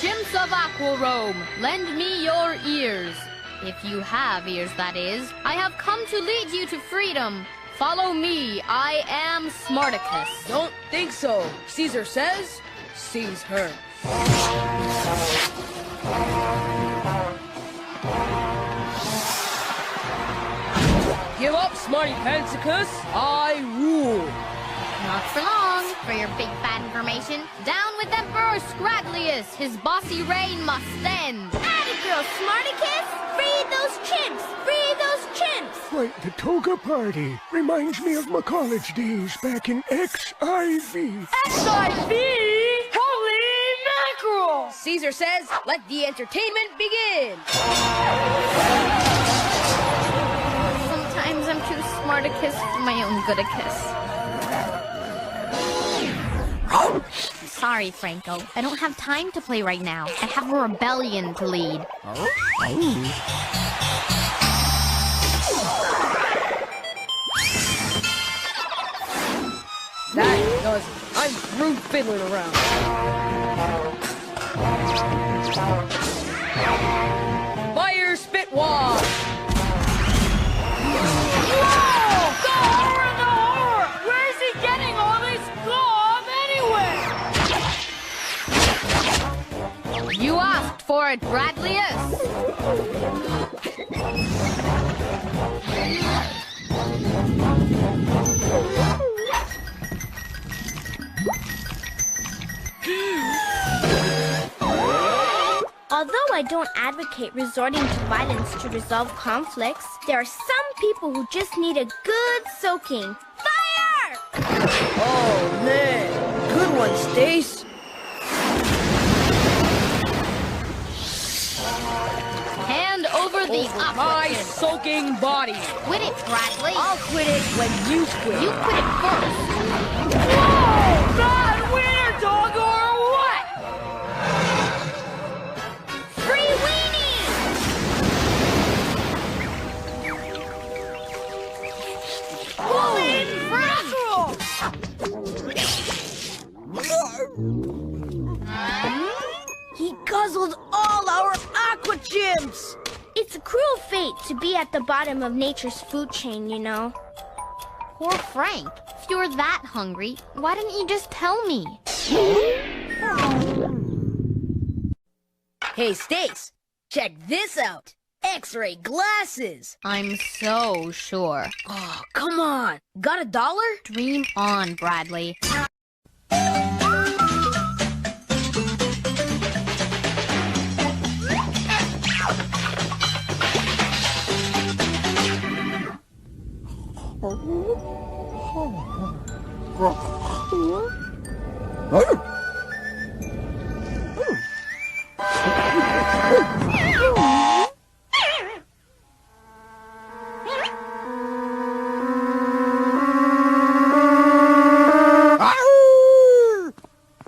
Chimps of Aqua Rome, lend me your ears. If you have ears, that is. I have come to lead you to freedom. Follow me, I am Smarticus. Don't think so. Caesar says, seize her. Give up, Smarty Pantsicus. I rule. Not for long, for your big bad information. Down with Emperor Scradlius. His bossy reign must end. Atta girl, Smarticus! Free those chimps! Free those chimps! Quite the toga party. Reminds me of my college days back in XIV. XIV? Holy mackerel! Caesar says, let the entertainment begin. Sometimes I'm too Smarticus for my own goodicus. Sorry, Franco. I don't have time to play right now. I have a rebellion to lead. That does it. I'm through fiddling around. Fire spit wall! Whoa! Go horror in the horror! Where is he getting all this gob anyway? You asked for it, Bradlius. Although I don't advocate resorting to violence to resolve conflicts, there are some people who just need a good soaking. Fire! Oh, man. Good one, Stace. over the my Aqua. soaking body. Quit it, Bradley. I'll quit it when you quit. You quit it first. Whoa! Bad wiener dog or what? Free weenie! Pull in He guzzled all our Aqua Chimps! It's a cruel fate to be at the bottom of nature's food chain, you know. Poor Frank. If you're that hungry, why didn't you just tell me? Hey, Stace, check this out. X-ray glasses. I'm so sure. Oh, come on. Got $1? Dream on, Bradley.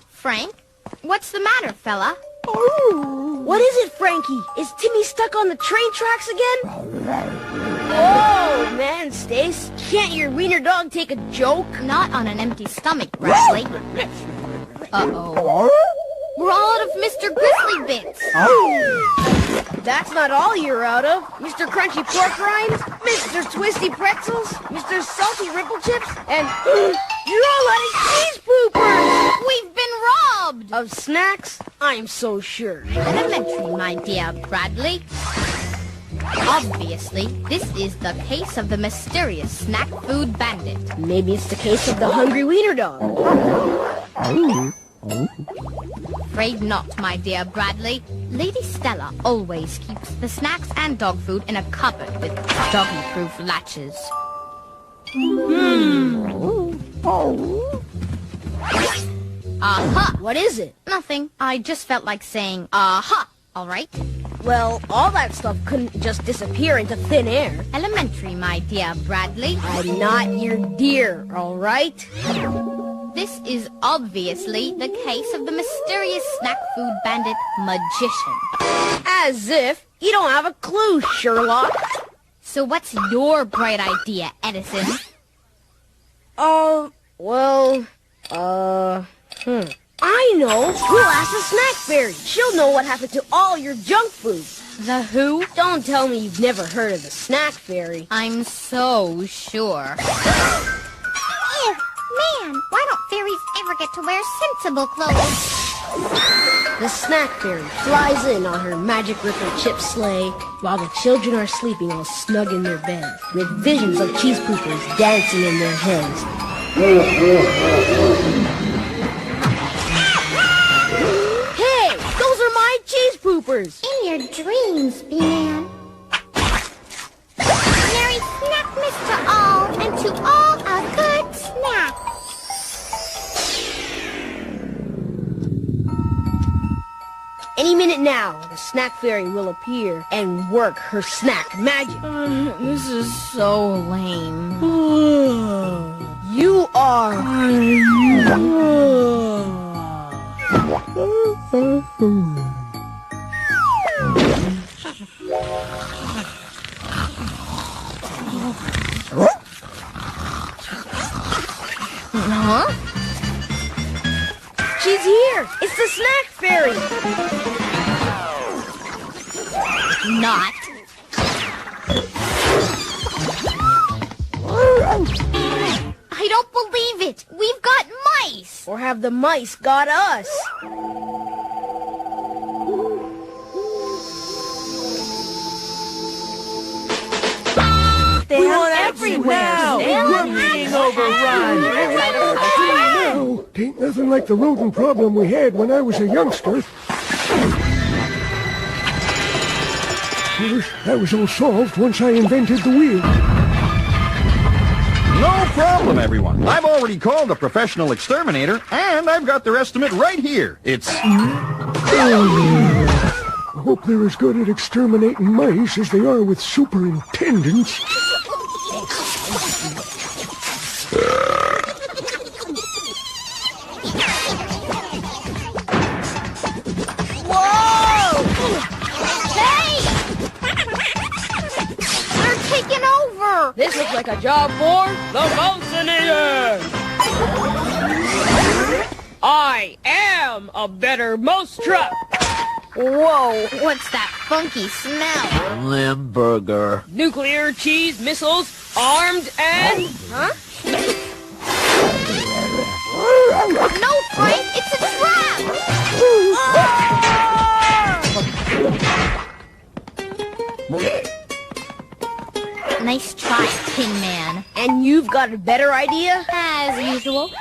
Frank, what's the matter, fella? What is it, Frankie? Is Timmy stuck on the train tracks again? Oh, man, Stace. Can't your wiener dog take a joke? Not on an empty stomach, Bradley. Uh-oh. We're all out of Mr. Grizzly Bits. That's not all you're out of. Mr. Crunchy Pork Rinds, Mr. Twisty Pretzels, Mr. Salty Ripple Chips, and you're all out of cheese poopers! We've been robbed! Of snacks? I'm so sure. Elementary, my dear Bradley. Obviously, this is the case of the mysterious snack food bandit. Maybe it's the case of the hungry wiener dog. Afraid not, my dear Bradley. Lady Stella always keeps the snacks and dog food in a cupboard with doggy-proof latches. Aha! What is it? Nothing. I just felt like saying, aha! All right? Well, all that stuff couldn't just disappear into thin air. Elementary, my dear Bradley. I'm not your dear, all right? This is obviously the case of the mysterious snack food bandit magician. As if you don't have a clue, Sherlock. So what's your bright idea, Edison? I know. We'll ask the snack fairy. She'll know what happened to all your junk food. The who? Don't tell me you've never heard of the snack fairy. I'm so sure. Man, why don't fairies ever get to wear sensible clothes? The snack fairy flies in on her magic ripple chip sleigh while the children are sleeping all snug in their beds with visions of cheese poopers dancing in their heads. Hey, those are my cheese poopers! In your dreams, B-Man. Merry Snackmas to all, and to all a good snack. Any minute now, the snack fairy will appear and work her snack magic. This is so lame. You are... Huh? She's here! It's the snack fairy! Not. I don't believe it! We've got mice! Or have the mice got us? We want everywhere. We're being overrun. No, ain't nothing like the rodent problem we had when I was a youngster. Of course, that was all solved once I invented the wheel. No problem, everyone. I've already called a professional exterminator, and I've got their estimate right here. It's... hope they're as good at exterminating mice as they are with superintendents. Whoa! Hey! They're taking over! This looks like a job for the mouse in the air! I am a better mousetrap! Whoa, what's that funky smell? Limburger. Nuclear cheese missiles, armed and... Huh? No, Frank, it's a trap! Nice try, Tin Man. And you've got a better idea? As usual.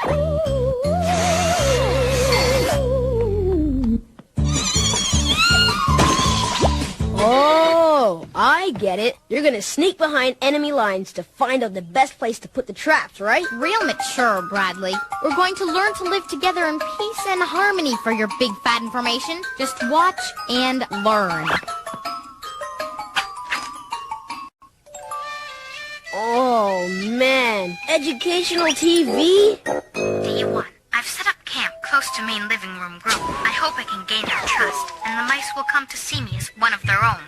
Oh, I get it. You're gonna sneak behind enemy lines to find out the best place to put the traps, right? Real mature, Bradley. We're going to learn to live together in peace and harmony for your big fat information. Just watch and learn. Oh, man. Educational TV? Day 1. I've set up camp close to main living room group. I hope I can gain their trust, and the mice will come to see me as one of their own.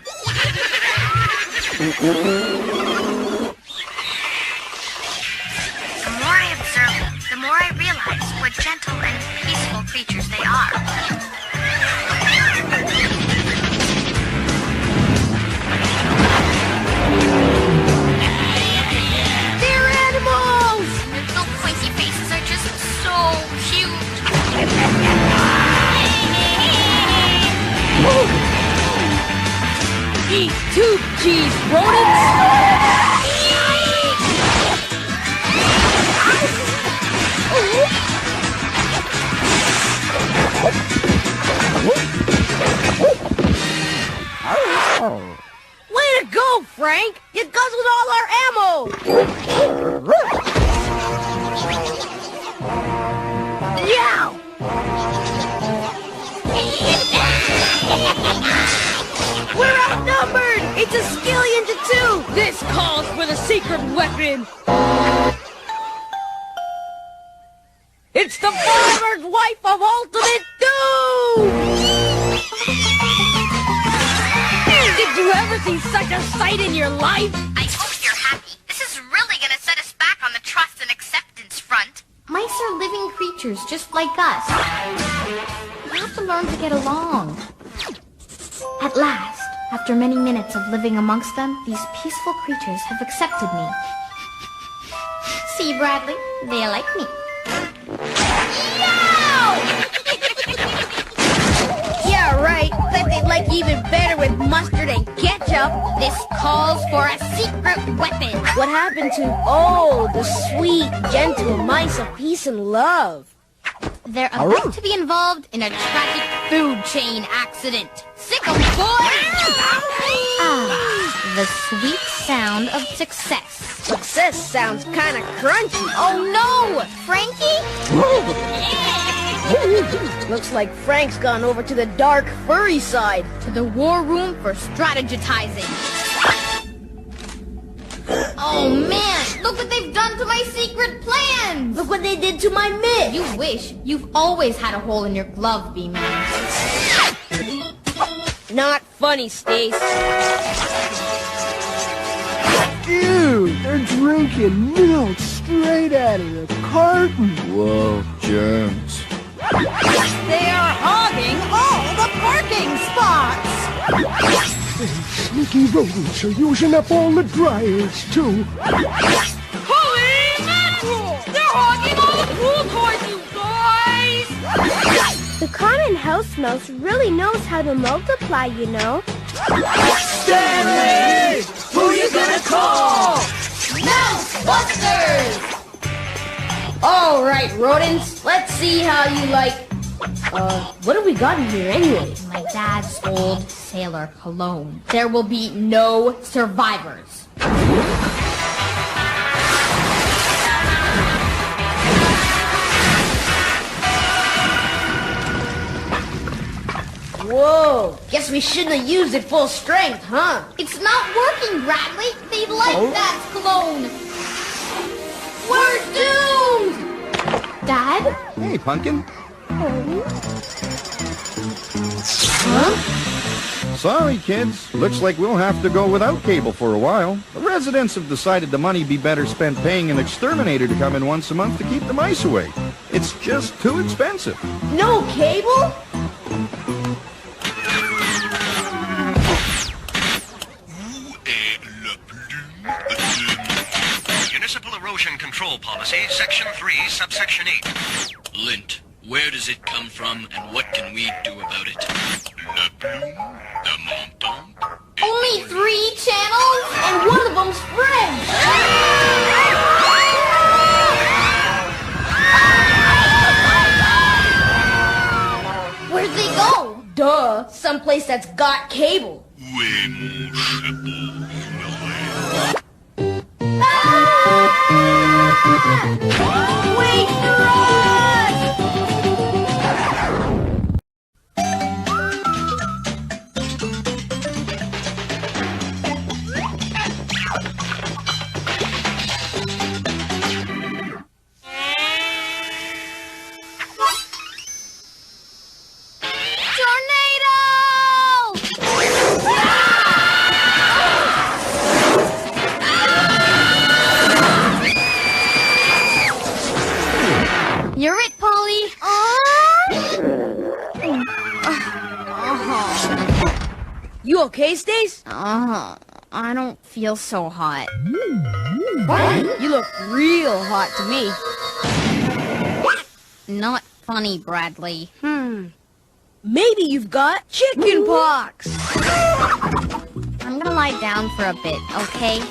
The more I observe them, the more I realize what gentle and peaceful creatures they are. They're animals! Their little pointy faces are just so cute. Eat tube cheese, rodents! Way to go, Frank! You guzzled all our ammo! Yow! We're outnumbered! It's a skillion to 2! This calls for the secret weapon! It's the farmer's wife of ultimate doom! Did you ever see such a sight in your life? I hope you're happy. This is really gonna set us back on the trust and acceptance front. Mice are living creatures just like us. We have to learn to get along. At last, after many minutes of living amongst them, these peaceful creatures have accepted me. See, Bradley, they like me. Yeah, right. Bet they'd like you even better with mustard and ketchup. This calls for a secret weapon. What happened to, the sweet, gentle mice of peace and love? They're about to be involved in a tragic food chain accident. Sick 'em, boys! The sweet sound of success. Success sounds kind of crunchy. Oh no! Frankie? Looks like Frank's gone over to the dark, furry side. To the war room for strategizing. Oh man! Look what they've done to my secret plans! Look what they did to my mitt! You wish. You've always had a hole in your glove, B-Man. Not funny, Stace. Dude, they're drinking milk straight out of the carton. Whoa, germs. They are hogging all the parking spots! And sneaky rodents are using up all the dryers, too. Holy mackerel! They're hogging all the pool toys, you guys! The common house mouse really knows how to multiply, you know. Stanley! Who you gonna call? Mouse Busters! All right, rodents. Let's see how you like... what have we got in here anyway? My dad's old sailor cologne. There will be no survivors. Whoa, guess we shouldn't have used it full strength, huh? It's not working, Bradley. They like that clone. We're doomed! Dad? Hey, Pumpkin. Sorry, kids. Looks like we'll have to go without cable for a while. The residents have decided the money be better spent paying an exterminator to come in once a month to keep the mice away. It's just too expensive. No cable? Municipal Erosion Control Policy, Section 3, Subsection 8. Lint, where does it come from and what can we do about it? Only 3 channels? And one of them's French! Where'd they go? Duh, someplace that's got cable. Wait for us! You're it, Polly. You okay, Stace? I don't feel so hot. You look real hot to me. Not funny, Bradley. Maybe you've got chicken pox. I'm gonna lie down for a bit, okay?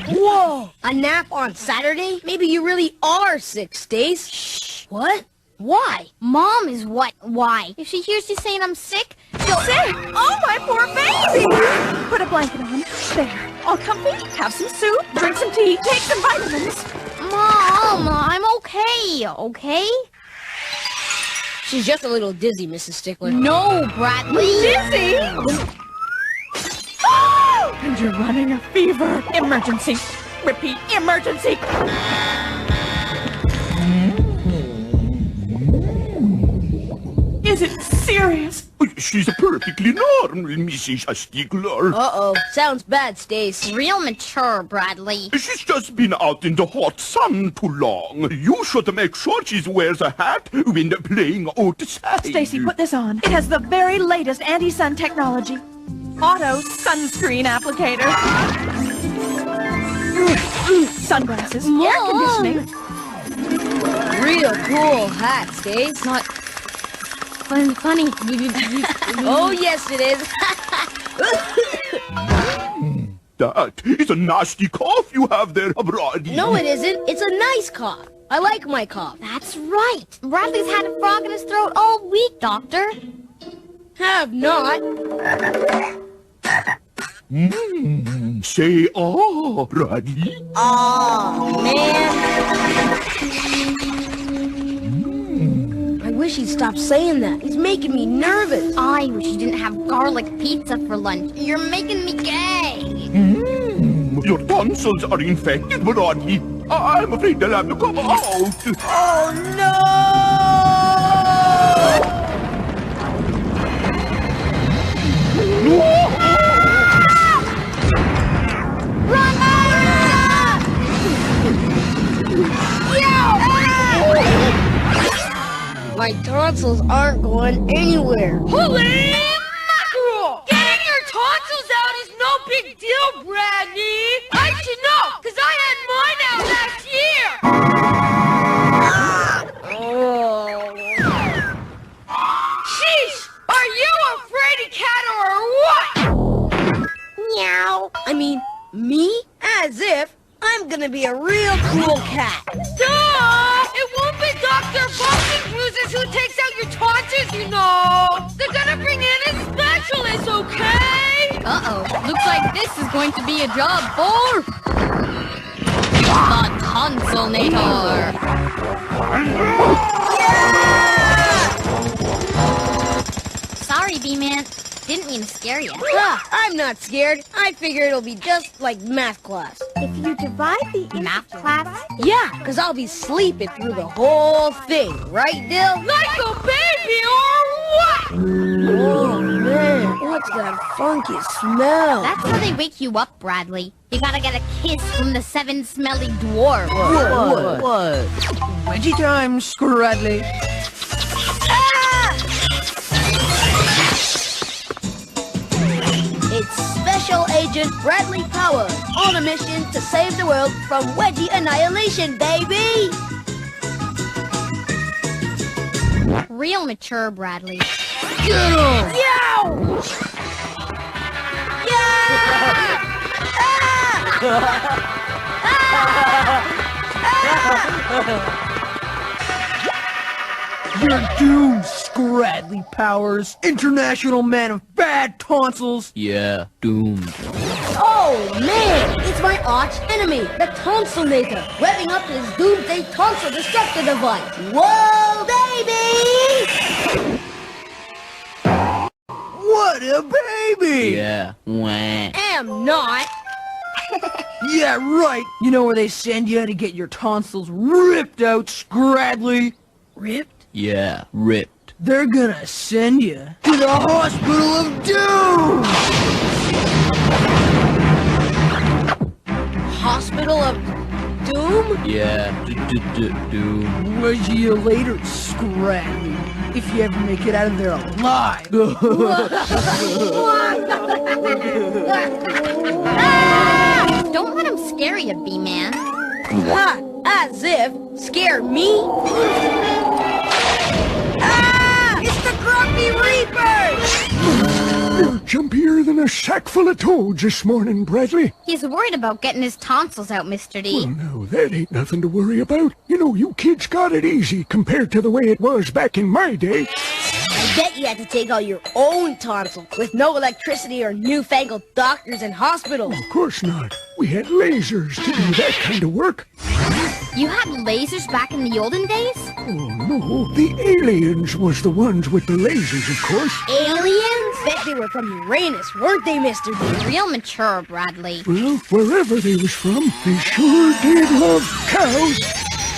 Whoa! A nap on Saturday? Maybe you really are sick, Stace. Shh. What? Why? Mom is what? Why? If she hears you saying I'm sick, she'll... Sick? Oh, my poor baby! Put a blanket on. There. All comfy? Have some soup, drink some tea, take some vitamins. Mom, I'm okay, okay? She's just a little dizzy, Mrs. Stickler. No, Bradley. Dizzy? And you're running a fever. Emergency. Repeat, emergency. Is it serious? She's perfectly normal, Mrs. Stickler. Uh-oh. Sounds bad, Stace. Real mature, Bradley. She's just been out in the hot sun too long. You should make sure she wears a hat when playing outside. Stacy, put this on. It has the very latest anti-sun technology. Auto sunscreen applicator. Sunglasses. Mom. Air conditioning. Real cool hat, Stace. Not funny. Oh, yes, it is. That is a nasty cough you have there, Brady. No, it isn't. It's a nice cough. I like my cough. That's right. Bradley's had a frog in his throat all week, Doctor. Have not. Say, oh, Brady. Oh, man. I wish he'd stop saying that. He's making me nervous. I wish you didn't have garlic pizza for lunch. You're making me gay. Your tonsils are infected, Brady. I'm afraid they'll have to come out. Oh, no! My tonsils aren't going anywhere. Holy mackerel! Getting your tonsils out is no big deal, Bradley. I should know, because I had mine out last year. Sheesh! Are you a fraidy cat or what? Meow. I mean, me? As if I'm gonna be a real cool cat. Duh! It won't be Dr. Bumping Bruises who takes out your tonsils, you know! They're gonna bring in a specialist, okay? Uh-oh. Looks like this is going to be a job for... the Tonsilnator. Sorry, B-Man. Didn't mean to scare you. I'm not scared. I figure it'll be just like math class. If you divide the math class? Yeah, because I'll be sleeping through the whole thing, right, Dill? Like a baby or what? Oh, man, what's that funky smell? That's how they wake you up, Bradley. You gotta get a kiss from the 7 smelly dwarfs. What? Wedgie time, Scradley. It's Special Agent Bradley Powers on a mission to save the world from Wedgie annihilation, baby! Real mature, Bradley. Get him! Yow! Yeah! You're doomed, Scradley Powers. International man of bad tonsils. Yeah, doomed. Oh, man! It's my arch enemy, the Tonsilnator, revving up his doomsday tonsil destructor device. Whoa, baby! What a baby! Yeah, wah. Am not. Yeah, right. You know where they send you to get your tonsils ripped out, Scradley? Ripped? Yeah, ripped. They're gonna send you to the Hospital of Doom! Hospital of Doom? Yeah, doom. We'll see you later, Scradley. If you ever make it out of there alive. Don't let him scare you, B-Man. Ha! As if. Scare me? Ah! It's the Grumpy Reaper! You're jumpier than a sack full of toads this morning, Bradley. He's worried about getting his tonsils out, Mr. D. Well, no, that ain't nothing to worry about. You know, you kids got it easy compared to the way it was back in my day. I bet you had to take out your own tonsil with no electricity or newfangled doctors and hospitals. Of course not. We had lasers to do that kind of work. You had lasers back in the olden days? Oh, no. The aliens was the ones with the lasers, of course. Aliens? Bet they were from Uranus, weren't they, Mr. D? Real mature, Bradley. Well, wherever they was from, they sure did love cows.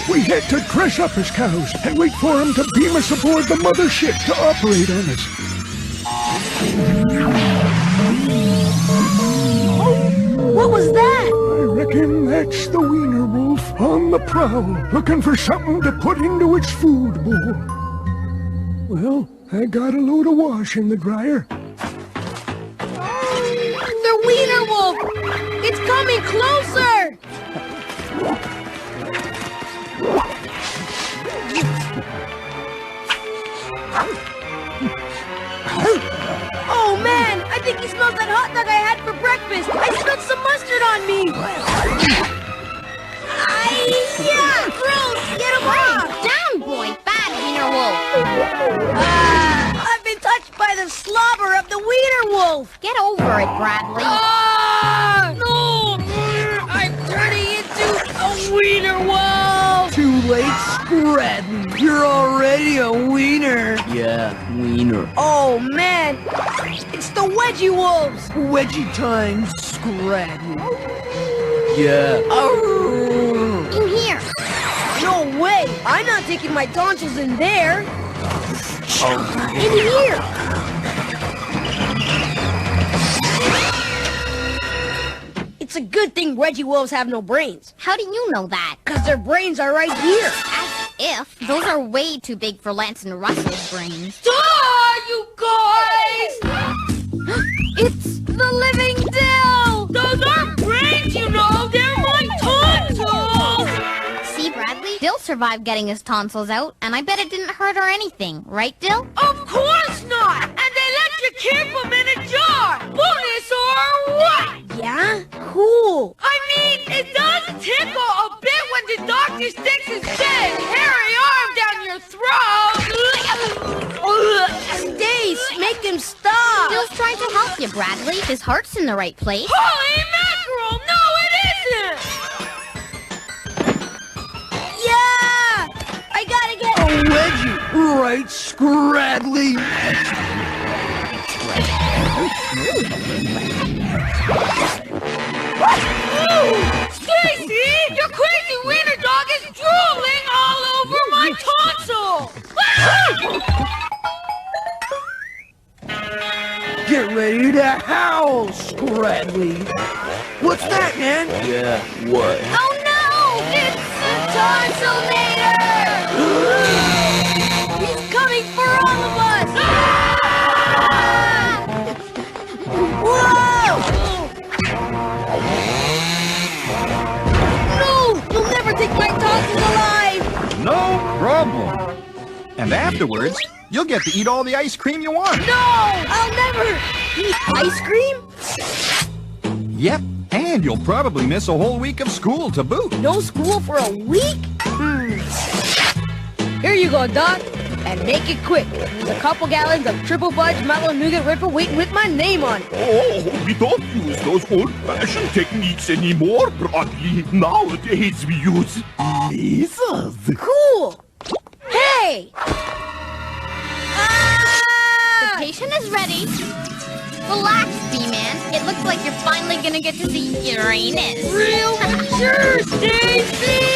We had to dress up as cows and wait for them to beam us aboard the mothership to operate on us. What was that? I reckon that's the wiener wolf on the prowl, looking for something to put into its food bowl. Well, I got a load of wash in the dryer. The wiener wolf! It's coming closer! Oh man, I think he smells that hot dog I had for breakfast. I smelled some mustard on me. Yeah, gross! Get him off! Down, boy, bad wiener wolf. I've been touched by the slobber of the wiener wolf. Get over it, Bradley. No! I'm turning into a wiener wolf. Too late, Scradley. You're already a wiener. Yeah, wiener. Oh man, it's the wedgie wolves. Wedgie time, Scradley. Yeah. In here. No way! I'm not taking my tonsils in there. In here. It's a good thing wedgie wolves have no brains. How do you know that? Because their brains are right here. As if. Those are way too big for Lance and Russell's brains. You guys! It's the living Dill! Those aren't brains, you know! They're my tonsils! See, Bradley? Dill survived getting his tonsils out, and I bet it didn't hurt or anything. Right, Dill? Of course not! And they let you keep them in a jar! Bonus or what? Yeah? Cool. I mean, it does tickle a bit when the doctor sticks his big, hairy arm down your throat! Stace, make him stop! Dill's trying to help you, Bradley. His heart's in the right place. Holy mackerel! No, it isn't! Yeah! I gotta get... wedgie, right, Scradley? Stacy! Your crazy wiener dog is drooling all over my tonsil! Get ready to howl, Scradley. What's that, man? Yeah, what? Oh no! It's the tonsillator! He's coming for all of us! Whoa! No! You'll never take my tonsils alive! No problem. And afterwards, you'll get to eat all the ice cream you want. No! I'll never eat ice cream? Yep, and you'll probably miss a whole week of school to boot. No school for a week? Here you go, Doc. And make it quick. There's a couple gallons of triple fudge mellow nougat ripper waiting with my name on it. Oh, we don't use those old-fashioned techniques anymore, Broadly. Nowadays we use lasers. Cool! Hey! The patient is ready. Relax, B-Man. It looks like you're finally gonna get to see Uranus. Real mature, Stacy!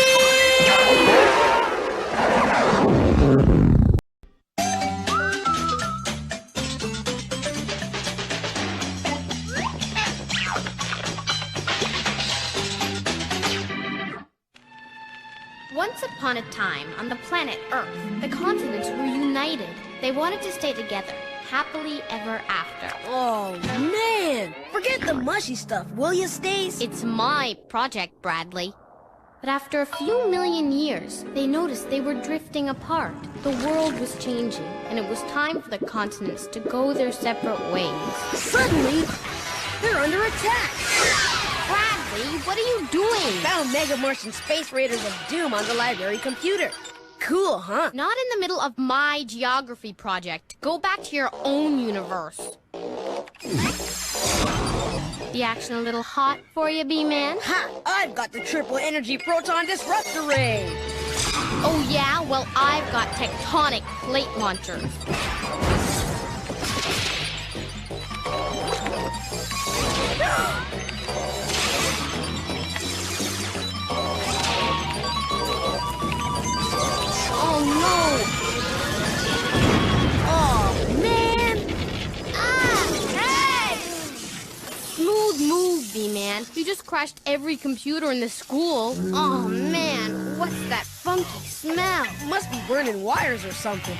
Once upon a time, on the planet Earth, the continents were united. They wanted to stay together, happily ever after. Oh, man! Forget the mushy stuff, will you, Stace? It's my project, Bradley. But after a few million years, they noticed they were drifting apart. The world was changing, and it was time for the continents to go their separate ways. Suddenly, they're under attack! Bradley, what are you doing? Found Mega Martian Space Raiders of Doom on the library computer. Cool, huh? Not in the middle of my geography project. Go back to your own universe. The action a little hot for you, B-Man? Ha! I've got the triple energy proton disruptor ray! Oh yeah? Well, I've got tectonic plate launchers. Oh no! Oh man! Hey! Smooth move, B-Man. You just crashed every computer in the school. Oh man, what's that funky smell? Must be burning wires or something.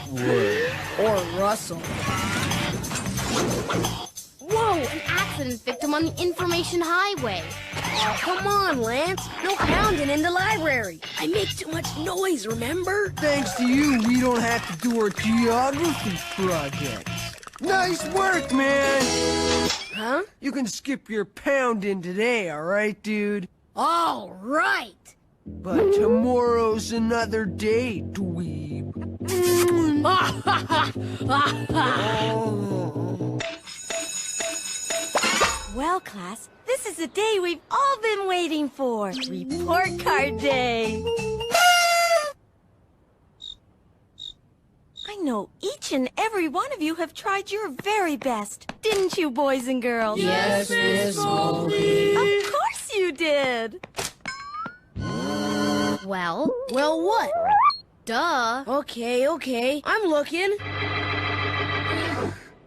Or Russell. Whoa, an accident victim on the information highway. Oh, come on, Lance. No pounding in the library. I make too much noise, remember? Thanks to you, we don't have to do our geography projects. Nice work, man! Huh? You can skip your pounding today, alright, dude? All right! But tomorrow's another day, dweeb. Well, class, this is the day we've all been waiting for. Report card day. I know each and every one of you have tried your very best, didn't you, boys and girls? Yes, Miss Moldy. Of course you did. Well, what? duh. Okay. I'm looking.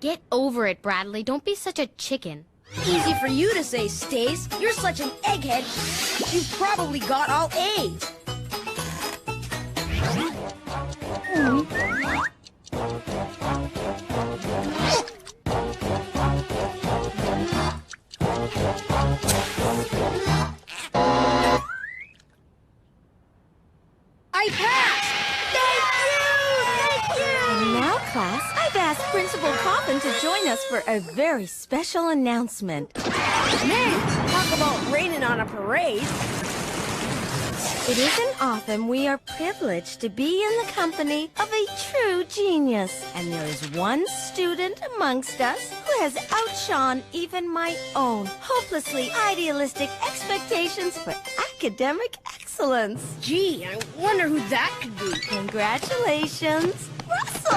Get over it, Bradley. Don't be such a chicken. Easy for you to say, Stace. You're such an egghead. You've probably got all A's. I passed! Thank you! And now, class, I've asked Principal Coffin to join us for a very special announcement. Man, talk about raining on a parade. It isn't often we are privileged to be in the company of a true genius. And there is one student amongst us who has outshone even my own hopelessly idealistic expectations for academic excellence. excellence. Gee, I wonder who that could be. Congratulations, Russell!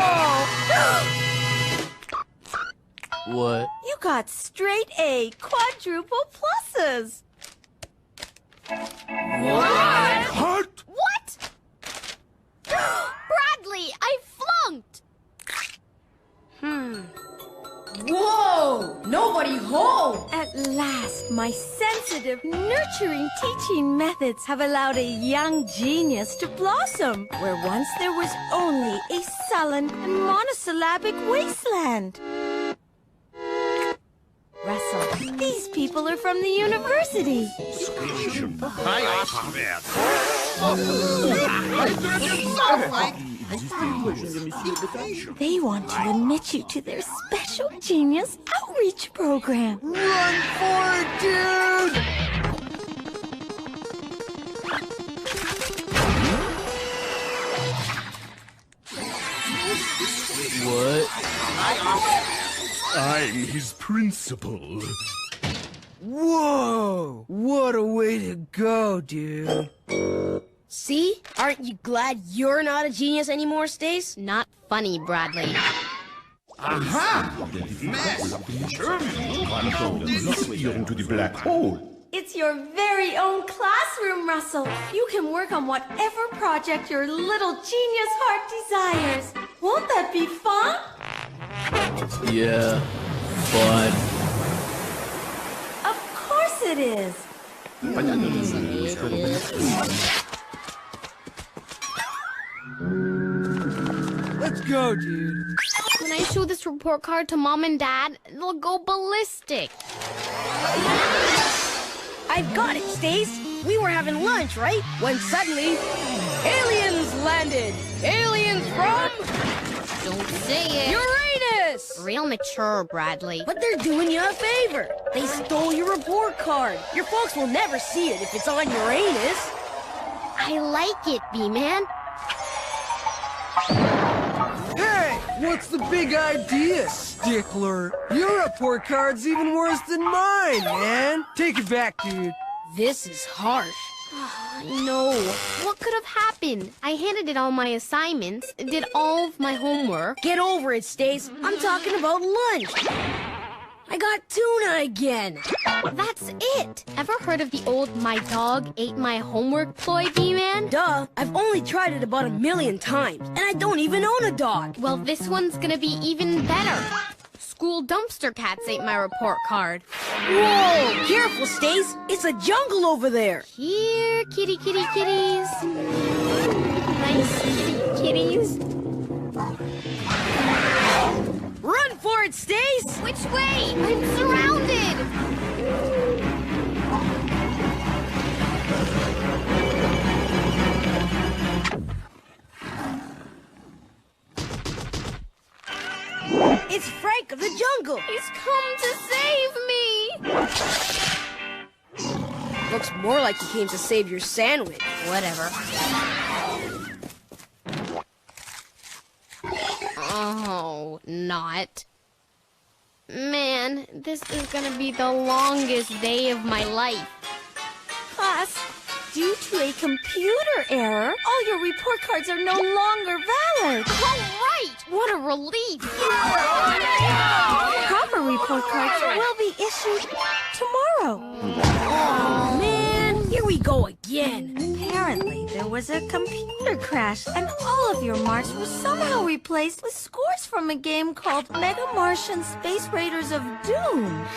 What? You got straight A quadruple pluses. What? What? Bradley, I flunked! Whoa! Nobody home! At last, my sensitive, nurturing teaching methods have allowed a young genius to blossom, where once there was only a sullen and monosyllabic wasteland. Russell, these people are from the university. Hi, They want to admit you to their special genius outreach program. Run for it, dude! What? I'm his principal. Whoa! What a way to go, dude. See? Aren't you glad you're not a genius anymore, Stace? Not funny, Bradley. Aha! Into the black hole. It's your very own classroom, Russell. You can work on whatever project your little genius heart desires. Won't that be fun? Yeah, fun. Of course it is. Let's go, dude. When I show this report card to Mom and Dad, they'll go ballistic. I've got it, Stace. We were having lunch, right? When suddenly, aliens landed. Aliens from... Don't say it. Uranus! Real mature, Bradley. But they're doing you a favor. They stole your report card. Your folks will never see it if it's on Uranus. I like it, B-Man. Hey, what's the big idea, stickler? Your report card's even worse than mine, man. Take it back, dude. This is harsh. No. What could have happened? I handed in all my assignments, did all of my homework. Get over it, Stace. I'm talking about lunch. I got tuna again. That's it. Ever heard of the old "my dog ate my homework" ploy, B-Man? Duh. I've only tried it about 1,000,000 times, and I don't even own a dog. Well, this one's gonna be even better. School dumpster cats ate my report card. Whoa! Careful, Stace. It's a jungle over there. Here, kitty, kitty, kitties. Nice kitty, kitties. Run for it, Stace! Which way? I'm surrounded! It's Frank of the jungle! He's come to save me! Looks more like he came to save your sandwich. Whatever. Oh, not. Man, this is gonna be the longest day of my life. Class, due to a computer error, all your report cards are no longer valid. All right! What a relief! Proper report cards will be issued tomorrow. Oh, man! Here we go again. Apparently, there was a computer crash, and all of your marks were somehow replaced with scores from a game called Mega Martian Space Raiders of Doom.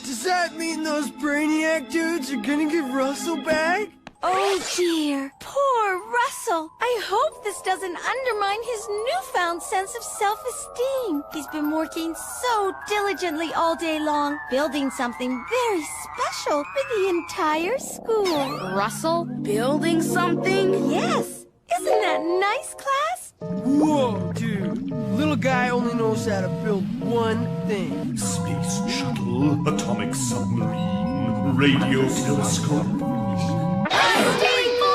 Does that mean those Brainiac dudes are gonna get Russell back? Oh dear, poor Russell. I hope this doesn't undermine his newfound sense of self-esteem. He's been working so diligently all day long, building something very special for the entire school. Russell? Building something? Yes. Isn't that nice, class? Whoa, dude. Little guy only knows how to build one thing. Space shuttle, atomic submarine, radio telescope.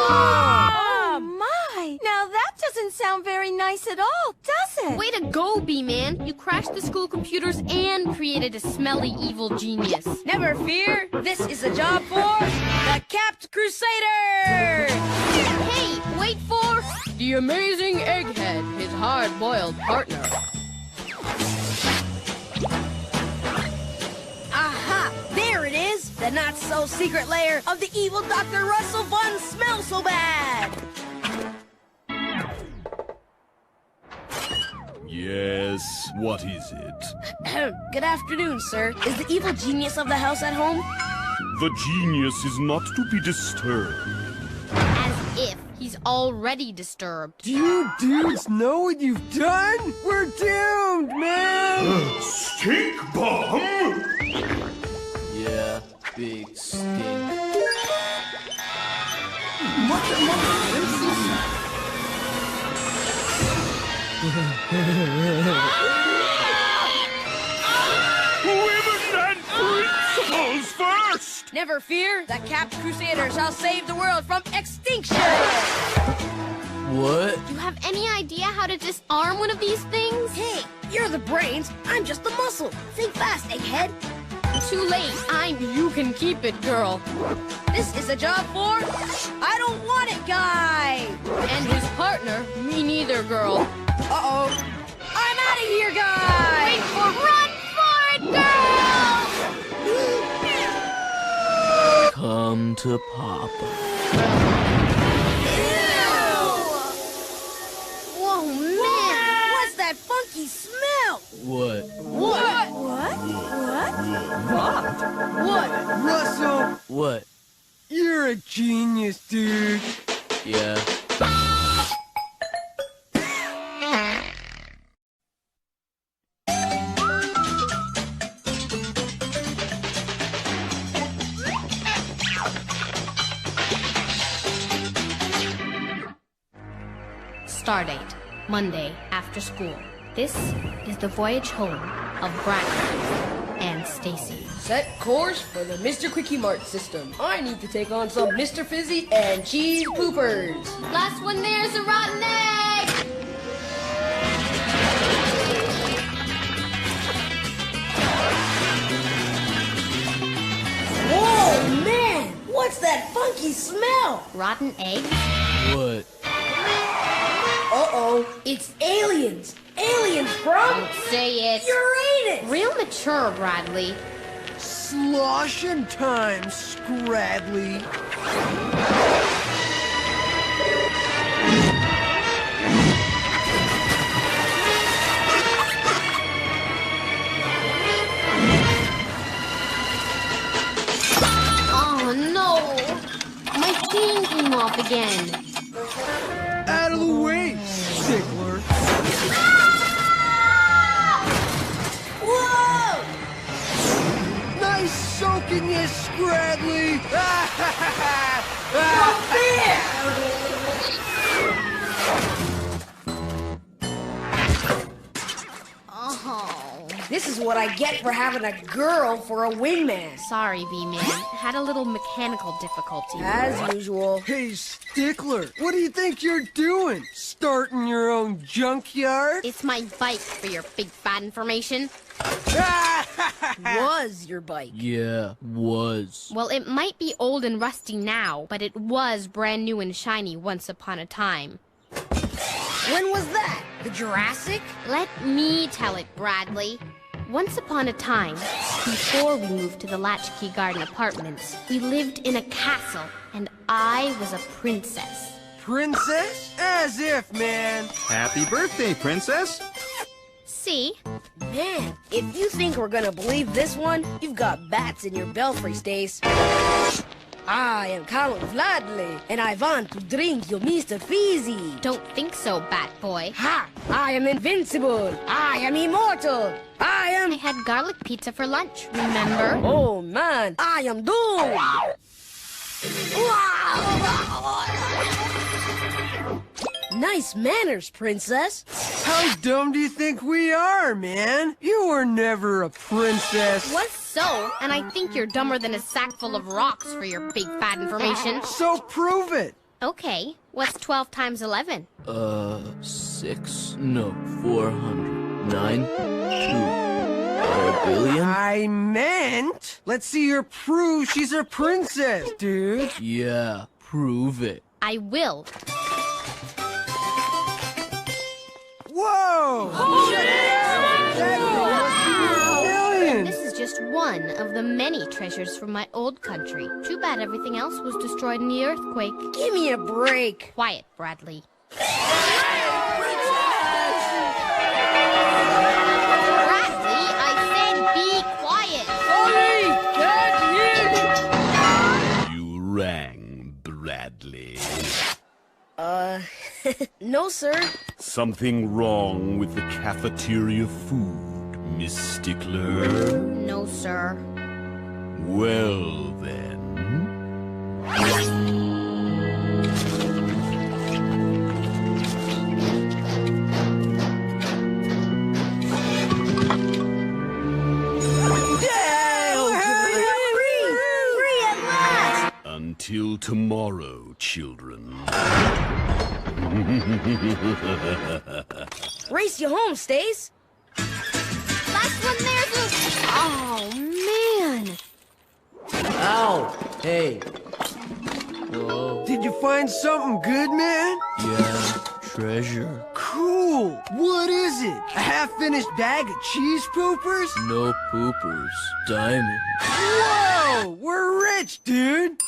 Oh, my! Now that doesn't sound very nice at all, does it? Way to go, B-Man. You crashed the school computers and created a smelly evil genius. Never fear, this is a job for the Capped Crusader! Hey, wait for The amazing Egghead, his hard-boiled partner. Aha! There it is! The not-so-secret lair of the evil Dr. Russell Von Smell-So-Bad! Yes, what is it? Good afternoon, sir. Is the evil genius of the house at home? The genius is not to be disturbed. as if he's already disturbed. Do you dudes know what you've done? We're doomed, man! Stink bomb? Yeah, big stink. Women and principles first! Never fear, the Capped Crusader shall save the world from extinction! What? Do you have any idea how to disarm one of these things? Hey, you're the brains, I'm just the muscle. Think fast, egghead. Too late. I'm you can keep it, girl. This is a job for I don't want it guy! And his partner, me neither, girl. Uh-oh. I'm out of here, guy! Wait for run for it, girl! Come to Papa. Whoa, man! What's that funky smell? What? What? What? Russell, What? you're a genius, dude. Yeah. Stardate, Monday after school. This is the voyage home of Bradley and Stacy. Set course for the Mr. Quickie Mart system. I need to take on some Mr. Fizzy and cheese poopers. Last one there's a rotten egg! Whoa, man! What's that funky smell? Rotten eggs? What? Uh-oh, it's aliens! Aliens from Say it. Uranus! Real mature, Bradley. Sloshing time, Scradley. Oh no! My chain came off again. Out of the way, stickler. Whoa! Nice soaking, you Scradley. Oh. This is what I get for having a girl for a wingman. Sorry, V-Man. Had a little mechanical difficulty. As usual. Hey, stickler, what do you think you're doing? Starting your own junkyard? It's my bike for your big fat information. Was your bike. Yeah, was. Well, it might be old and rusty now, but it was brand new and shiny once upon a time. When was that? The Jurassic? Let me tell it, Bradley. Once upon a time, before we moved to the Latchkey Garden Apartments, we lived in a castle, and I was a princess. Princess? As if, man. Happy birthday, princess. See? Man, if you think we're gonna believe this one, you've got bats in your belfry, Stace. I am Count Vladley, and I want to drink your Mr. Fizzy. Don't think so, Bat Boy. Ha! I am invincible. I am immortal. I had garlic pizza for lunch, remember? Oh, man, I am doomed. Nice manners, princess. How dumb do you think we are, man? You were never a princess. Was so, and I think you're dumber than a sack full of rocks for your big fat information. So prove it. Okay, What's 12 times 11? 6. No, 400. 9. 2. A billion? I meant, let's see her prove she's a princess, dude. Yeah, prove it. I will. Whoa! This is just one of the many treasures from my old country. Too bad everything else was destroyed in the earthquake. Give me a break. Quiet, Bradley. Bradley, I said be quiet. Sorry, can't hear you. You rang, Bradley. No, sir. Something wrong with the cafeteria food, Miss Stickler? No, sir. Well, then. Free at last! Until tomorrow, children. Race you home, Stace. Last one there's a... Oh, man. Ow! Hey. Whoa. Did you find something good, man? Yeah, treasure. Cool! What is it? A half-finished bag of cheese poopers? No poopers. Diamonds. Whoa! We're rich, dude!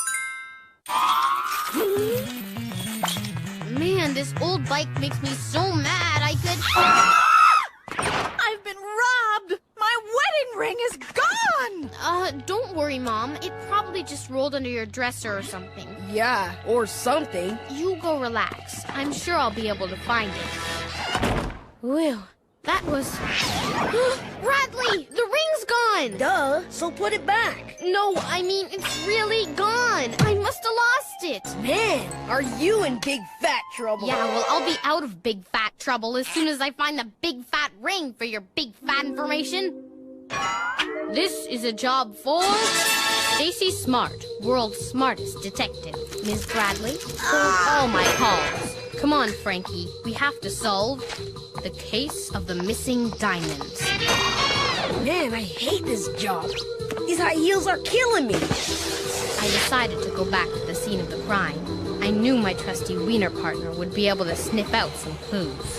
Man, this old bike makes me so mad I could... I've been robbed! My wedding ring is gone! Don't worry, Mom. It probably just rolled under your dresser or something. Yeah, or something. You go relax. I'm sure I'll be able to find it. Whew. That was... Bradley! The ring's gone! Duh, so put it back. No, I mean, it's really gone. I must have lost it. Man, are you in big fat trouble? Yeah, well, I'll be out of big fat trouble as soon as I find the big fat ring for your big fat information. This is a job for Stacy Smart, world's smartest detective. Ms. Bradley, hold all my calls. Come on, Frankie. We have to solve the case of the missing diamonds. Man, I hate this job. These high heels are killing me. I decided to go back to the scene of the crime. I knew my trusty wiener partner would be able to sniff out some clues.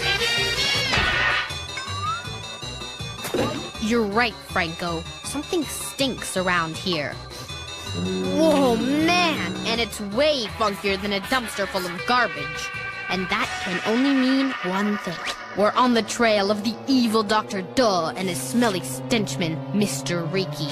You're right, Franco. Something stinks around here. Whoa, man! And it's way funkier than a dumpster full of garbage. And that can only mean one thing. We're on the trail of the evil Dr. Duh and his smelly stenchman, Mr. Reeky.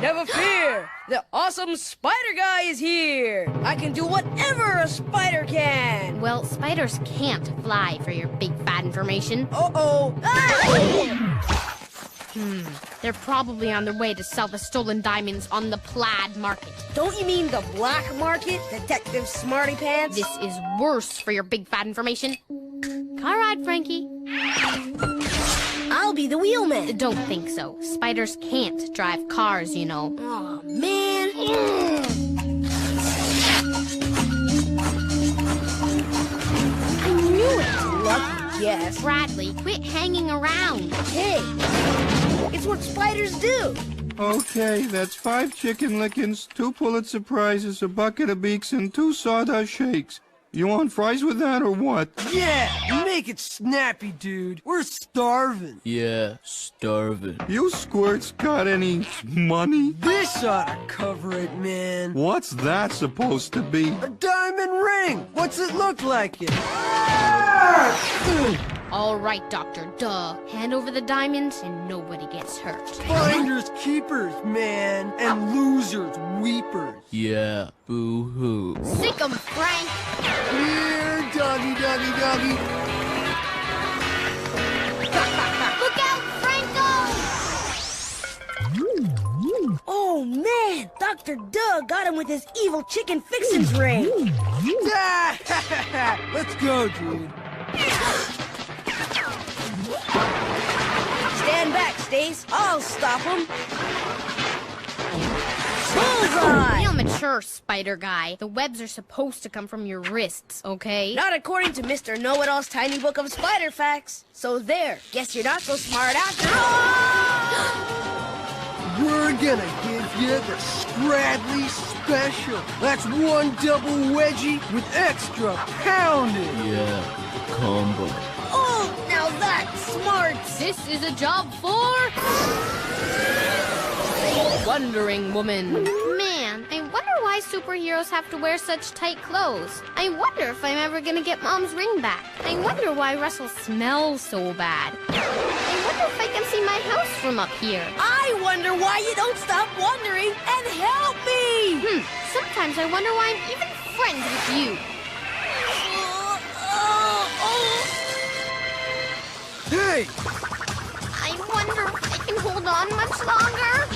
Never fear! The awesome spider guy is here! I can do whatever a spider can! Well, spiders can't fly for your big fat information. Uh-oh! Ah! They're probably on their way to sell the stolen diamonds on the plaid market. Don't you mean the black market, Detective Smarty Pants? This is worse for your big fat information. All right, Frankie. I'll be the wheelman. Don't think so. Spiders can't drive cars, you know. Oh, man. I knew it. Lucky guess. Bradley, quit hanging around. Hey, it's what spiders do. Okay, that's 5 chicken lickings, 2 Pulitzer Prizes, a bucket of beaks, and 2 sawdust shakes. You want fries with that or what? Yeah, make it snappy, dude. We're starving. Yeah, starving. You squirts got any money? This ought to cover it, man. What's that supposed to be? A diamond ring. What's it look like? All right, Dr. Duh. Hand over the diamonds and nobody gets hurt. Finders keepers, man. And losers weepers. Yeah, boo-hoo. Sick 'em, Frank. Here, doggy, doggy, doggy. Look out, Franco! Oh, man! Dr. Doug got him with his evil chicken fixins ring. Let's go, dude. Stand back, Stace. I'll stop him. Bullseye! Bullseye! Real mature, spider guy. The webs are supposed to come from your wrists, okay? Not according to Mr. Know-It-All's tiny book of spider facts. So there, guess you're not so smart after all. We're gonna give you the Scradley Special. That's one double wedgie with extra pounding. Yeah, combo. Oh, now that's smart. This is a job for... Wondering Woman. Man, I wonder why superheroes have to wear such tight clothes. I wonder if I'm ever gonna get Mom's ring back. I wonder why Russell smells so bad. I wonder if I can see my house from up here. I wonder why you don't stop wondering and help me. Sometimes I wonder why I'm even friends with you. Hey! I wonder if I can hold on much longer.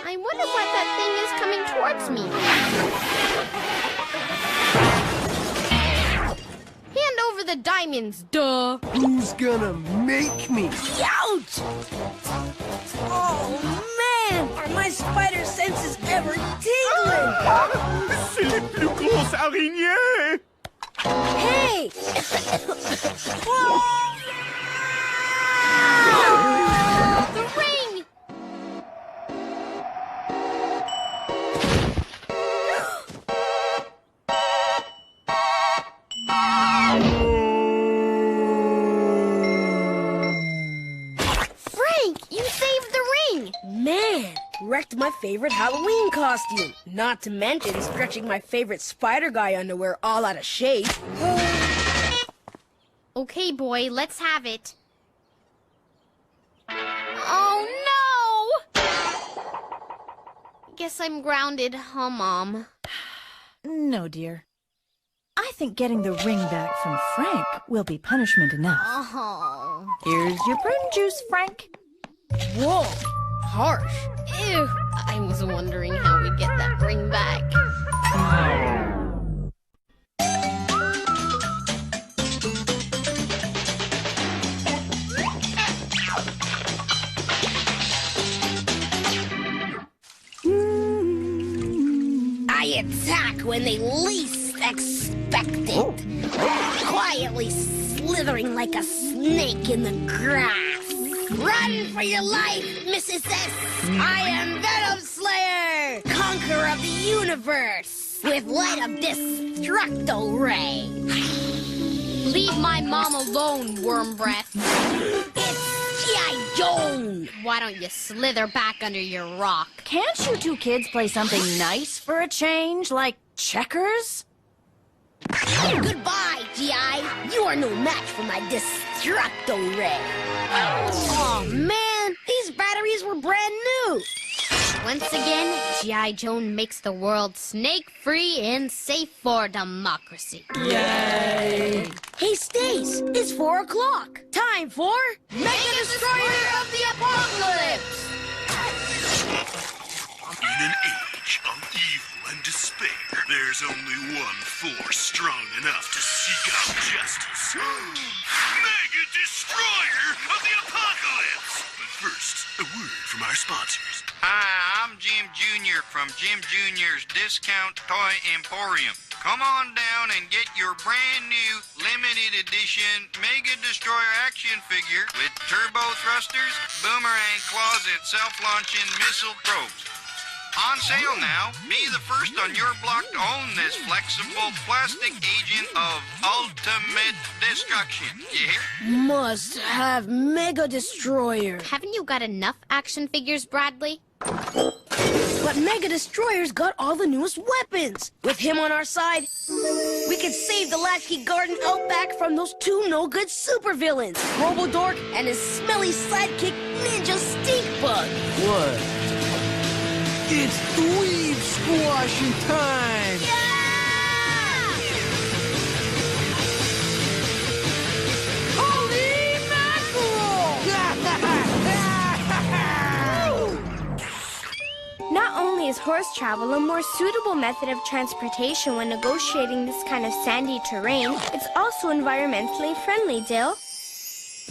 I wonder why that thing is coming towards me. Hand over the diamonds, duh. Who's gonna make me? Ouch! Oh, man! Are my spider senses ever tingling? C'est les plus grosses araignées! Hey! The ring! Frank, you saved the ring! Man, wrecked my favorite Halloween costume. Not to mention stretching my favorite spider guy underwear all out of shape. Okay, boy, let's have it. Oh, no! Guess I'm grounded, huh, Mom? No, dear. I think getting the ring back from Frank will be punishment enough. Oh. Here's your prune juice, Frank. Whoa, harsh. Ew, I was wondering how we'd get that ring back. I attack when they least expect it. Quietly slithering like a snake in the grass. Run for your life, Mrs. S. I am Venom Slayer, conqueror of the universe, with light of Destructo Ray. Leave my mom alone, worm breath. It's G.I. Joe. Why don't you slither back under your rock? Can't you two kids play something nice for a change, like checkers? Goodbye, G.I. You are no match for my Destructo Ray. Oh, man, these batteries were brand new. Once again, G.I. Joe makes the world snake-free and safe for democracy. Yay! Hey, Stace, it's 4 o'clock. Time for Mega Destroyer of the Apocalypse! In an age of evil and despair, there's only one force strong enough to seek out justice. Mega Destroyer of the Apocalypse! But first, a word from our sponsors. Hi, I'm Jim Jr. from Jim Jr.'s Discount Toy Emporium. Come on down and get your brand new limited edition Mega Destroyer action figure with turbo thrusters, boomerang claws, and self-launching missile probes. On sale now. Be the first on your block to own this flexible plastic agent of ultimate destruction. You hear? Must have Mega Destroyer. Haven't you got enough action figures, Bradley? But Mega Destroyer's got all the newest weapons. With him on our side, we can save the Latchkey Garden Outback from those two no-good supervillains, Robo-Dork and his smelly sidekick, Ninja Stinkbug. What? It's dweeb squashing time! Holy mackerel! Now Not only is horse travel a more suitable method of transportation when negotiating this kind of sandy terrain, it's also environmentally friendly, Dill.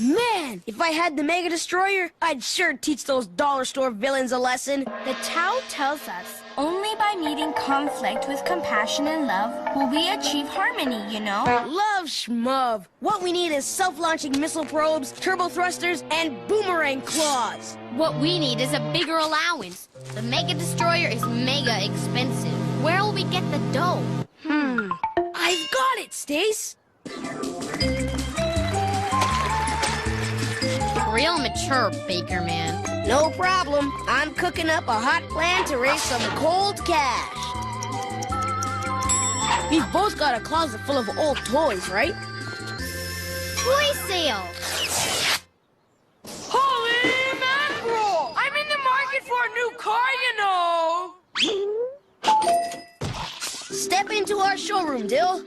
Man, if I had the Mega Destroyer, I'd sure teach those dollar store villains a lesson. The Tao tells us, only by meeting conflict with compassion and love will we achieve harmony, you know? Love schmub. What we need is self-launching missile probes, turbo thrusters, and boomerang claws. What we need is a bigger allowance. The Mega Destroyer is mega expensive. Where will we get the dough? I've got it, Stace. Real mature, Baker Man. No problem. I'm cooking up a hot plan to raise some cold cash. We've both got a closet full of old toys, right? Toy sale! Holy mackerel! I'm in the market for a new car, you know! Step into our showroom, Dill.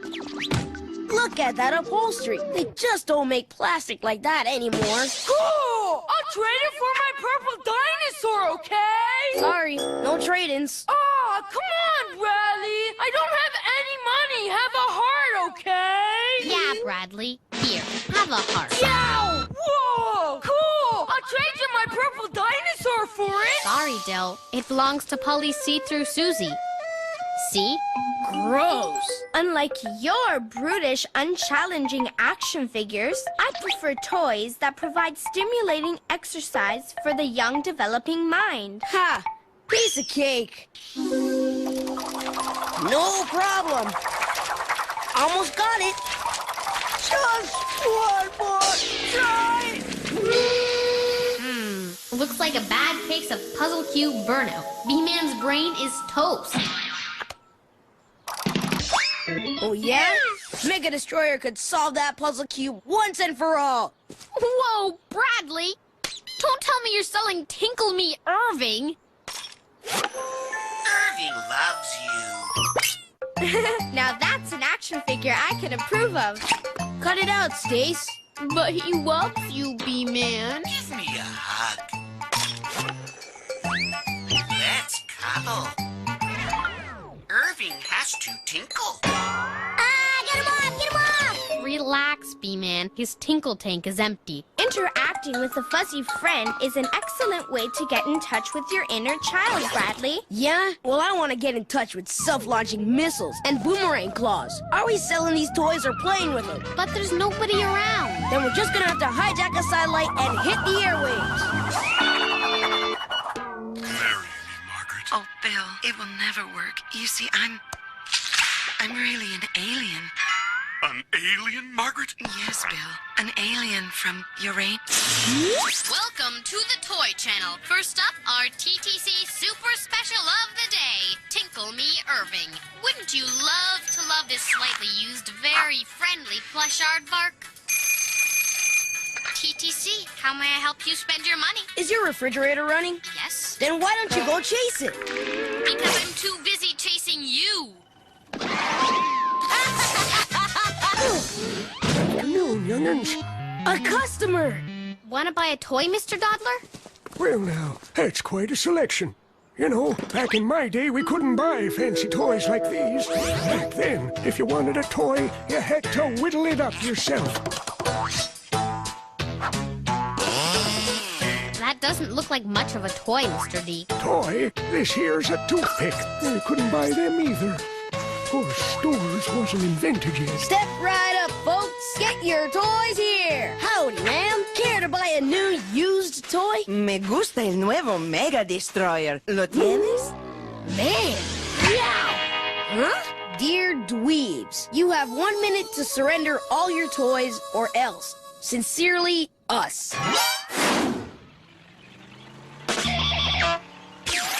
Look at that upholstery. They just don't make plastic like that anymore. Cool! I'll trade it for my purple dinosaur, okay? Sorry, no trade-ins. Oh, come on, Bradley. I don't have any money. Have a heart, okay? Yeah, Bradley. Here, have a heart. Yow! Whoa! Cool! I'll trade you my purple dinosaur for it. Sorry, Dill. It belongs to Polly's see-through Susie. See? Gross. Unlike your brutish, unchallenging action figures, I prefer toys that provide stimulating exercise for the young developing mind. Ha! Piece of cake. No problem. Almost got it. Just one more try. Looks like a bad case of Puzzle Cube burnout. B-Man's brain is toast. Oh, yeah? Mega Destroyer could solve that puzzle cube once and for all. Whoa, Bradley! Don't tell me you're selling Tinkle Me Irving. Irving loves you. Now that's an action figure I can approve of. Cut it out, Stace. But he loves you, B-Man. Give me a hug. Let's cuddle. Irving has to tinkle. Get him off! Get him off! Relax, B-Man. His tinkle tank is empty. Interacting with a fuzzy friend is an excellent way to get in touch with your inner child, Bradley. Yeah? Well, I want to get in touch with self-launching missiles and boomerang claws. Are we selling these toys or playing with them? But there's nobody around. Then we're just gonna have to hijack a satellite and hit the airwaves. Oh, Bill, it will never work. You see, I'm really an alien. An alien, Margaret? Yes, Bill. An alien from Uranus. Welcome to the Toy Channel. First up, our TTC Super Special of the Day, Tinkle Me Irving. Wouldn't you love to love this slightly used, very friendly plush aardvark? TTC, how may I help you spend your money? Is your refrigerator running? Yes. Then why don't you go chase it? Because I'm too busy chasing you. Afternoon, young'uns. A customer! Want to buy a toy, Mr. Doddler? Well, now, that's quite a selection. You know, back in my day, we couldn't buy fancy toys like these. Back then, if you wanted a toy, you had to whittle it up yourself. That doesn't look like much of a toy, Mr. D. Toy? This here's a toothpick. You couldn't buy them either. Of course, stores wasn't invented yet. Step right up, folks. Get your toys here. Howdy, ma'am. Care to buy a new used toy? Me gusta el nuevo Mega Destroyer. ¿Lo tienes? Man! Wow! Huh? Dear dweebs, you have 1 minute to surrender all your toys or else. Sincerely, us.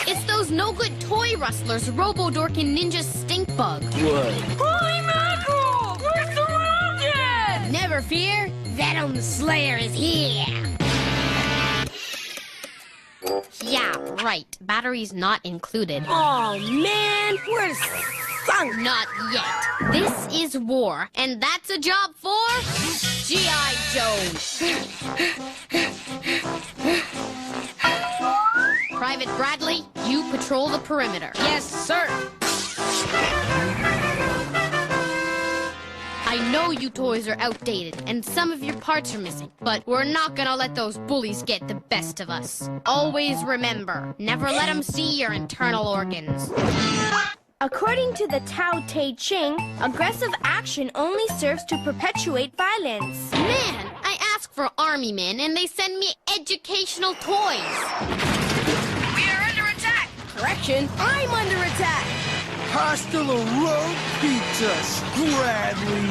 It's those no-good toy rustlers, Robodork and Ninja Stinkbug. What? Holy mackerel! Where's the rocket? Never fear, Venom Slayer is here. Yeah, right. Batteries not included. Oh man, we're sunk. Not yet. This is war, and that's a job for G.I. Joe. Private Bradley, you patrol the perimeter. Yes, sir. I know you toys are outdated and some of your parts are missing, but we're not gonna let those bullies get the best of us. Always remember, never let them see your internal organs. According to the Tao Te Ching, aggressive action only serves to perpetuate violence. Man, I ask for army men and they send me educational toys. We are under attack. Correction, I'm under attack. Hasta la road pizza, Scradley.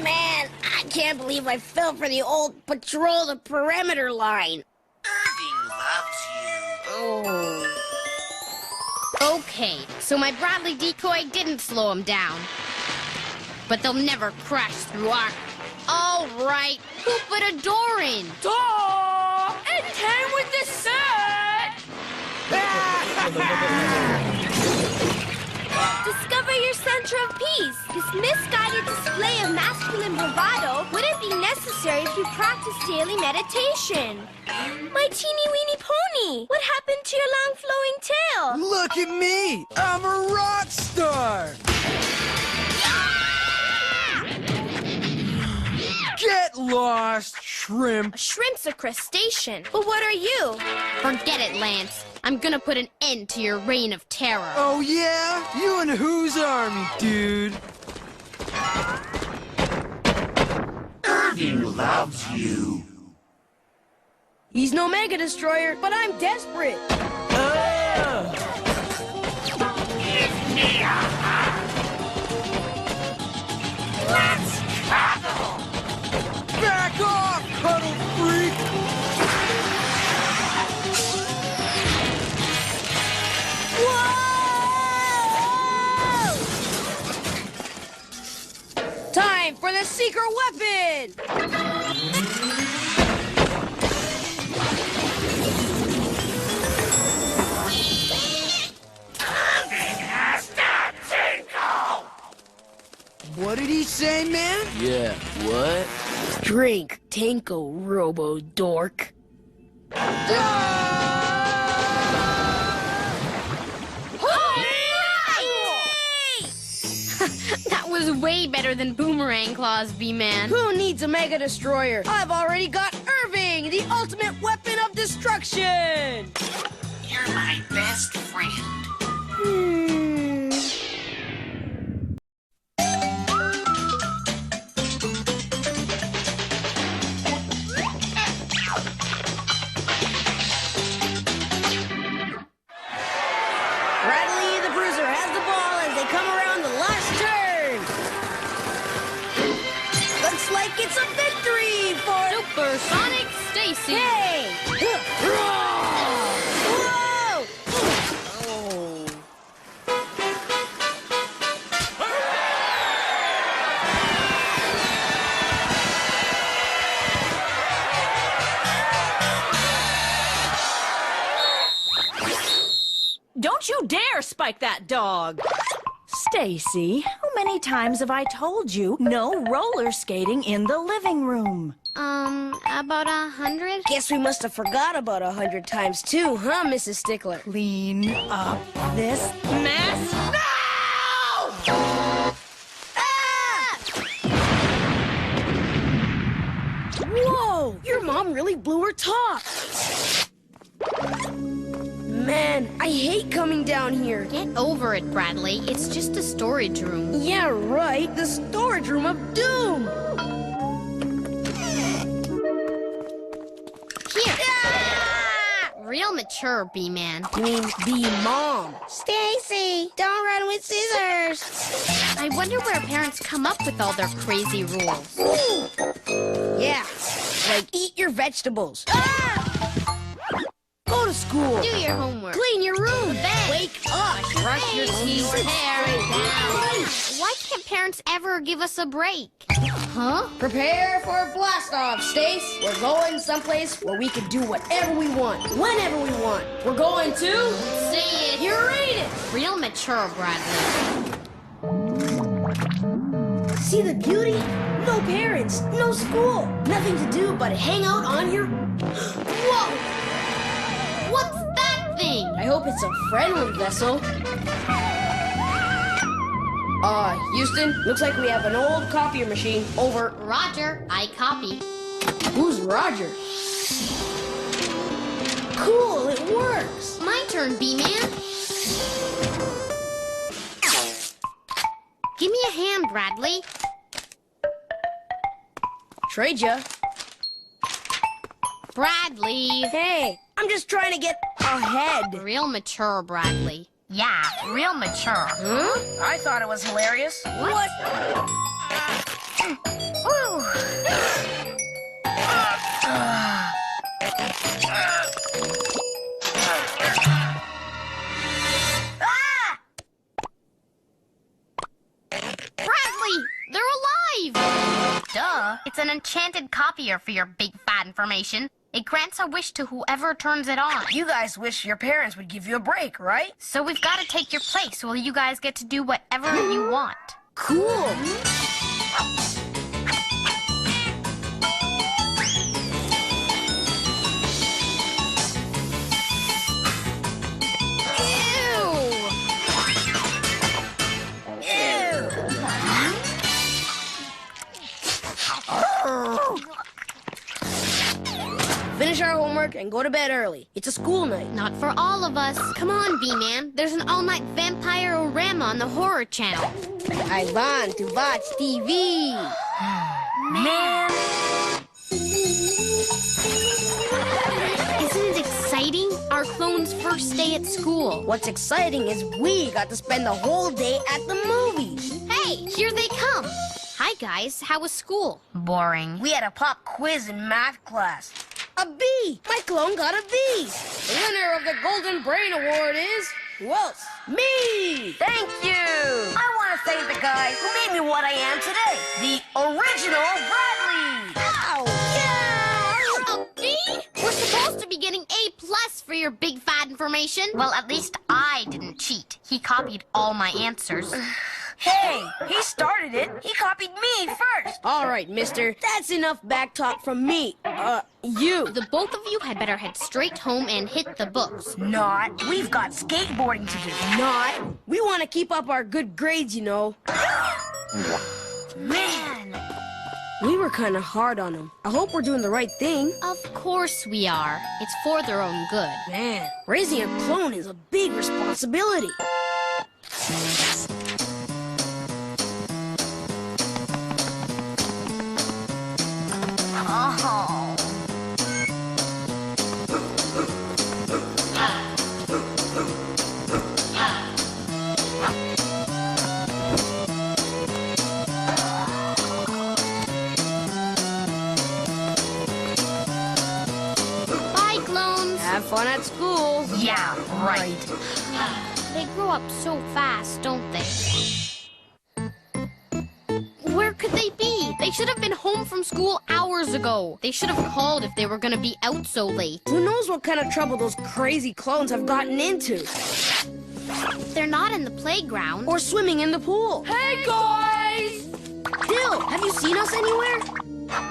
Man, I can't believe I fell for the old patrol the perimeter line. Irving loves you. Oh. Okay, so my Bradley decoy didn't slow him down. But they'll never crash through our... All right, who put a door in? Door! It came with the set! Discover your center of peace. This misguided display of masculine bravado wouldn't be necessary if you practice daily meditation. My teeny weeny pony, what happened to your long flowing tail? Look at me! I'm a rock star! Get lost, shrimp! A shrimp's a crustacean. But what are you? Forget it, Lance. I'm gonna put an end to your reign of terror. Oh yeah? You and whose army, dude? Irving loves you. He's no Mega Destroyer, but I'm desperate. Give me a hug. Let's cuddle. Back off, cuddle freak! Whoa! Time for the secret weapon! What did he say, man? Yeah, what? Drink, Tinko, Robo-Dork. That was way better than Boomerang Claws, V-Man. Who needs a Mega Destroyer? I've already got Irving, the ultimate weapon of destruction! You're my best friend. Bradley the Bruiser has the ball as they come around the last turn. Looks like it's a victory for Supersonic Stacy. Hey! Whoa! Don't you dare spike that dog! Stacy, how many times have I told you no roller skating in the living room? About 100? Guess we must have forgot about 100 times too, huh, Mrs. Stickler? Clean up this mess. No! Ah! Whoa! Your mom really blew her top. Man, I hate coming down here. Get over it, Bradley. It's just a storage room. Yeah, right. The storage room of doom. Here. Real mature, B-Man. You mean B-Mom? Stacy, don't run with scissors. I wonder where parents come up with all their crazy rules. Yeah, like eat your vegetables. Ah! Go to school. Do your homework. Clean your room. Bed. Wake up. Brush your teeth. Hair down. Why can't parents ever give us a break? Huh? Prepare for a blast-off, Stace. We're going someplace where we can do whatever we want, whenever we want. We're going to... Say it. Uranus. Real mature, Bradley. See the beauty? No parents, no school, nothing to do but hang out on your... Whoa! What's that thing? I hope it's a friendly vessel. Houston, looks like we have an old copier machine. Over. Roger, I copy. Who's Roger? Cool, it works. My turn, B-Man. Give me a hand, Bradley. Trade ya. Bradley. Hey, I'm just trying to get ahead. Real mature, Bradley. Yeah, real mature. Huh? I thought it was hilarious. What? Bradley, they're alive! Duh. It's an enchanted copier for your big fat information. It grants a wish to whoever turns it on. You guys wish your parents would give you a break, right? So we've got to take your place while you guys get to do whatever you want. Cool. Finish our homework and go to bed early. It's a school night. Not for all of us. Come on, B-Man. There's an all-night vampire-orama on the horror channel. I want to watch TV. Man. Isn't it exciting? Our clone's first day at school. What's exciting is we got to spend the whole day at the movies. Hey, here they come. Hi, guys. How was school? Boring. We had a pop quiz in math class. A B! My clone got a B! The winner of the Golden Brain Award is... Who else? Me! Thank you! I want to thank the guy who made me what I am today. The original Bradley! Ow! A B? We're supposed to be getting A+ for your big fat information. Well, at least I didn't cheat. He copied all my answers. Hey, he started it. He copied me first. All right, mister. That's enough back talk from me. You. The both of you had better head straight home and hit the books. Not. We've got skateboarding to do. Not. We want to keep up our good grades, you know. Man. We were kind of hard on them. I hope we're doing the right thing. Of course we are. It's for their own good. Man, raising a clone is a big responsibility. Oh. Bye, clones. Have fun at school. Yeah, right. They grow up so fast, don't they? Where could they be? They should have been home from school hours ago. They should have called if they were going to be out so late. Who knows what kind of trouble those crazy clones have gotten into? They're not in the playground. Or swimming in the pool. Hey, guys! Dill, have you seen us anywhere?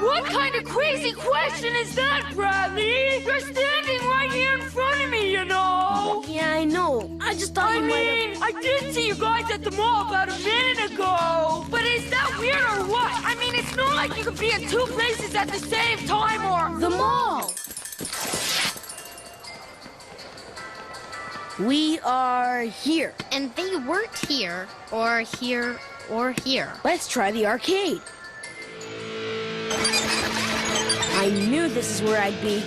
What kind of crazy question is that, Bradley? You're standing right here in front of me, you know. Yeah, I know. I just thought I did see you guys at the mall about a minute ago. But is that weird or what? I mean, it's not like you could be in two places at the same time or... The mall! We are here. And they weren't here, or here, or here. Let's try the arcade. I knew this is where I'd be.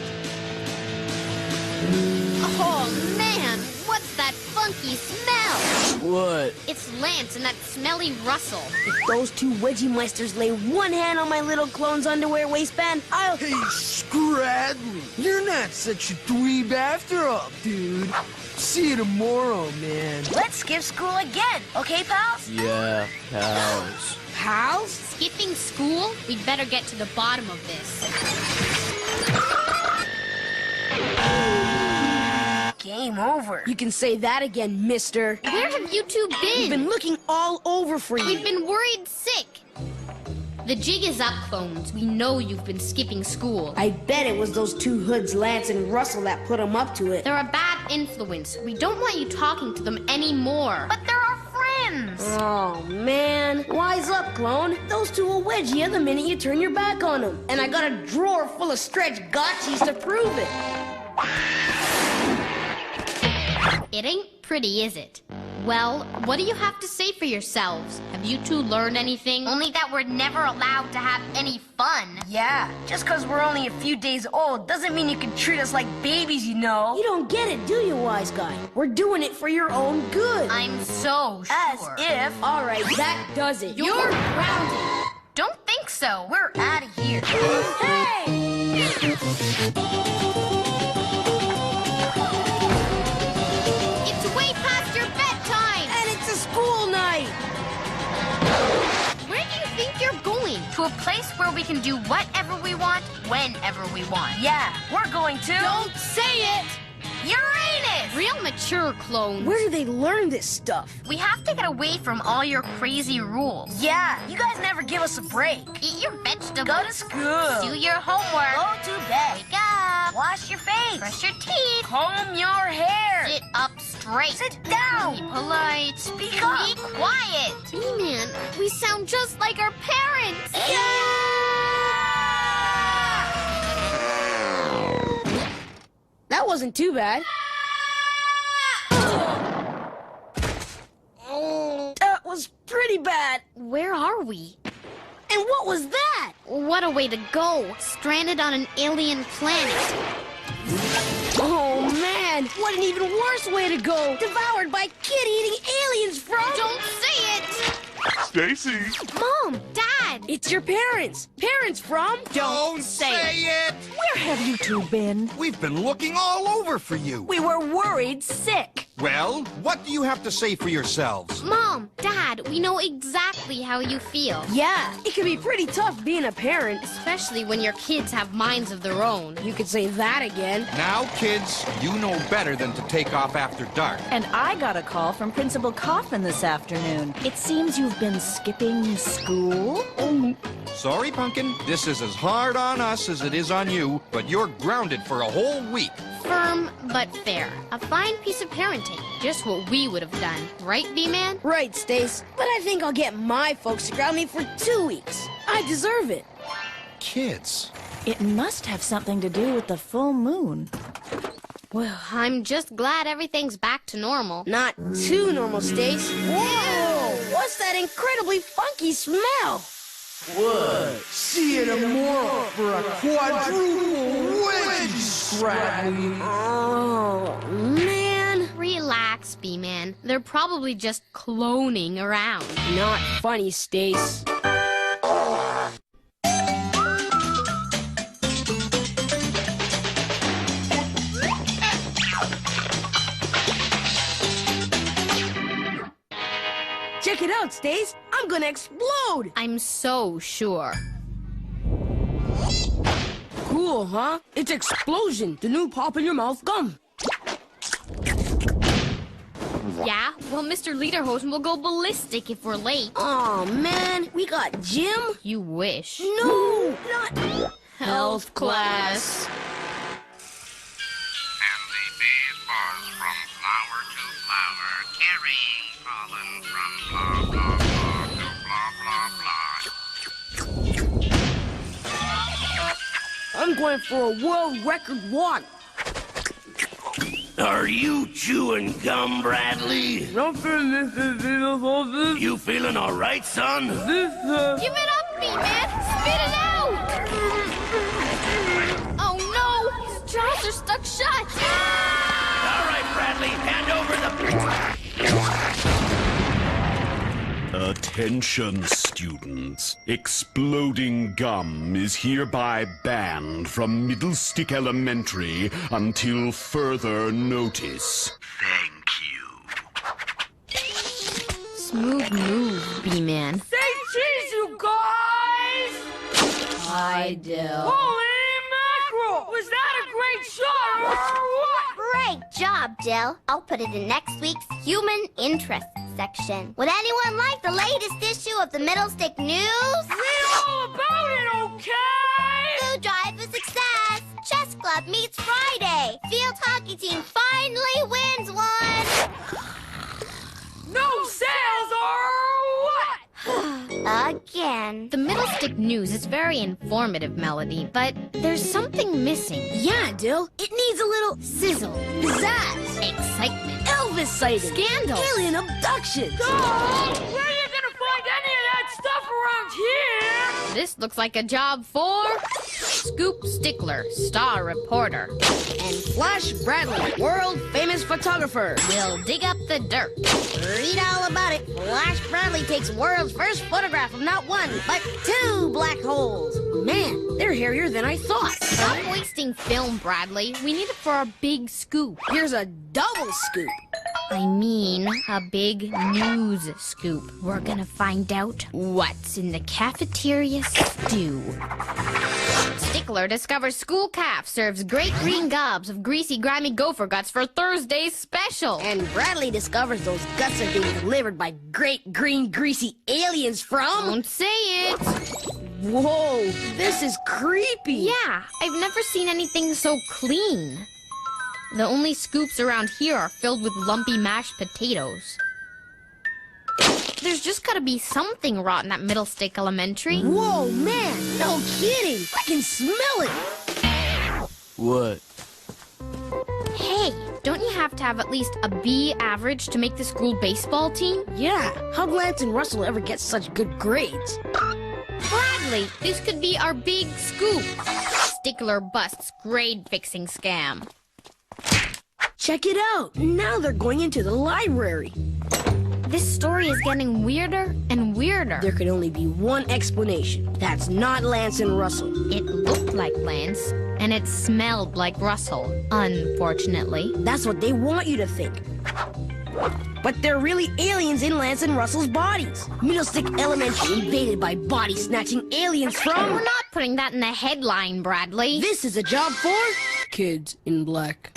Oh, man! What's that funky smell? What? It's Lance and that smelly Russell. If those two wedgie meisters lay one hand on my little clone's underwear waistband, I'll... Hey, Scradley, you're not such a dweeb after all, dude. See you tomorrow, man. Let's skip school again, okay, pals? Yeah, pals. Pals? Skipping school? We'd better get to the bottom of this. Game over. You can say that again, mister. Where have you two been? We've been looking all over for you. We've been worried sick. The jig is up, clones. We know you've been skipping school. I bet it was those two hoods, Lance and Russell, that put them up to it. They're a bad influence. We don't want you talking to them anymore. But they're our friends. Oh, man. Wise up, clone. Those two will wedge you the minute you turn your back on them. And I got a drawer full of stretch gotchis to prove it. It ain't pretty, is it? Well, what do you have to say for yourselves? Have you two learned anything? Only that we're never allowed to have any fun. Yeah, just because we're only a few days old doesn't mean you can treat us like babies, you know. You don't get it, do you, wise guy? We're doing it for your own good. I'm so sure. As if. All right, that does it. You're grounded. Don't think so. We're out of here. Hey! It's way past your bedtime. And it's a school night. Where do you think you're going? To a place where we can do whatever we want, whenever we want. Yeah, we're going to... Don't say it! Uranus! Real mature clones. Where do they learn this stuff? We have to get away from all your crazy rules. Yeah, you guys never give us a break. Eat your vegetables. Go to school. Do your homework. Go to bed. Wake up. Wash your face. Brush your teeth. Comb your hair. Sit up straight. Sit down. Be polite. Speak up. Be quiet. B-Man, we sound just like our parents. That wasn't too bad. That was pretty bad. Where are we? And what was that? What a way to go. Stranded on an alien planet. Oh, man. What an even worse way to go. Devoured by kid-eating aliens from... Don't say it! Stacy! Mom! Dad! It's your parents. Parents from... Don't say it! Where have you two been? We've been looking all over for you. We were worried sick. Well, what do you have to say for yourselves? Mom! Dad! We know exactly how you feel. Yeah, it can be pretty tough being a parent. Especially when your kids have minds of their own. You could say that again. Now, kids, you know better than to take off after dark. And I got a call from Principal Coffin this afternoon. It seems you've been skipping school? Sorry, Pumpkin. This is as hard on us as it is on you, but you're grounded for a whole week. Firm, but fair. A fine piece of parenting. Just what we would have done. Right, B-Man? Right, Stace. But I think I'll get my folks to ground me for 2 weeks. I deserve it. Kids. It must have something to do with the full moon. Well, I'm just glad everything's back to normal. Not too normal, Stace. Whoa! What's that incredibly funky smell? What? See it immoral for a quadruple wedge, Scrappy. Oh, man. Relax, B-Man. They're probably just cloning around. Not funny, Stace. Check it out, Stace. I'm gonna explode. I'm so sure. Cool, huh? It's Explosion, the new pop-in-your-mouth gum. Yeah? Well, Mr. Lederhosen will go ballistic if we're late. Aw, man. We got gym? You wish. No, not... Health class. And the bees buzz from flower to flower, carrying pollen from blah, blah, blah to blah, blah, blah. I'm going for a world record walk. Are you chewing gum, Bradley? You feeling all right, son? Give it up, B-Man! Spit it out! Oh, no! His jaws are stuck shut! All right, Bradley, hand over the... Attention, students. Exploding gum is hereby banned from Middle Stick Elementary until further notice. Thank you. Smooth move, B-Man. Say cheese, you guys! Hi, Dill. Holy mackerel! Was that a great shot or what? Great job, Dill. I'll put it in next week's Human Interest section. Would anyone like the latest issue of the Middle Stick News? all about it, okay? Food drive for success. Chess club meets Friday. Field hockey team finally wins one. No sales or what? Again. The Middle Stick News is very informative, Melody, but there's something missing. Yeah, Dill. It needs a little Sizzle. pizzazz. Excitement. Elvis sighting. Scandal. Alien abductions. Oh, where are you gonna find any of that stuff around here? This looks like a job for Scoop Stickler, star reporter. And Flash Bradley, world famous photographer. We'll dig up the dirt. Read all about it. Flash Bradley takes world's first photograph of not one, but 2 black holes. Man, they're hairier than I thought. Stop wasting film, Bradley. We need it for our big scoop. Here's a double scoop. I mean, a big news scoop. We're gonna find out what's in the cafeteria stew. Stickler discovers school calf serves great green gobs of greasy, grimy gopher guts for Thursday's special. And Bradley discovers those guts are being delivered by great green greasy aliens from... Don't say it. Whoa, this is creepy. Yeah, I've never seen anything so clean. The only scoops around here are filled with lumpy mashed potatoes. There's just gotta be something rotten at Middle Stick Elementary. Whoa, man, no kidding. I can smell it. What? Hey, don't you have to have at least a B average to make the school baseball team? Yeah, how'd Lance and Russell ever get such good grades? Bradley, this could be our big scoop. Stickler busts grade-fixing scam. Check it out. Now they're going into the library. This story is getting weirder and weirder. There could only be one explanation. That's not Lance and Russell. It looked like Lance, and it smelled like Russell, unfortunately. That's what they want you to think. But they're really aliens in Lance and Russell's bodies. Middle Stick Elementary invaded by body-snatching aliens from... We're not putting that in the headline, Bradley. This is a job for... Kids in Black.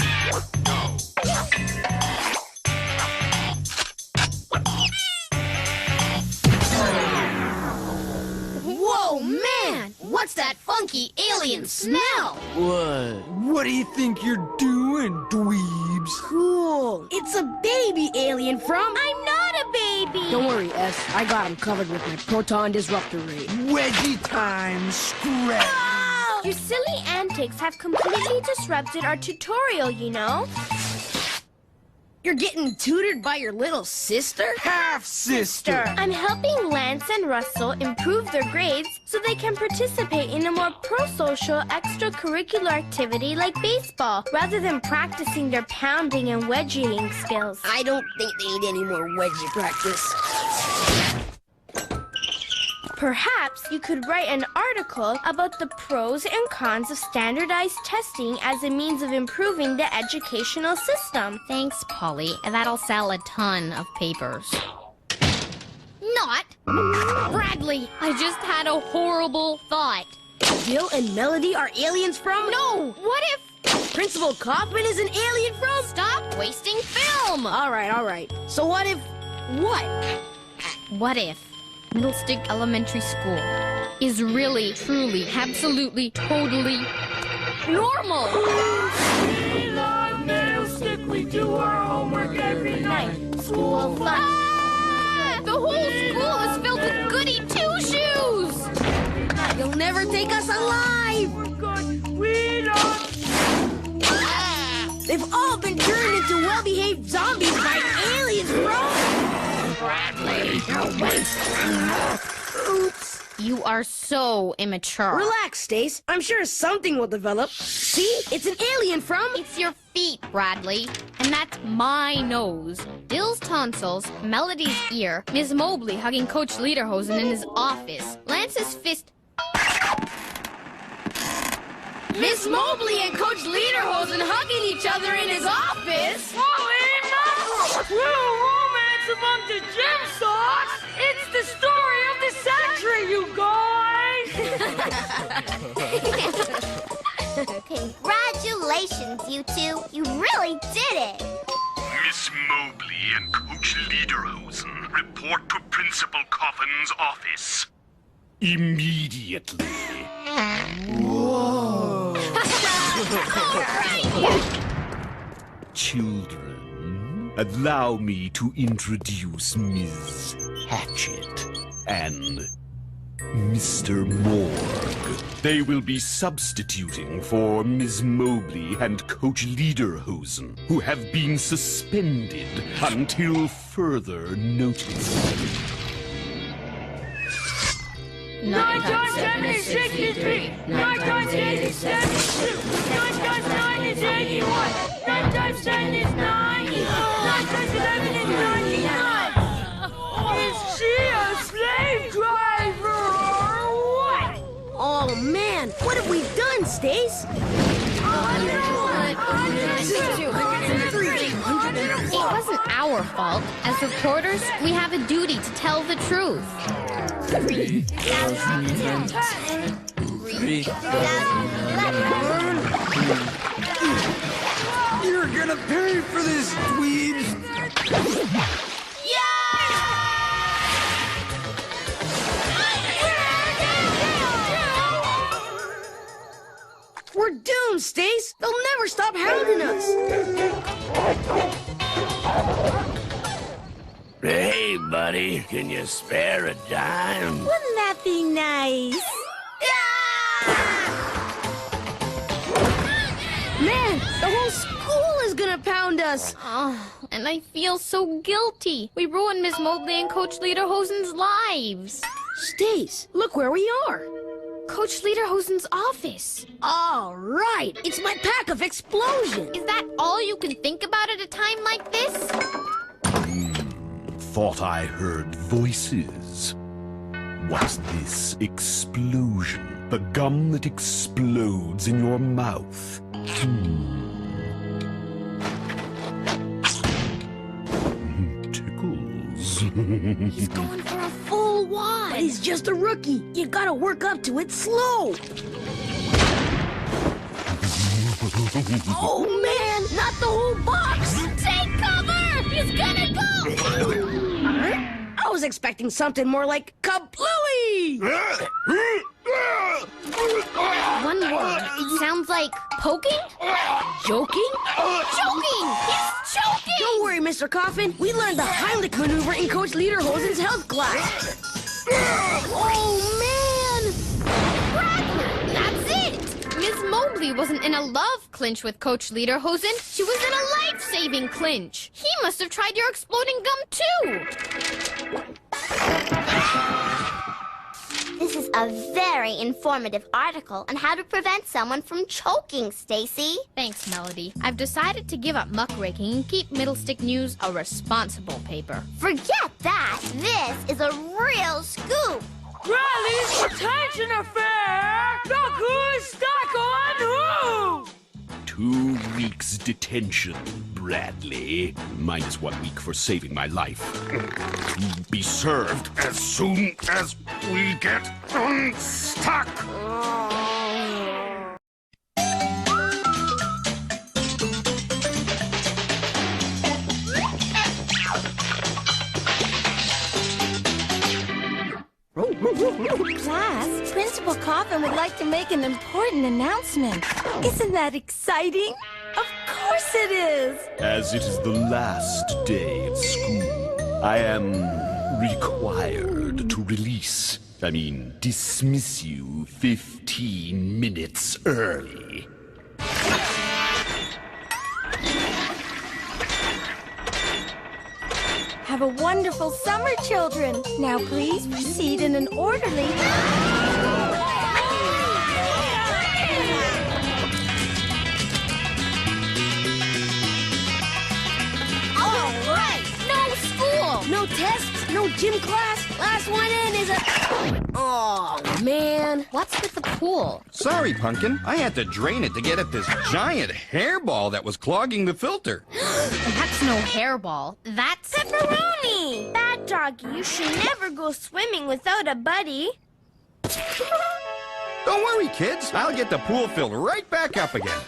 Whoa, man! What's that funky alien smell? What? What do you think you're doing, dweebs? Cool. It's a baby alien from... I'm not a baby. Don't worry, S. I got him covered with my proton disruptor ray. Wedgie time, scrap. Oh! Your silly antics have completely disrupted our tutorial, you know? You're getting tutored by your little sister? Half-sister. I'm helping Lance and Russell improve their grades so they can participate in a more pro-social extracurricular activity like baseball, rather than practicing their pounding and wedging skills. I don't think they need any more wedgie practice. Perhaps you could write an article about the pros and cons of standardized testing as a means of improving the educational system. Thanks, Polly. That'll sell a ton of papers. Not! Bradley, I just had a horrible thought. Dill and Melody are aliens from... No! What if... Principal Kaufman is an alien from... Stop wasting film! All right. So what if... What? What if Middle Stick Elementary School is really, truly, absolutely, totally normal? We love Middle Stick. We do our homework every night. School fun. Ah! The whole school is filled with goody two-shoes! You'll never take us alive! We're good. We don't... They've all been turned into well-behaved zombies by aliens, bro! Bradley, you're wasting. Oops. You are so immature. Relax, Stace. I'm sure something will develop. See? It's an alien from... It's your feet, Bradley. And that's my nose. Dill's tonsils, Melody's ear, Miss Mobley hugging Coach Lederhosen in his office, Lance's fist... Miss Mobley and Coach Lederhosen hugging each other in his office? Holy mackerel! Little romance among the gym socks! It's the story of the century, you guys! Congratulations, you two. You really did it. Miss Mobley and Coach Lederhosen report to Principal Coffin's office. immediately. Whoa! Children, allow me to introduce Ms. Hatchet and Mr. Morg. They will be substituting for Ms. Mobley and Coach Lederhosen, who have been suspended until further notice. 9 times 10 is 63. 9 times 8 is 72. 9 times 9 is 81. 9 times 10 is 90. 9 times 11 is 99. Is she a slave driver or what? Oh man, what have we done, Stace? 101, 102, 103, 104. It wasn't our fault. As reporters, we have a duty to tell the truth. 3,010. You're gonna pay for this, dweebs! We're doomed, Stace. They'll never stop hounding us. Hey, buddy, can you spare a dime? Wouldn't that be nice? Man, the whole school is gonna pound us. Oh, and I feel so guilty. We ruined Miss Mobley and Coach Lederhosen's lives. Stace, look where we are. Coach Lederhosen's office. All right, it's my pack of explosions. Is that all you can think about at a time like this? Thought I heard voices. What's this explosion? The gum that explodes in your mouth. Tickles. He's going for a full wad. But he's just a rookie. You gotta work up to it slow. Oh man, not the whole box. Take cover! He's gonna go! I was expecting something more like kablooey! One word. Sounds like poking? Joking? Choking! He's choking! Don't worry, Mr. Coffin. We learned the Heimlich maneuver in Coach Lederhosen's health class. Oh, man! Bradford, that's it! Miss Mobley wasn't in a love clinch with Coach Lederhosen. She was in a life-saving clinch. He must have tried your exploding gum, too. This is a very informative article on how to prevent someone from choking, Stacy. Thanks, Melody. I've decided to give up muckraking and keep Middlestick News a responsible paper. Forget that. This is a real scoop. Riley's detention affair! Look who's stuck on who! 2 weeks detention, Bradley. Minus 1 week for saving my life. To be served as soon as we get unstuck. Class, Principal Coffin would like to make an important announcement. Isn't that exciting? Of course it is! As it is the last day of school, I am required to dismiss you 15 minutes early. Have a wonderful summer, children. Now please proceed in an orderly... All right! No school! No tests, no gym class. Last one in is a... Oh, man. What's with the pool? Sorry, Pumpkin. I had to drain it to get at this giant hairball that was clogging the filter. That's no hairball. That's... Pepperoni! Bad doggy, you should never go swimming without a buddy. Don't worry, kids. I'll get the pool filled right back up again.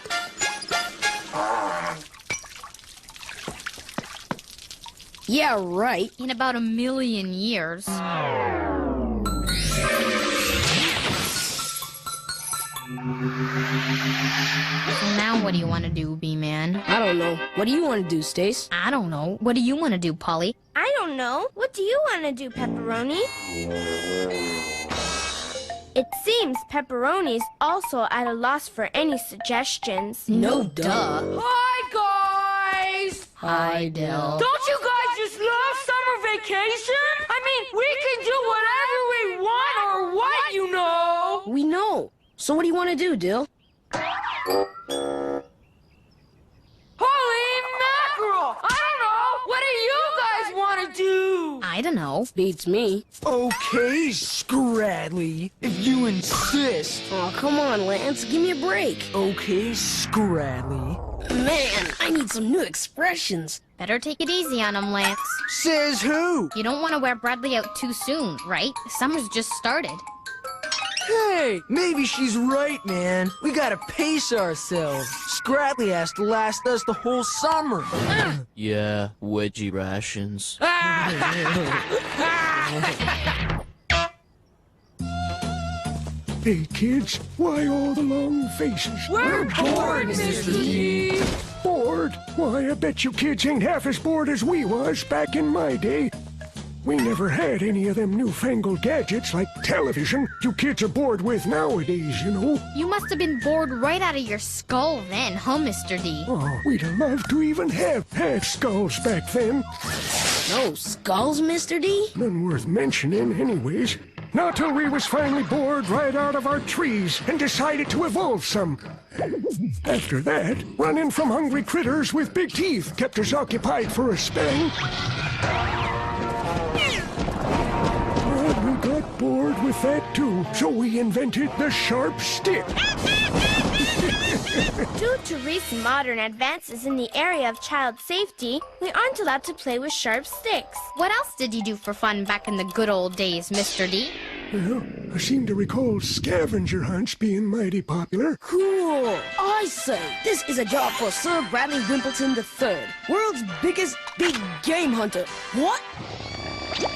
Yeah, right. In about 1,000,000 years. So now what do you want to do, B-Man? I don't know. What do you want to do, Stace? I don't know. What do you want to do, Polly? I don't know. What do you want to do, Pepperoni? It seems Pepperoni's also at a loss for any suggestions. No duh. Hi, guys! Hi, Dill. Don't you guys just love summer vacation? I mean, we can do whatever we want or what, you know? We know. So what do you want to do, Dill? Holy mackerel! I don't know! What do you guys want to do? I don't know. Beats me. Okay, Scradly, if you insist. Oh, come on, Lance. Give me a break. Okay, Scradly. Man, I need some new expressions. Better take it easy on him, Lance. Says who? You don't want to wear Bradley out too soon, right? Summer's just started. Hey, maybe she's right, man. We gotta pace ourselves. Scradly has to last us the whole summer. Yeah, wedgie rations. Hey, kids, why all the long faces? We're bored, Mr. D. Bored? Why, I bet you kids ain't half as bored as we was back in my day. We never had any of them newfangled gadgets like television you kids are bored with nowadays, you know. You must have been bored right out of your skull then, huh, Mr. D? Oh, we'd have loved to even have had skulls back then. No skulls, Mr. D? None worth mentioning, anyways. Not till we was finally bored right out of our trees and decided to evolve some. After that, running from hungry critters with big teeth kept us occupied for a spell. But we got bored with that too, so we invented the sharp stick. Due to recent modern advances in the area of child safety, we aren't allowed to play with sharp sticks. What else did you do for fun back in the good old days, Mr. D? Well, I seem to recall scavenger hunts being mighty popular. Cool. I say, this is a job for Sir Bradley Wimpleton III, world's biggest big game hunter. What?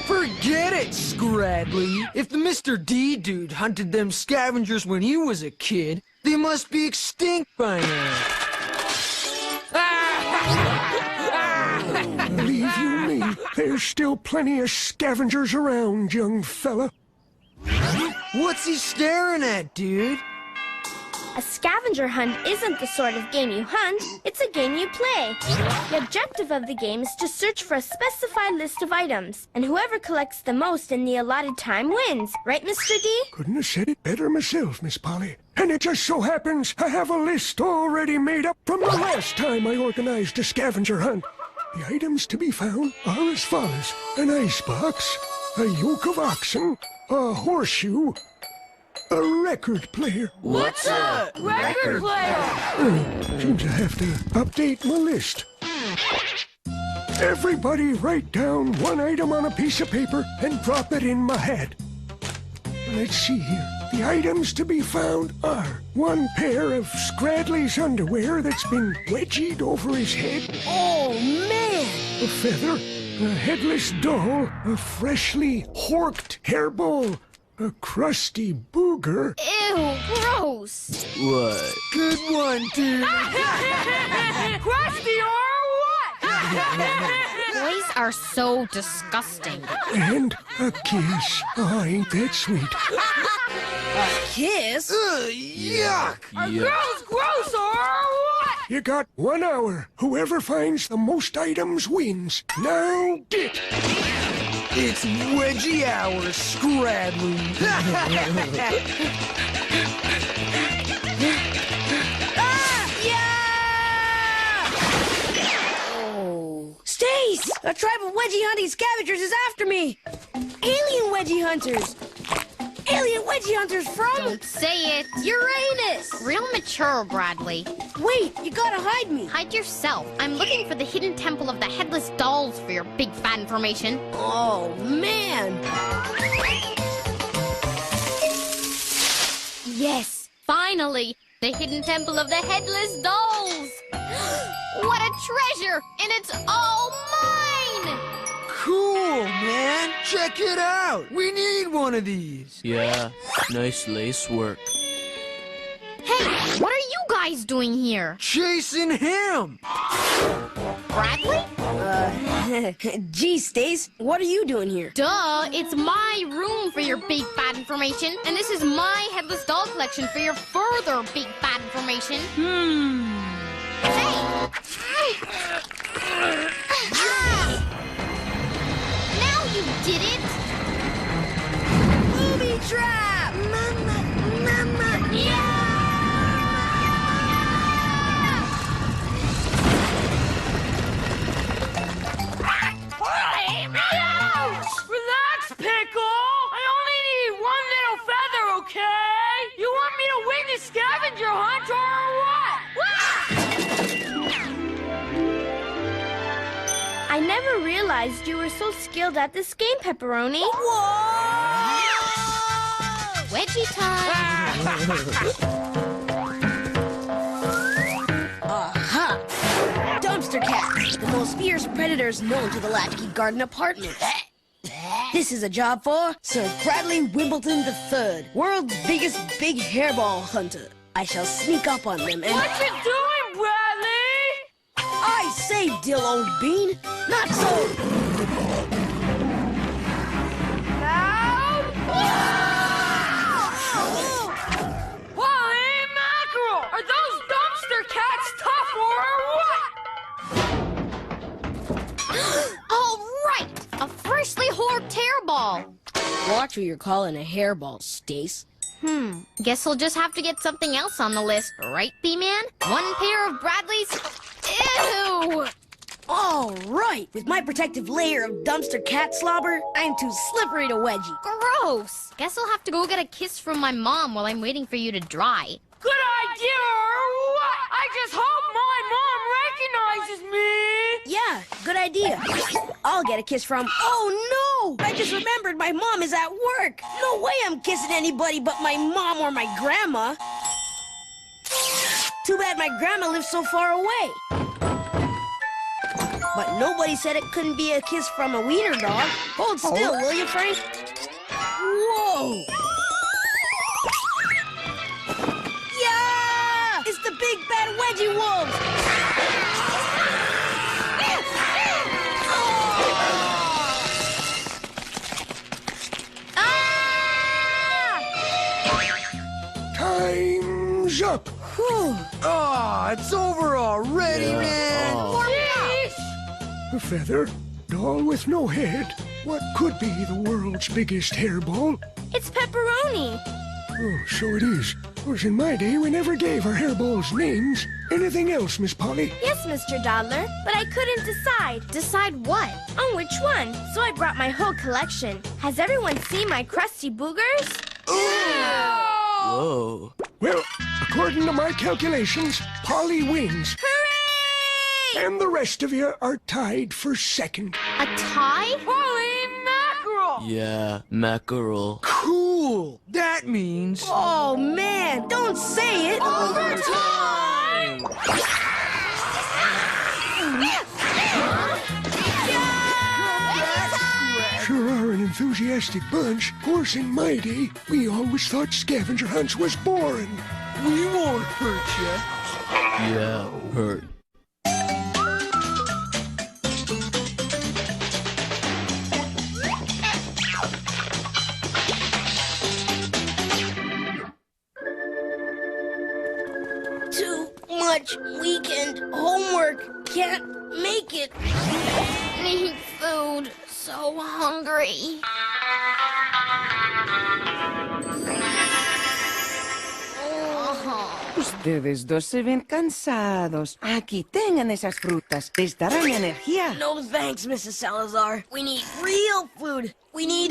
Forget it, Scradly. If the Mr. D dude hunted them scavengers when he was a kid, they must be extinct by now. Believe you me, there's still plenty of scavengers around, young fella. What's he staring at, dude? A scavenger hunt isn't the sort of game you hunt, it's a game you play. The objective of the game is to search for a specified list of items, and whoever collects the most in the allotted time wins. Right, Mr. D? Couldn't have said it better myself, Miss Polly. And it just so happens I have a list already made up from the last time I organized a scavenger hunt. The items to be found are as follows: an icebox, a yoke of oxen, a horseshoe, a record player. What's a record player? Seems I have to update my list. Everybody write down one item on a piece of paper and drop it in my hat. Let's see here. The items to be found are one pair of Scradley's underwear that's been wedgied over his head. Oh, man! A feather, a headless doll, a freshly horked hairball, a crusty booger. Ew, gross. What? Good one, dude. Crusty or what? Boys are so disgusting. And a kiss. Oh, ain't that sweet? A kiss? Yuck! Are girls gross or what? You got 1 hour. Whoever finds the most items wins. Now get. It's wedgie hour, Scradly. Stace! A tribe of wedgie hunting scavengers is after me! Alien wedgie hunters! Alien wedgie hunters from... Don't say it. Uranus! Real mature, Bradley. Wait, you gotta hide me. Hide yourself. I'm looking for the hidden temple of the headless dolls for your big fan formation. Oh, man! Yes, finally! The hidden temple of the headless dolls! What a treasure! And it's all mine! Cool, man. Check it out. We need one of these. Yeah, nice lace work. Hey, what are you guys doing here? Chasing him! Bradley? Gee, Stace, what are you doing here? Duh, it's my room for your big fat information, and this is my headless doll collection for your further big fat information. Hey! Now you did it! Booby trap! Mama! Yeah! Relax, Pickle! I only need one little feather, okay? You want me to win the scavenger hunt or what? I never realized you were so skilled at this game, Pepperoni. Whoa! Wedgie time! Aha! Dumpster cats, the most fierce predators known to the Latchkey Garden Apartments. This is a job for Sir Bradley Wimbledon III, world's biggest big hairball hunter. I shall sneak up on them and... What you doing, Bradley? I say, Dill old bean, not so... Holy mackerel! Are those dumpster cats tough or what? All right! A freshly horbed hairball! Watch what you're calling a hairball, Stace. Guess we'll just have to get something else on the list, right, B-Man? One pair of Bradley's... Ew! All right! With my protective layer of dumpster cat slobber, I'm too slippery to wedgie. Gross! Guess I'll have to go get a kiss from my mom while I'm waiting for you to dry. Good idea or what? I just hope my mom recognizes me! Yeah, good idea. I'll get a kiss from... Oh, no! I just remembered my mom is at work. No way I'm kissing anybody but my mom or my grandma. Too bad my grandma lives so far away. But nobody said it couldn't be a kiss from a wiener dog. Hold still, will you, Frank? Whoa! Yeah! It's the big bad wedgie wolves! Time's up. Ah, it's over already, man. A feather, doll with no head. What could be the world's biggest hairball? It's Pepperoni. Oh, so it is. Of course, in my day, we never gave our hairballs names. Anything else, Miss Polly? Yes, Mr. Doddler, but I couldn't decide. Decide what? On which one? So I brought my whole collection. Has everyone seen my crusty boogers? Whoa. Well, according to my calculations, Polly wins. Hooray! And the rest of you are tied for second. A tie? Holy mackerel! Yeah, mackerel. Cool. That means... Oh, man, don't say it. Overtime! Sure are an enthusiastic bunch. Of course, in my day, we always thought scavenger hunts was boring. We won't hurt you. Yeah, hurt. Too much weekend homework. Can't make it. Need food. So hungry. Ustedes dos se ven cansados. Aquí tengan esas frutas. Les darán energía. No thanks, Mrs. Salazar. We need real food. We need...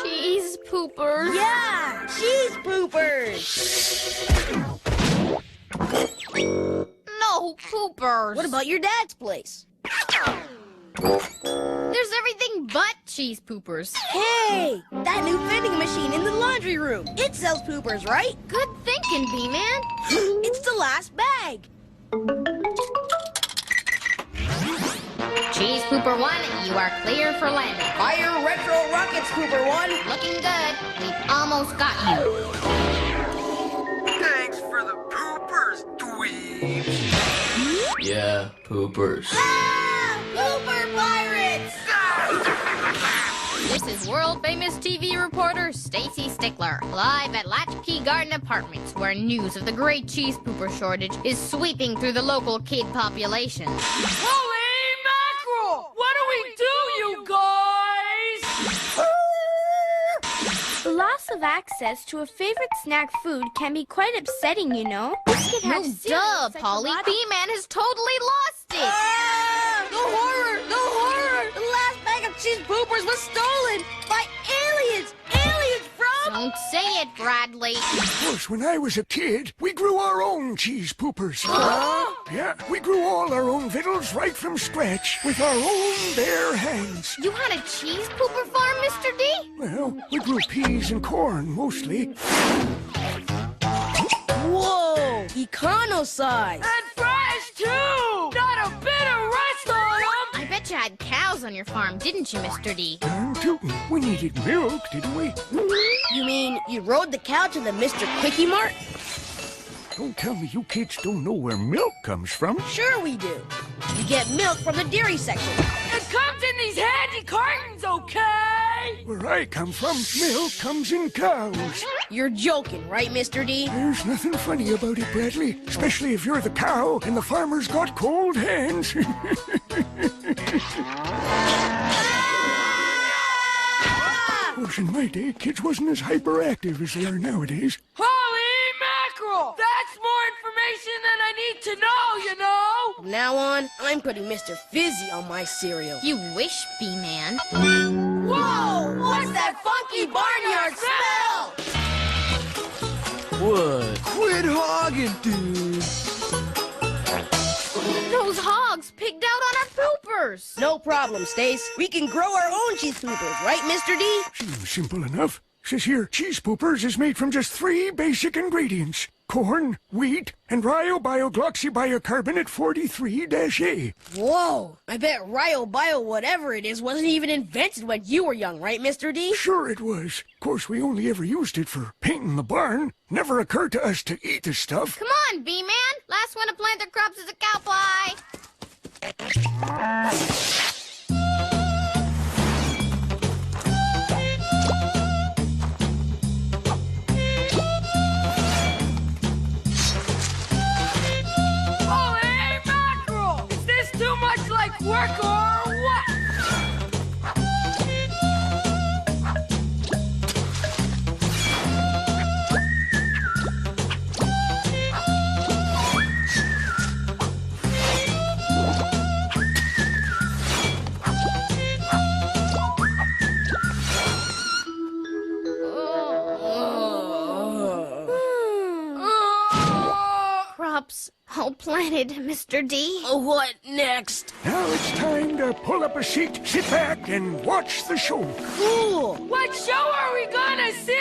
Cheese poopers. Yeah, cheese poopers. No poopers. What about your dad's place? There's everything but cheese poopers. Hey, that new vending machine in the laundry room. It sells poopers, right? Good thinking, B-Man. It's the last bag. Cheese pooper 1, you are clear for landing. Fire retro rockets, Pooper 1. Looking good. We've almost got you. Dang Yeah, poopers. Pooper pirates! This is world-famous TV reporter Stacy Stickler, live at Latchkey Garden Apartments, where news of the great cheese pooper shortage is sweeping through the local kid population. Holy mackerel! What do we do, you guys? The loss of access to a favorite snack food can be quite upsetting, you know. This could have No serious duh, Polly. psychological- B-Man has totally lost it! The horror! The horror! The last bag of cheese poopers was stolen by aliens! Aliens from... Don't say it, Bradley. Of course, when I was a kid, we grew our own cheese poopers. Yeah, we grew all our own victuals right from scratch with our own bare hands. You had a cheese pooper farm, Mr. D? Well, we grew peas and corn, mostly. Whoa! Econo size! And fresh, too! Not a bit of rust on them! I bet you had cows on your farm, didn't you, Mr. D? Darn tootin'. We needed milk, didn't we? You mean you rode the cow to the Mr. Quickie Mart? Don't tell me you kids don't know where milk comes from. Sure we do. We get milk from the dairy section. It comes in these handy cartons, okay? Where I come from, milk comes in cows. You're joking, right, Mr. D? There's nothing funny about it, Bradley. Especially if you're the cow and the farmer's got cold hands. Of course, in my day, kids wasn't as hyperactive as they are nowadays. Holy mackerel! That's more information than I need to know, you know? From now on, I'm putting Mr. Fizzy on my cereal. You wish, B-Man. Whoa! What's that funky barnyard smell? What? Quit hogging, dude. Those hogs pigged out on our poopers. No problem, Stace. We can grow our own cheese poopers, right, Mr. D? Seems simple enough. Says here, cheese poopers is made from just 3 basic ingredients. Corn, wheat, and ryobiogloxybiocarbonate 43-A. Whoa! I bet Ryo-Bio whatever it is wasn't even invented when you were young, right, Mr. D? Sure it was. Of course, we only ever used it for painting the barn. Never occurred to us to eat the stuff. Come on, B-Man. Last one to plant their crops is a cow pie. Holy mackerel! Is this too much like work or what? Crops all planted, Mr. D. What next? Now it's time to pull up a seat, sit back, and watch the show. Cool! What show are we gonna see?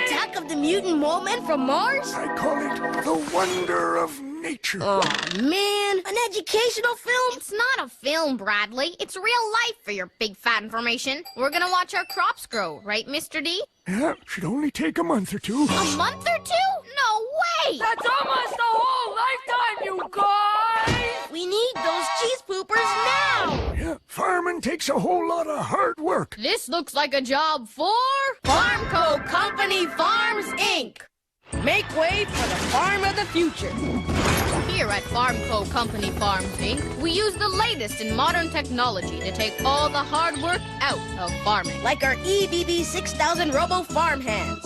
Attack of the Mutant Mole Men from Mars? I call it the wonder of nature. Oh, man. An educational film? It's not a film, Bradley. It's real life for your big fat information. We're gonna watch our crops grow, right, Mr. D? Yeah, should only take a month or two. A month or two? No way! That's almost a whole lifetime, you guys! We need those cheese poopers now! Yeah, farming takes a whole lot of hard work. This looks like a job for... Farmco Company Farms, Inc. Make way for the farm of the future. Here at Farmco Company Farms, Inc., we use the latest in modern technology to take all the hard work out of farming. Like our EBB 6000 Robo Farm Hands.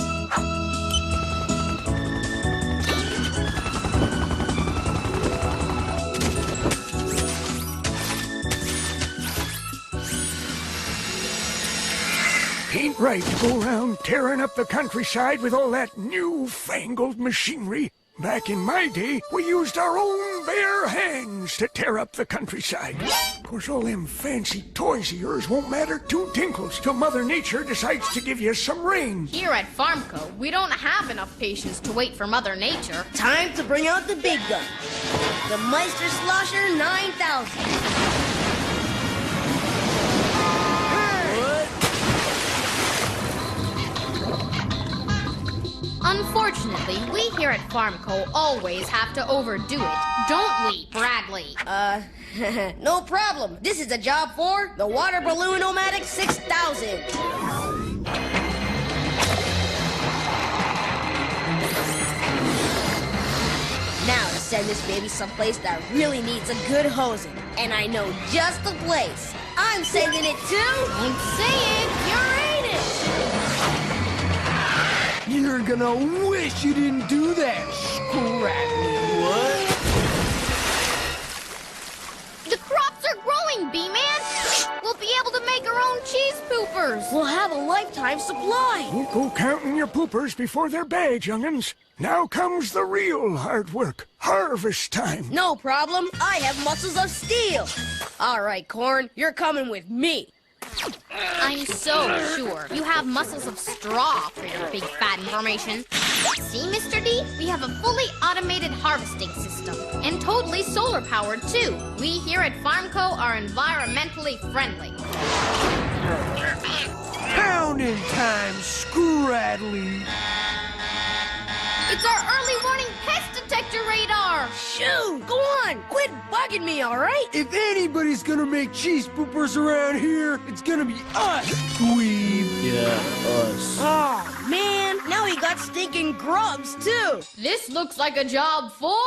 Ain't right to go around tearing up the countryside with all that newfangled machinery. Back in my day, we used our own bare hands to tear up the countryside. Of course, all them fancy toys of yours won't matter 2 tinkles till Mother Nature decides to give you some rain. Here at Farmco, we don't have enough patience to wait for Mother Nature. Time to bring out the big gun. The Meister Slosher 9000. Unfortunately, Bradley, we here at FarmCo always have to overdo it, don't we, Bradley? No problem. This is a job for the Water Balloon-O-Matic 6000. Now to send this baby someplace that really needs a good hosing. And I know just the place. I'm sending it to... Don't say it, you're You're gonna wish you didn't do that, Scrappy. What? The crops are growing, B-Man! We'll be able to make our own cheese poopers! We'll have a lifetime supply! Don't go counting your poopers before they're bagged, young'uns. Now comes the real hard work. Harvest time. No problem. I have muscles of steel. All right, Corn, you're coming with me. I'm so sure you have muscles of straw for your big fat information. See, Mr. D? We have a fully automated harvesting system. And totally solar powered, too. We here at FarmCo are environmentally friendly. Pounding time, Scraddly. It's our early warning pest detector radar! Shoo! Go on! Quit bugging me, all right? If anybody's gonna make cheese poopers around here, it's gonna be us, dweeb. Yeah, us. Oh, man. Now he got stinking grubs, too. This looks like a job for...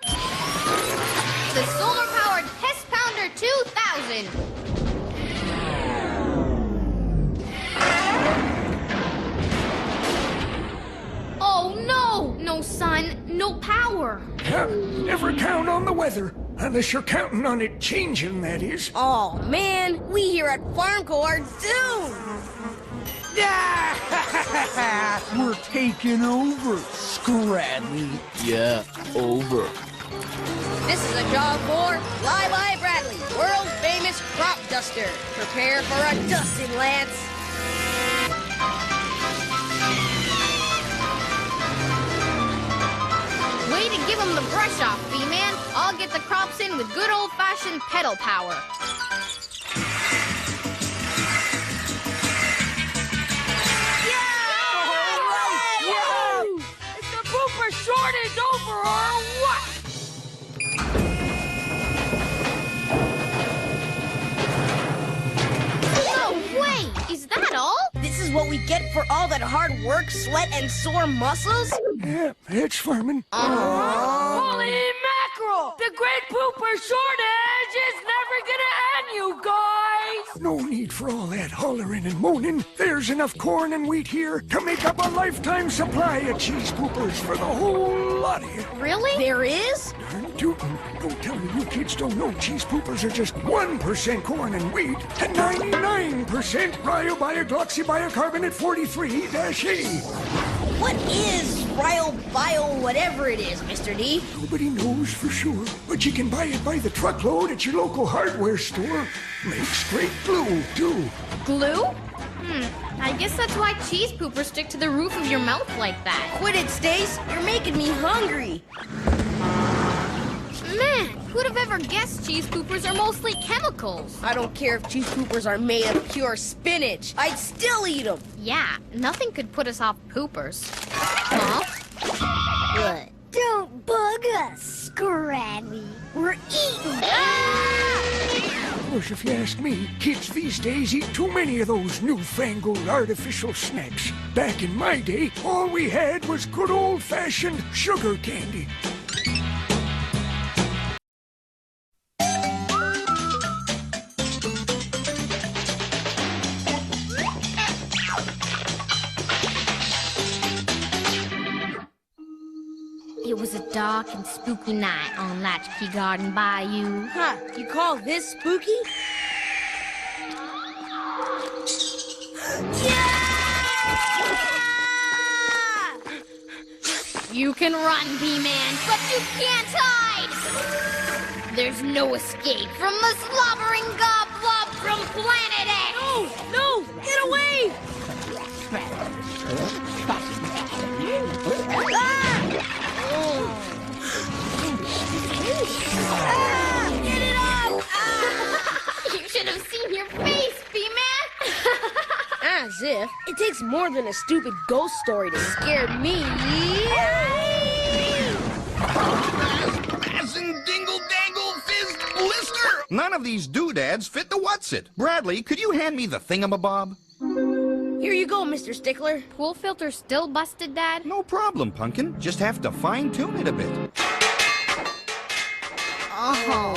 the solar-powered Pest Pounder 2000! Oh, no! No sun, no power. Never count on the weather. Unless you're counting on it changing, that is. Oh, man. We here at FarmCo are doomed. We're taking over, Scraddly. Yeah, over. This is a job for Fly-By Bradley, world famous crop duster. Prepare for a dusting, Lance. Way to give him the brush off, B-Man. I'll get the crops in with good old-fashioned pedal power. Is the pooper shortage over or what? No way! Is that all? This is what we get for all that hard work, sweat, and sore muscles? Yeah, it's farming. Holy mackerel! The great pooper shortage is never gonna end, you guys! No need for all that hollering and moaning. There's enough corn and wheat here to make up a lifetime supply of cheese poopers for the whole lot of you. Really? There is? Darn tootin'. Don't tell me you kids don't know cheese poopers are just 1% corn and wheat and 99% ryobiogloxybiocarbonate 43-A. What is Bio whatever it is, Mr. D? Nobody knows for sure, but you can buy it by the truckload at your local hardware store. Makes great glue, too. Glue? I guess that's why cheese poopers stick to the roof of your mouth like that. Quit it, Stace. You're making me hungry. Man, who'd have ever guessed cheese poopers are mostly chemicals? I don't care if cheese poopers are made of pure spinach. I'd still eat them. Yeah, nothing could put us off poopers. Huh? What? Don't bug us, Scraddly. We're eating. Of course, if you ask me, kids these days eat too many of those newfangled artificial snacks. Back in my day, all we had was good old-fashioned sugar candy. It was a dark and spooky night on Latchkey Garden Bayou. Huh, you call this spooky? You can run, B-Man, but you can't hide! There's no escape from the slobbering goblob from Planet X! No! Get away! Get it up! You should have seen your face, B-Man! as if. It takes more than a stupid ghost story to scare me. Fasten, dingle, dangle, fizz, blister! None of these doodads fit the what's-it. Bradley, could you hand me the thingamabob? Here you go, Mr. Stickler. Pool filter still busted, Dad? No problem, Pumpkin. Just have to fine-tune it a bit. Oh.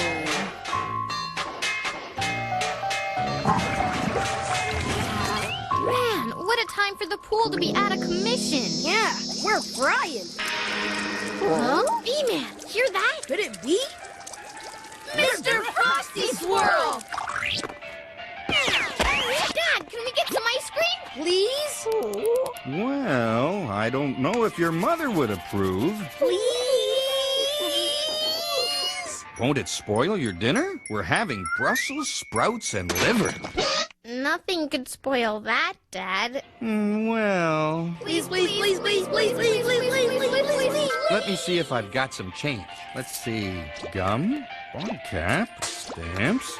Man, what a time for the pool to be out of commission. Yeah, we're frying. Huh? B-Man, hear that? Could it be? Mr. Frosty Swirl! Dad, can we get some ice cream? Please? Well, I don't know if your mother would approve. Please? Won't it spoil your dinner? We're having Brussels sprouts and liver. Nothing could spoil that, Dad. Well... Please, please, please, please, please, please, please, please, please, please, please. Let me see if I've got some change. Let's see. Gum, bottle cap, stamps.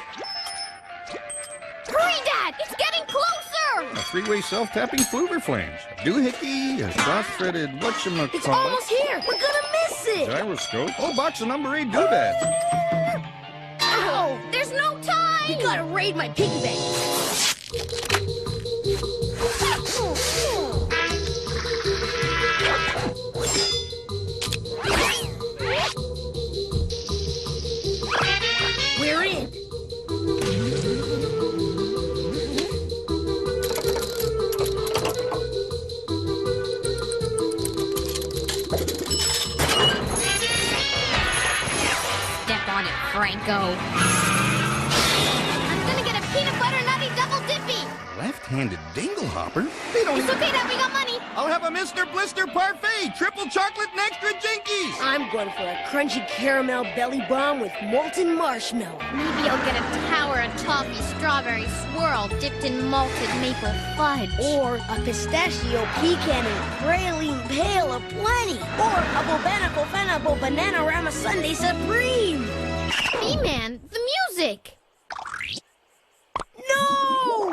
Hurry, Dad! It's getting closer! A three-way self-tapping fluver flange. A doohickey, a soft-threaded whatchamacallit. It's almost here! We're gonna miss it! Gyroscope. Oh, box of number 8 doodads. Oh! There's no time! You gotta raid my piggy bank. We're in. Step on it, Franco. I'm gonna get a peanut butter nutty double dippy. Left-handed dingle hopper? They don't It's okay, Dad, we got money. I'll have a Mr. Blister Parfait, triple chocolate and extra jinkies. I'm going for a crunchy caramel belly bomb with molten marshmallow. Maybe I'll get a tower of toffee strawberry swirl dipped in malted maple fudge. Or a pistachio pecan and praline pail of plenty. Or a bobanical fennable banana-rama sundae supreme. B-Man, the music. No!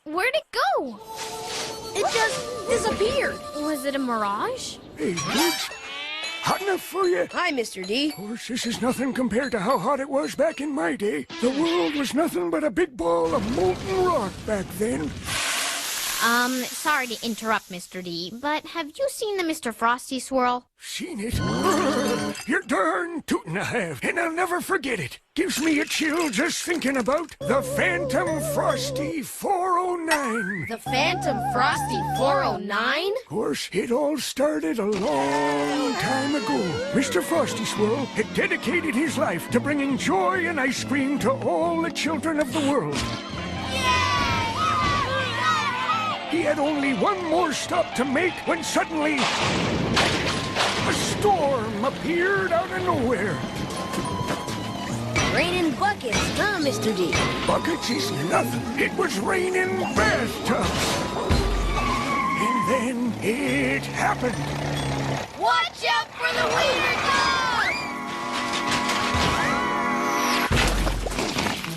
Where'd it go? It just disappeared. Was it a mirage? Hey, kids. Hot enough for you? Hi, Mr. D. Of course, this is nothing compared to how hot it was back in my day. The world was nothing but a big ball of molten rock back then. Sorry to interrupt, Mr. D, but have you seen the Mr. Frosty Swirl? Seen it? You're darn tootin' I have, and I'll never forget it. Gives me a chill just thinking about the Phantom Frosty 409. The Phantom Frosty 409? Of course, it all started a long time ago. Mr. Frosty Swirl had dedicated his life to bringing joy and ice cream to all the children of the world. He had only one more stop to make when suddenly a storm appeared out of nowhere. Raining buckets, huh, Mr. D? Buckets is nothing. It was raining bathtubs. And then it happened. Watch out for the Weaver Dog!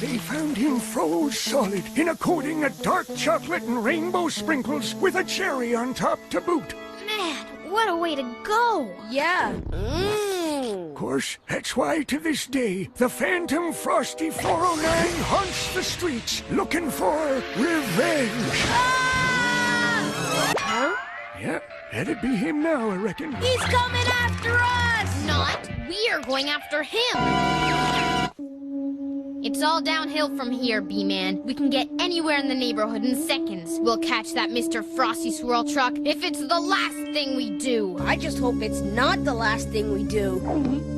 They found him froze solid in a coating of dark chocolate and rainbow sprinkles with a cherry on top to boot. Man, what a way to go! Yeah. Of course, that's why to this day, the Phantom Frosty 409 haunts the streets looking for revenge. Huh? Yeah, that'd be him now, I reckon. He's coming after us! Not. We are going after him. It's all downhill from here, B-Man. We can get anywhere in the neighborhood in seconds. We'll catch that Mr. Frosty Swirl truck if it's the last thing we do. I just hope it's not the last thing we do.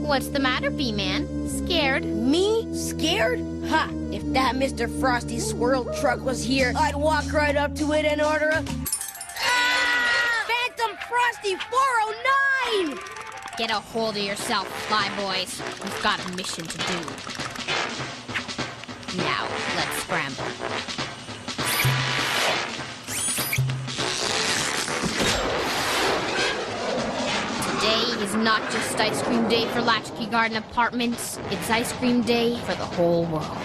What's the matter, B-Man? Scared? Me? Scared? Ha! If that Mr. Frosty Swirl truck was here, I'd walk right up to it and order a... Phantom Frosty 409! Get a hold of yourself, fly boys. We've got a mission to do. Now, let's scramble. Today is not just ice cream day for Latchkey Garden Apartments. It's ice cream day for the whole world.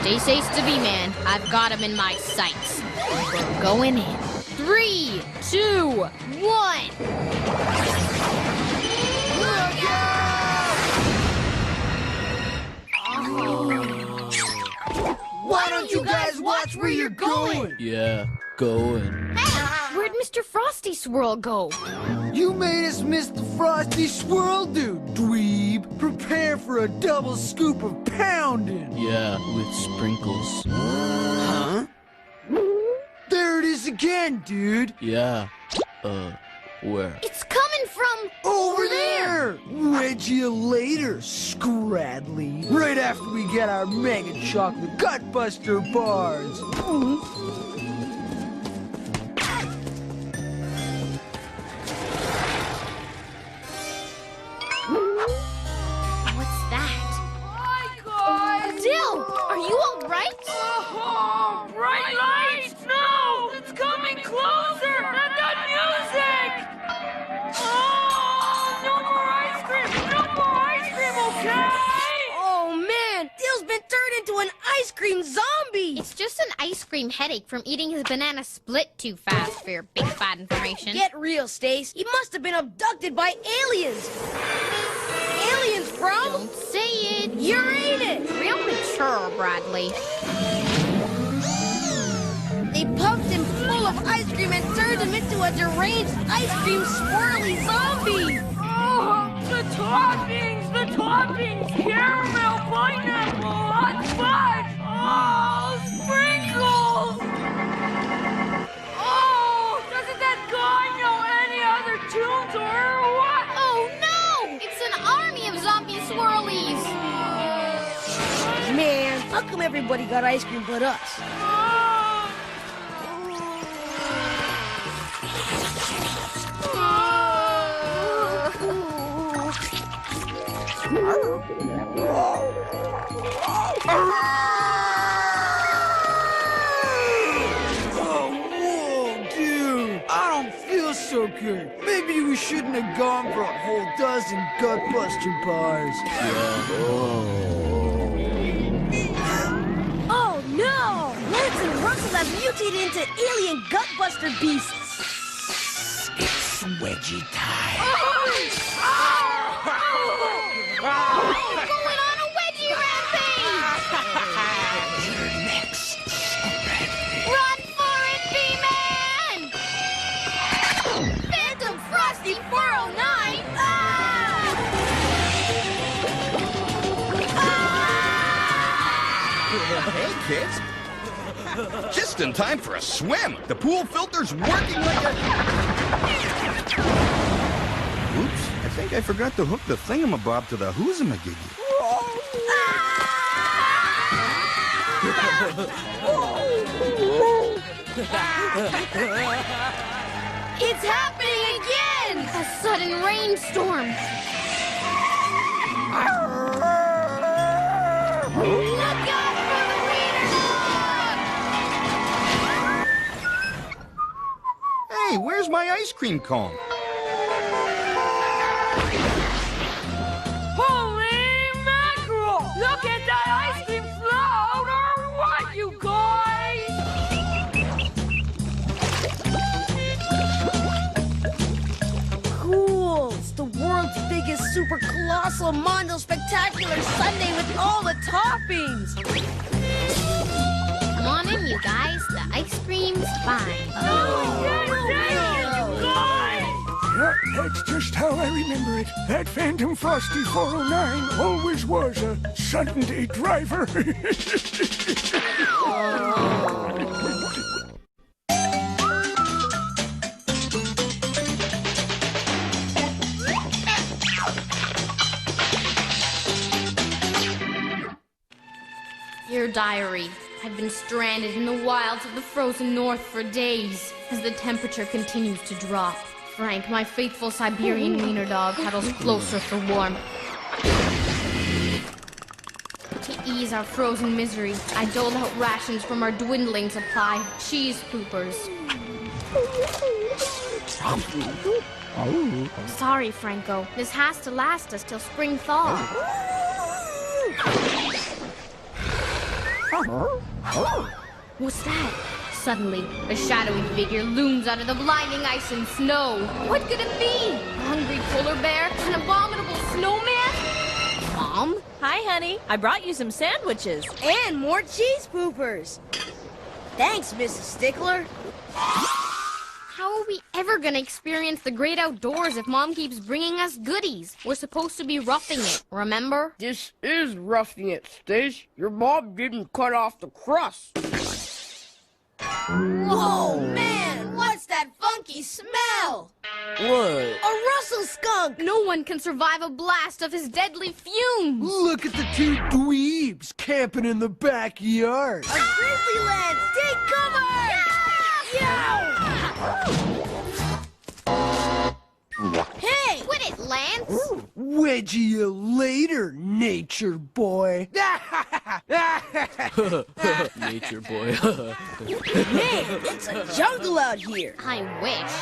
Stay safe to be, man. I've got him in my sights. We're going in. 3, 2, 1. Look out! Why don't you guys watch where you're going? Yeah, going. Hey, where'd Mr. Frosty Swirl go? You made us miss the Frosty Swirl dude, dweeb. Prepare for a double scoop of pounding. Yeah, with sprinkles. Huh? There it is again, dude. Yeah. Where? It's coming from over there. Wedge you later, Scradly. Right after we get our mega chocolate gutbuster bars. What's that? Hi, guys! Dill, are you all right? Oh, bright lights! No! It's coming closer! And that music! Oh, no more ice cream! No more ice cream, okay? Oh, man! Dill's been turned into an ice cream zombie! It's just an ice cream headache from eating his banana split too fast for your big fat information. Get real, Stace. He must have been abducted by aliens. Aliens from? Don't say it. Uranus! Real mature, Bradley. They pumped him full of ice cream and turned him into a deranged ice cream swirly zombie! Oh, the toppings! The toppings! Caramel, pineapple, hot fudge! Oh, sprinkles! Oh, doesn't that guy know any other tunes or what? Oh, no! It's an army of zombie swirlies! Man, how come everybody got ice cream but us? Oh, whoa, dude. I don't feel so good. Maybe we shouldn't have gone for a whole dozen gutbuster bars. Oh no! Lance and Russell have mutated into alien gutbuster beasts. It's wedgie time. Going on a wedgie rampage! You're next, Scradly. Run for it, B-Man! Phantom Frosty 409! Hey, kids. Just in time for a swim. The pool filter's working like a... Oops, I think I forgot to hook the thingamabob to the whoozamagiggy. It's happening again! A sudden rainstorm. Look out for the wiener dog! Hey, where's my ice cream cone? Holy mackerel! Look at that ice cream float or what, you guys? Cool! It's the world's biggest super colossal mondo spectacular sundae with all the toppings! Come on in, you guys. The ice cream's fine. Yep, that's just how I remember it. That Phantom Frosty 409 always was a Sunday driver. Dear Diary, I've been stranded in the wilds of the frozen north for days as the temperature continues to drop. Frank, my faithful Siberian wiener dog, huddles closer for warmth. To ease our frozen misery, I doled out rations from our dwindling supply of cheese poopers. Sorry, Franco. This has to last us till spring thaw. What's that? Suddenly, a shadowy figure looms out of the blinding ice and snow. What could it be? A hungry polar bear? An abominable snowman? Mom? Hi, honey. I brought you some sandwiches. And more cheese poopers. Thanks, Mrs. Stickler. How are we ever gonna experience the great outdoors if Mom keeps bringing us goodies? We're supposed to be roughing it, remember? This is roughing it, Stace. Your mom didn't cut off the crust. Whoa, man! What's that funky smell? What? A Russell skunk! No one can survive a blast of his deadly fumes! Look at the two dweebs camping in the backyard. A grizzly lance! Take cover! Yeah! Hey! Quit it, Lance! Wedgie you later, nature boy. Nature boy. Man, it's a jungle out here. I wish.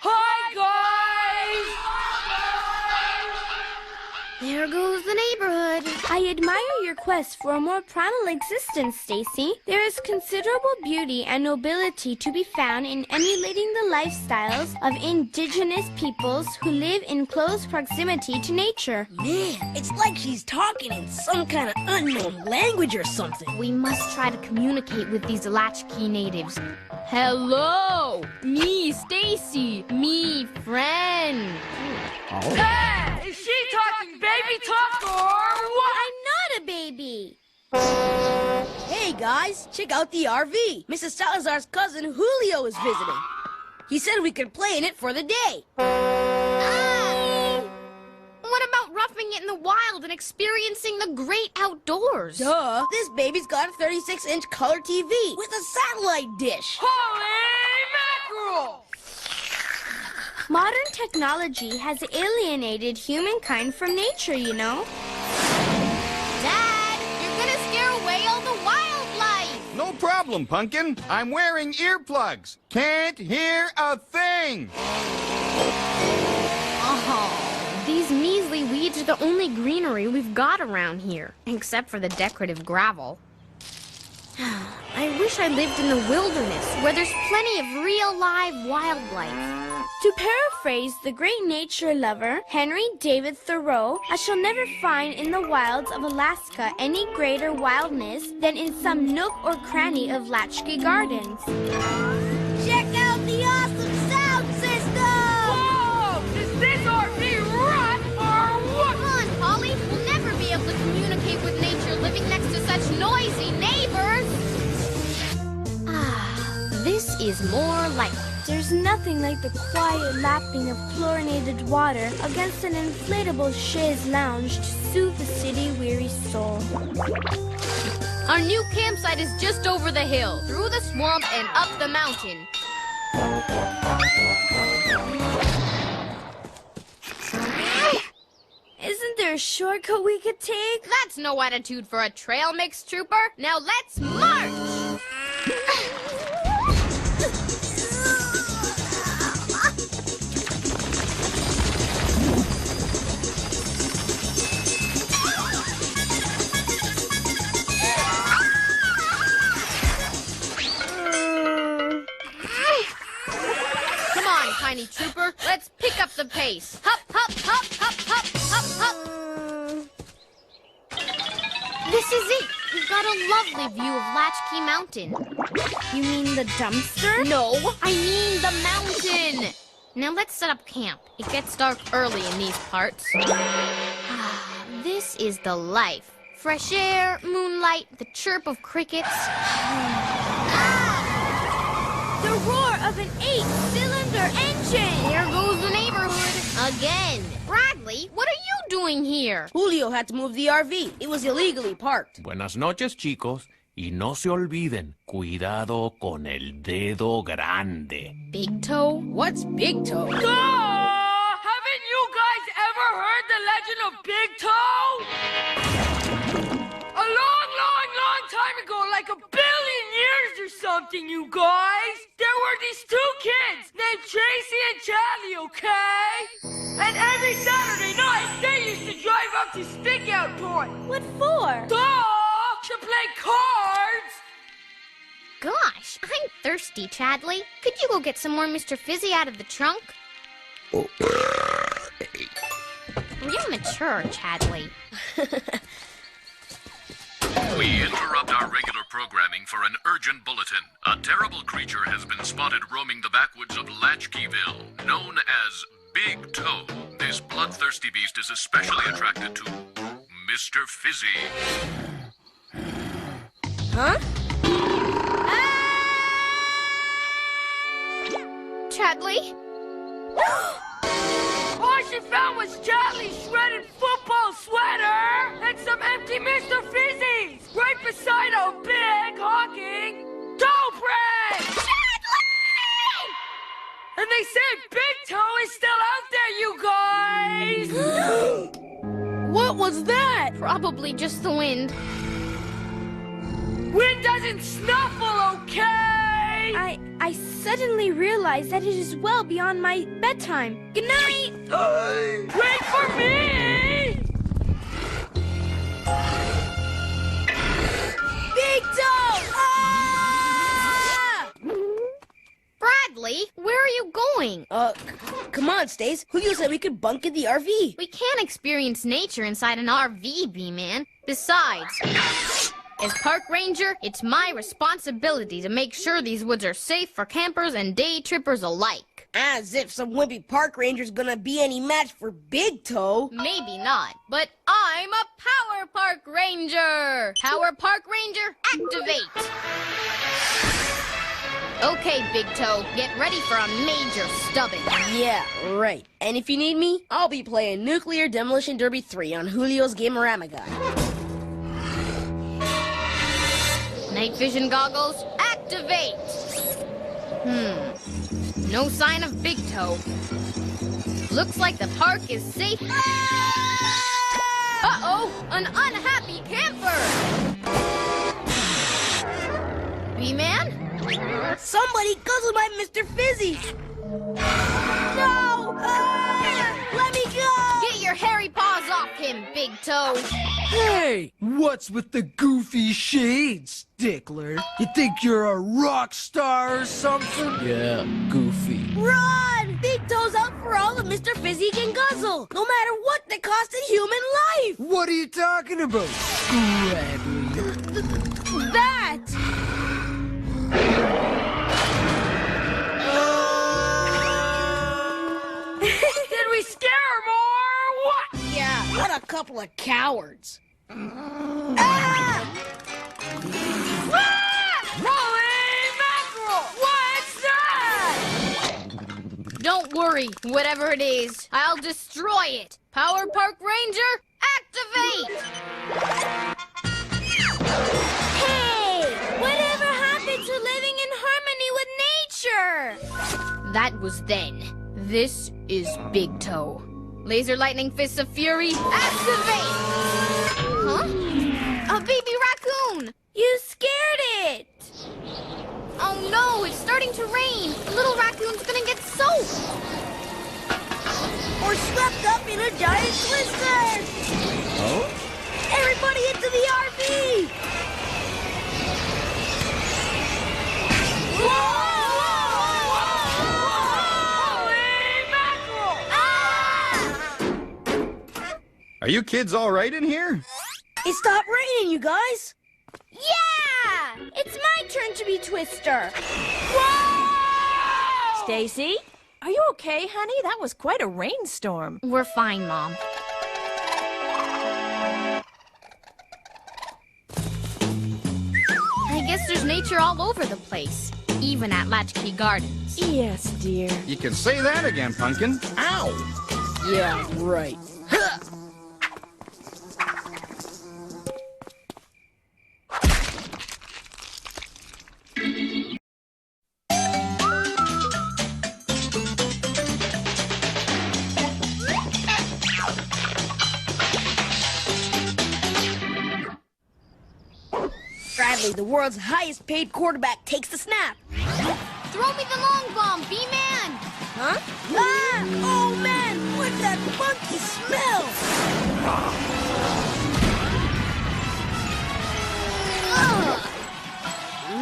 Hi, guys! There goes the neighborhood. I admire your quest for a more primal existence, Stacy. There is considerable beauty and nobility to be found in emulating the lifestyles of indigenous peoples who live in close proximity to nature. Man, it's like she's talking in some kind of unknown language or something. We must try to communicate with these Latchkey natives. Hello! Me, Stacy. Me, friend. Hey! Is she talking baby talk or what? I'm not a baby. Hey, guys, check out the RV. Mrs. Salazar's cousin Julio is visiting. He said we could play in it for the day. What about roughing it in the wild and experiencing the great outdoors? Duh. This baby's got a 36-inch color TV with a satellite dish. Holy mackerel! Modern technology has alienated humankind from nature, you know. Dad, you're gonna scare away all the wildlife. No problem, Pumpkin. I'm wearing earplugs. Can't hear a thing. Oh, these measly weeds are the only greenery we've got around here, except for the decorative gravel. I wish I lived in the wilderness, where there's plenty of real live wildlife. To paraphrase the great nature lover, Henry David Thoreau, I shall never find in the wilds of Alaska any greater wildness than in some nook or cranny of Latchkey Gardens. Check out the awesome sound system! Whoa! Is this RV rough or what? Come on, Polly. We'll never be able to communicate with nature living next to such noisy neighbors. This is more like it. There's nothing like the quiet lapping of chlorinated water against an inflatable chaise lounge to soothe the city-weary soul. Our new campsite is just over the hill, through the swamp and up the mountain. Isn't there a shortcut we could take? That's no attitude for a trail mix trooper. Now let's march! Tiny trooper, let's pick up the pace. Hop, hop, hop, hop, hop, hop, hop. This is it. We've got a lovely view of Latchkey Mountain. You mean the dumpster? No, I mean the mountain. Now let's set up camp. It gets dark early in these parts. This is the life. Fresh air, moonlight, the chirp of crickets. The roar of an 8-cylinder engine! Here goes the neighborhood again. Bradley, what are you doing here? Julio had to move the RV. It was illegally parked. Buenas noches, chicos. Y no se olviden, cuidado con el dedo grande. Big toe? What's big toe? Haven't you guys ever heard the legend of Big Toe? A long, long, long time ago, like 1 billion years you something, you guys. There were these two kids named Tracy and Charlie, okay? And every Saturday night, they used to drive up to Stick Out Point. What for? Duh! To play cards! Gosh, I'm thirsty, Chadley. Could you go get some more Mr. Fizzy out of the trunk? Real mature, Chadley. We interrupt our regular programming for an urgent bulletin. A terrible creature has been spotted roaming the backwoods of Latchkeyville, known as Big Toe. This bloodthirsty beast is especially attracted to Mr. Fizzy. Huh? Chadley? All she found was Charlie's shredded football sweater and some empty Mr. Fizzies right beside a big honking toe print! Chadley! And they said Big Toe is still out there, you guys! What was that? Probably just the wind. Wind doesn't snuffle, okay? I suddenly realized that it is well beyond my bedtime. Good night! Wait for me! Big Toe! Ah! Bradley, where are you going? Come on, Stace. Who said we could bunk in the RV? We can't experience nature inside an RV, B-Man. Besides, as park ranger, it's my responsibility to make sure these woods are safe for campers and day trippers alike. As if some wimpy park ranger's gonna be any match for Big Toe. Maybe not, but I'm a Power Park Ranger! Power Park Ranger, activate! Okay, Big Toe, get ready for a major stubbing. Yeah, right. And if you need me, I'll be playing Nuclear Demolition Derby 3 on Julio's Gamerama Guide. Night vision goggles, activate! No sign of Big Toe. Looks like the park is safe. Uh-oh, an unhappy camper! B-Man? Somebody guzzled my Mr. Fizzy! No! Let me go! Get your hairy paws off him, Big Toe! Hey, what's with the goofy shades, Stickler? You think you're a rock star or something? Yeah, goofy. Run! Big Toe's out for all of Mr. Fizzy can guzzle, no matter what the cost of human life! What are you talking about, Scraggly? That! Did we scare him or what? Yeah, what a couple of cowards. Holy mackerel! What's that? Don't worry, whatever it is, I'll destroy it. Power Park Ranger, activate! Hey! Whatever happened to living in harmony with nature? That was then. This is Big Toe. Laser Lightning Fists of Fury, activate! Huh? A baby raccoon! You scared it! Oh no, it's starting to rain! The little raccoon's gonna get soaked! Or swept up in a giant twister! Oh? Everybody into the RV! Whoa! Are you kids all right in here? It stopped raining, you guys! Yeah! It's my turn to be Twister. Whoa! Stacy, are you okay, honey? That was quite a rainstorm. We're fine, Mom. I guess there's nature all over the place, even at Latchkey Gardens. Yes, dear. You can say that again, Pumpkin. Ow! Yeah, right. The the world's highest paid quarterback takes the snap. Throw me the long bomb, B-Man! Huh? Ah! Oh, man! What's that funky smell?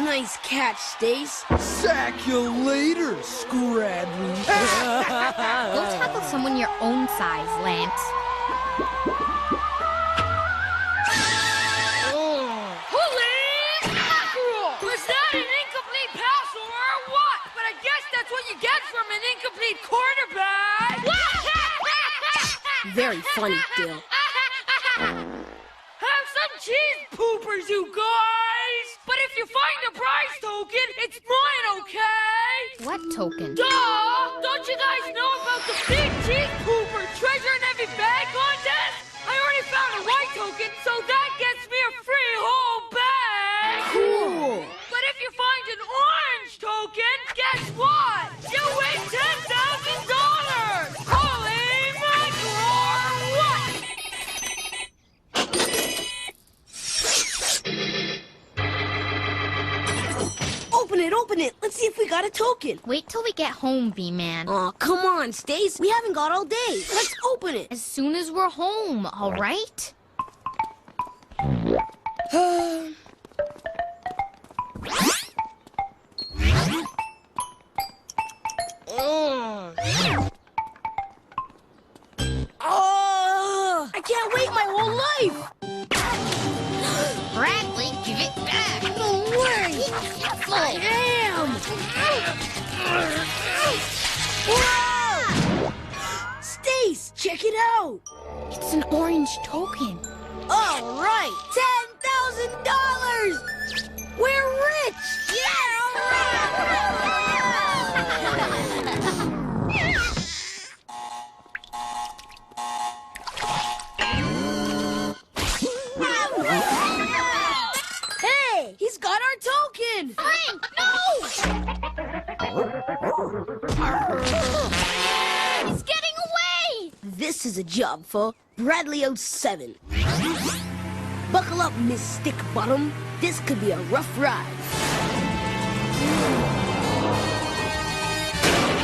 Nice catch, Stace. Sack you later, Scradly. Go tackle someone your own size, Lance. Holy mackerel! Was that an incomplete pass or what? But I guess that's what you get from an incomplete quarterback. Very funny, Dill. Have some cheese poopers, you guys! But if you find a prize token, it's mine, okay? What token? Duh! Don't you guys know about the big cheese pooper treasure in every bag contest? I already found a white token, so that gets me a free whole bag! Cool! But if you find an orange token, guess what? You win $10,000! Holy mackerel! What? Open it. Let's see if we got a token. Wait till we get home, B-Man. Aw, come on, Stace. We haven't got all day. Let's open it. As soon as we're home, all right? Oh, I can't wait my whole life. Bradley, give it back. No way. I am. Whoa! Stace, check it out. It's an orange token. All right, $10,000. We're rich. Yeah, all Hey, he's got our token. Frank, no! He's getting away! This is a job for Bradley 07. Buckle up, Miss Stick Bottom. This could be a rough ride.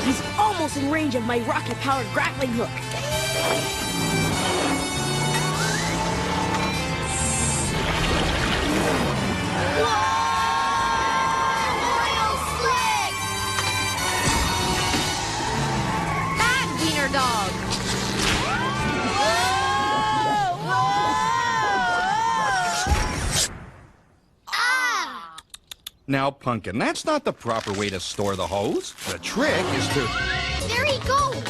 He's almost in range of my rocket-powered grappling hook. Bad wiener dog. Now, Pumpkin, that's not the proper way to store the hose. The trick is to... There he goes.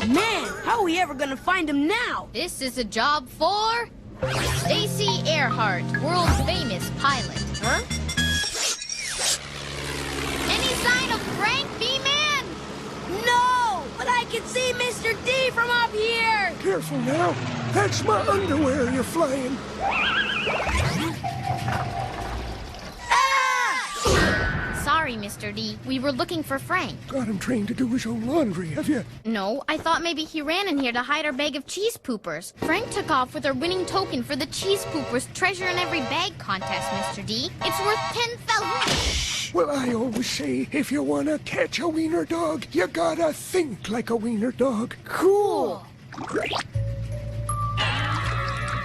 Man, how are we ever gonna find him now? This is a job for Stacy Earhart, world's famous pilot. Huh? Any sign of Frank, B-Man? No, but I can see Mr. D from up here. Careful now. That's my underwear you're flying. Sorry, Mr. D. We were looking for Frank. Got him trained to do his own laundry, have you? No, I thought maybe he ran in here to hide our bag of cheese poopers. Frank took off with our winning token for the cheese poopers treasure in every bag contest, Mr. D. It's worth 10,000. Well, I always say, if you want to catch a wiener dog, you gotta think like a wiener dog. Cool.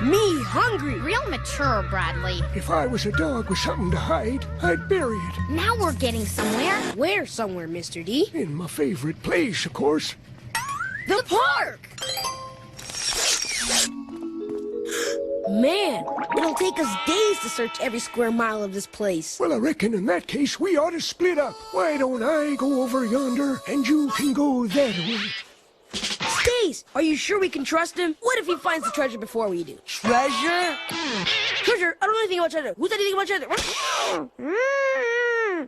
Me hungry. Real mature, Bradley. If I was a dog with something to hide, I'd bury it. Now we're getting somewhere. Where somewhere, Mr. D? In my favorite place, of course. The park! Man, it'll take us days to search every square mile of this place. Well, I reckon in that case we ought to split up. Why don't I go over yonder and you can go that way? Stace, are you sure we can trust him? What if he finds the treasure before we do? Treasure? Treasure? I don't know anything about treasure. Who's anything about treasure?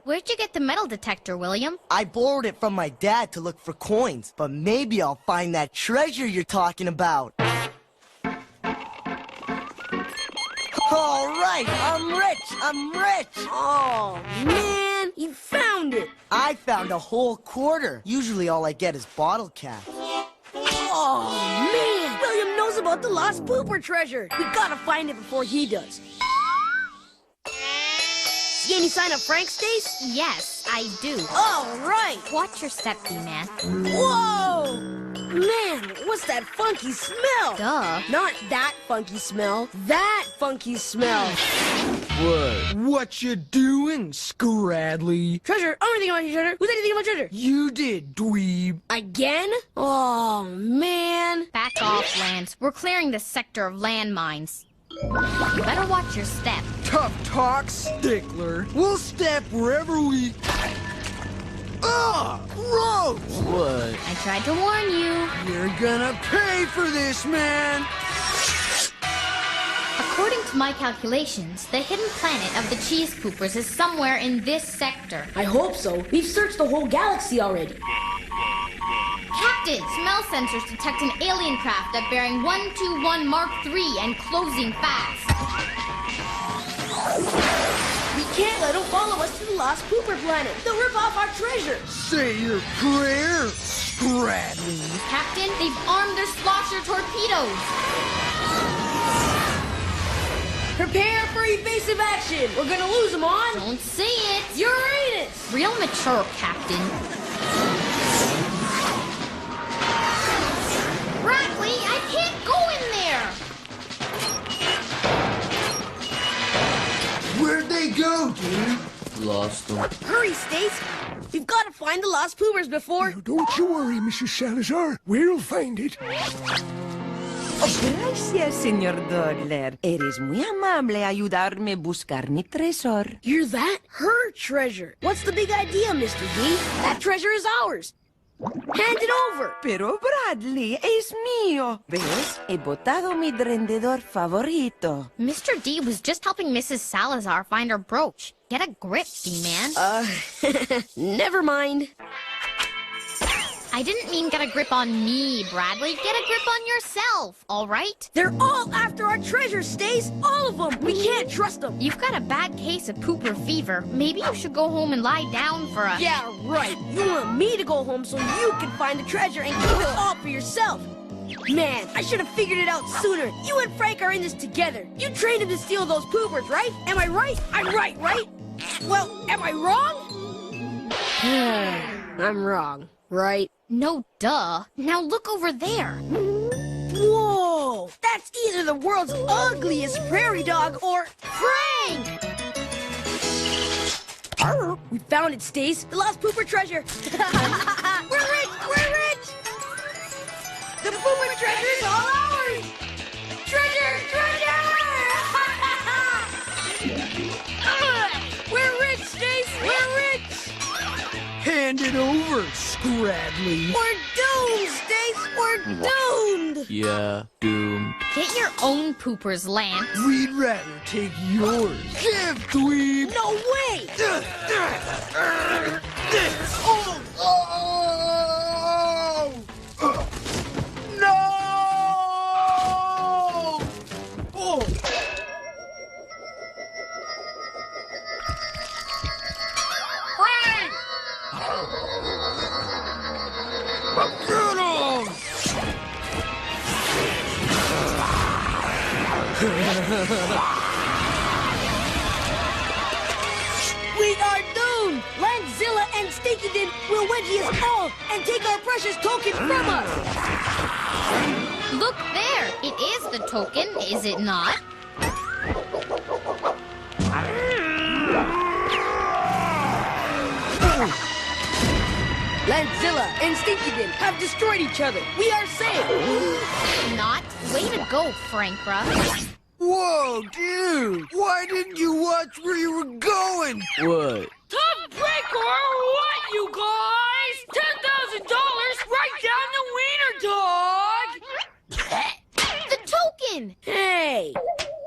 Where'd you get the metal detector, William? I borrowed it from my dad to look for coins, but maybe I'll find that treasure you're talking about. All right, I'm rich. Oh, man, you found it. I found a whole quarter. Usually all I get is bottle caps. Oh, man, William knows about the lost pooper treasure. We gotta find it before he does. See any sign of Frank, Stace? Yes, I do. All right. Watch your step, D-Man. Whoa! Man, what's that funky smell? Duh. Not that funky smell. That funky smell. What? What you doing, Scradly? Treasure, I don't think about you, Treasure. Who's anything about Treasure? You did, dweeb. Again? Oh, man. Back off, Lance. We're clearing this sector of landmines. You better watch your step. Tough talk, Stickler. We'll step wherever we... Ugh! Gross! What? I tried to warn you. You're gonna pay for this, man! According to my calculations, the hidden planet of the cheese poopers is somewhere in this sector. I hope so. We've searched the whole galaxy already. Captain, smell sensors detect an alien craft at bearing 121 Mark III and closing fast. We can't let them follow us to the Lost Pooper Planet. They'll rip off our treasure. Say your prayer, Scradly. Captain, they've armed their slosher torpedoes. Prepare for evasive action. We're gonna lose them on... Don't say it. Uranus. Real mature, Captain. Bradley, I can't go in there. Where'd they go, dude? Lost them. Hurry, Stace. We've got to find the Lost Poopers before... Now, don't you worry, Mrs. Salazar. We'll find it. Gracias, señor Doddler. Eres muy amable ayudarme a buscar mi tresor. You're that? Her treasure. What's the big idea, Mr. D? That treasure is ours. Hand it over. Pero Bradley, es mío. ¿Ves? He botado mi rendedor favorito. Mr. D was just helping Mrs. Salazar find her brooch. Get a grip, D-Man. Never mind. I didn't mean get a grip on me, Bradley. Get a grip on yourself, all right? They're all after our treasure, Stace. All of them. We can't trust them. You've got a bad case of pooper fever. Maybe you should go home and lie down for a... Yeah, right. You want me to go home so you can find the treasure and keep it all for yourself. Man, I should have figured it out sooner. You and Frank are in this together. You trained him to steal those poopers, right? Am I right? I'm right, right? Well, am I wrong? I'm wrong, right? No, duh. Now look over there. Whoa! That's either the world's ugliest prairie dog or Frank! We found it, Stace. The lost pooper treasure. We're rich! We're rich! The pooper treasure is all ours! Treasure! Treasure! We're rich, Stace! We're rich! Hand it over, Scradly. We're doomed, Stace! We're doomed! Yeah, doomed. Get your own poopers, Lance. We'd rather take yours. Give, dweeb! No way! No! Oh! We are doomed! Landzilla and Stickin will wedgie us all and take our precious token from us! Look there. It is the token, is it not? Landzilla and Stickin have destroyed each other. We are safe! Not. Way to go, Frankra. Whoa, dude! Why didn't you watch where you were going? What? Tough breaker or what, you guys? $10,000 right down the wiener, dog! The token! Hey!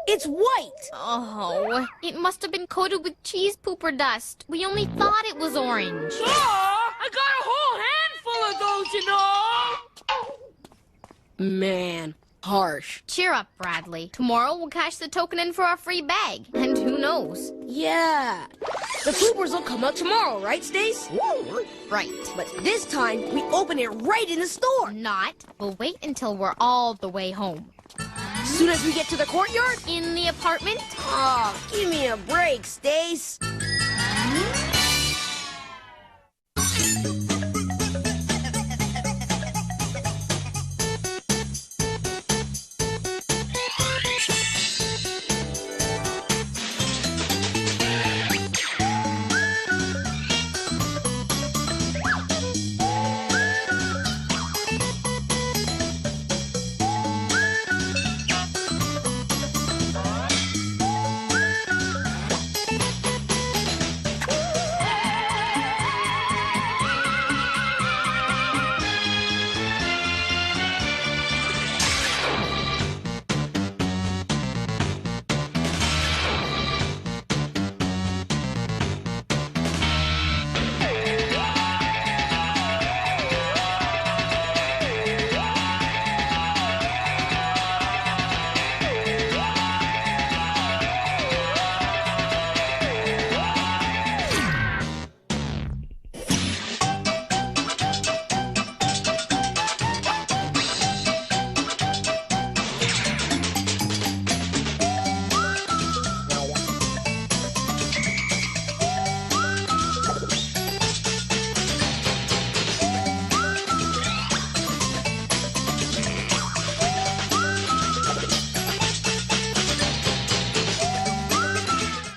It's white! Oh, it must have been coated with cheese pooper dust. We only thought it was orange. I got a whole handful of those, you know! Man, harsh. Cheer up, Bradley. Tomorrow we'll cash the token in for our free bag. And who knows? Yeah. The poopers will come out tomorrow, right, Stace? Right. But this time, we open it right in the store. Not. We'll wait until we're all the way home. As soon as we get to the courtyard? In the apartment? Oh, give me a break, Stace.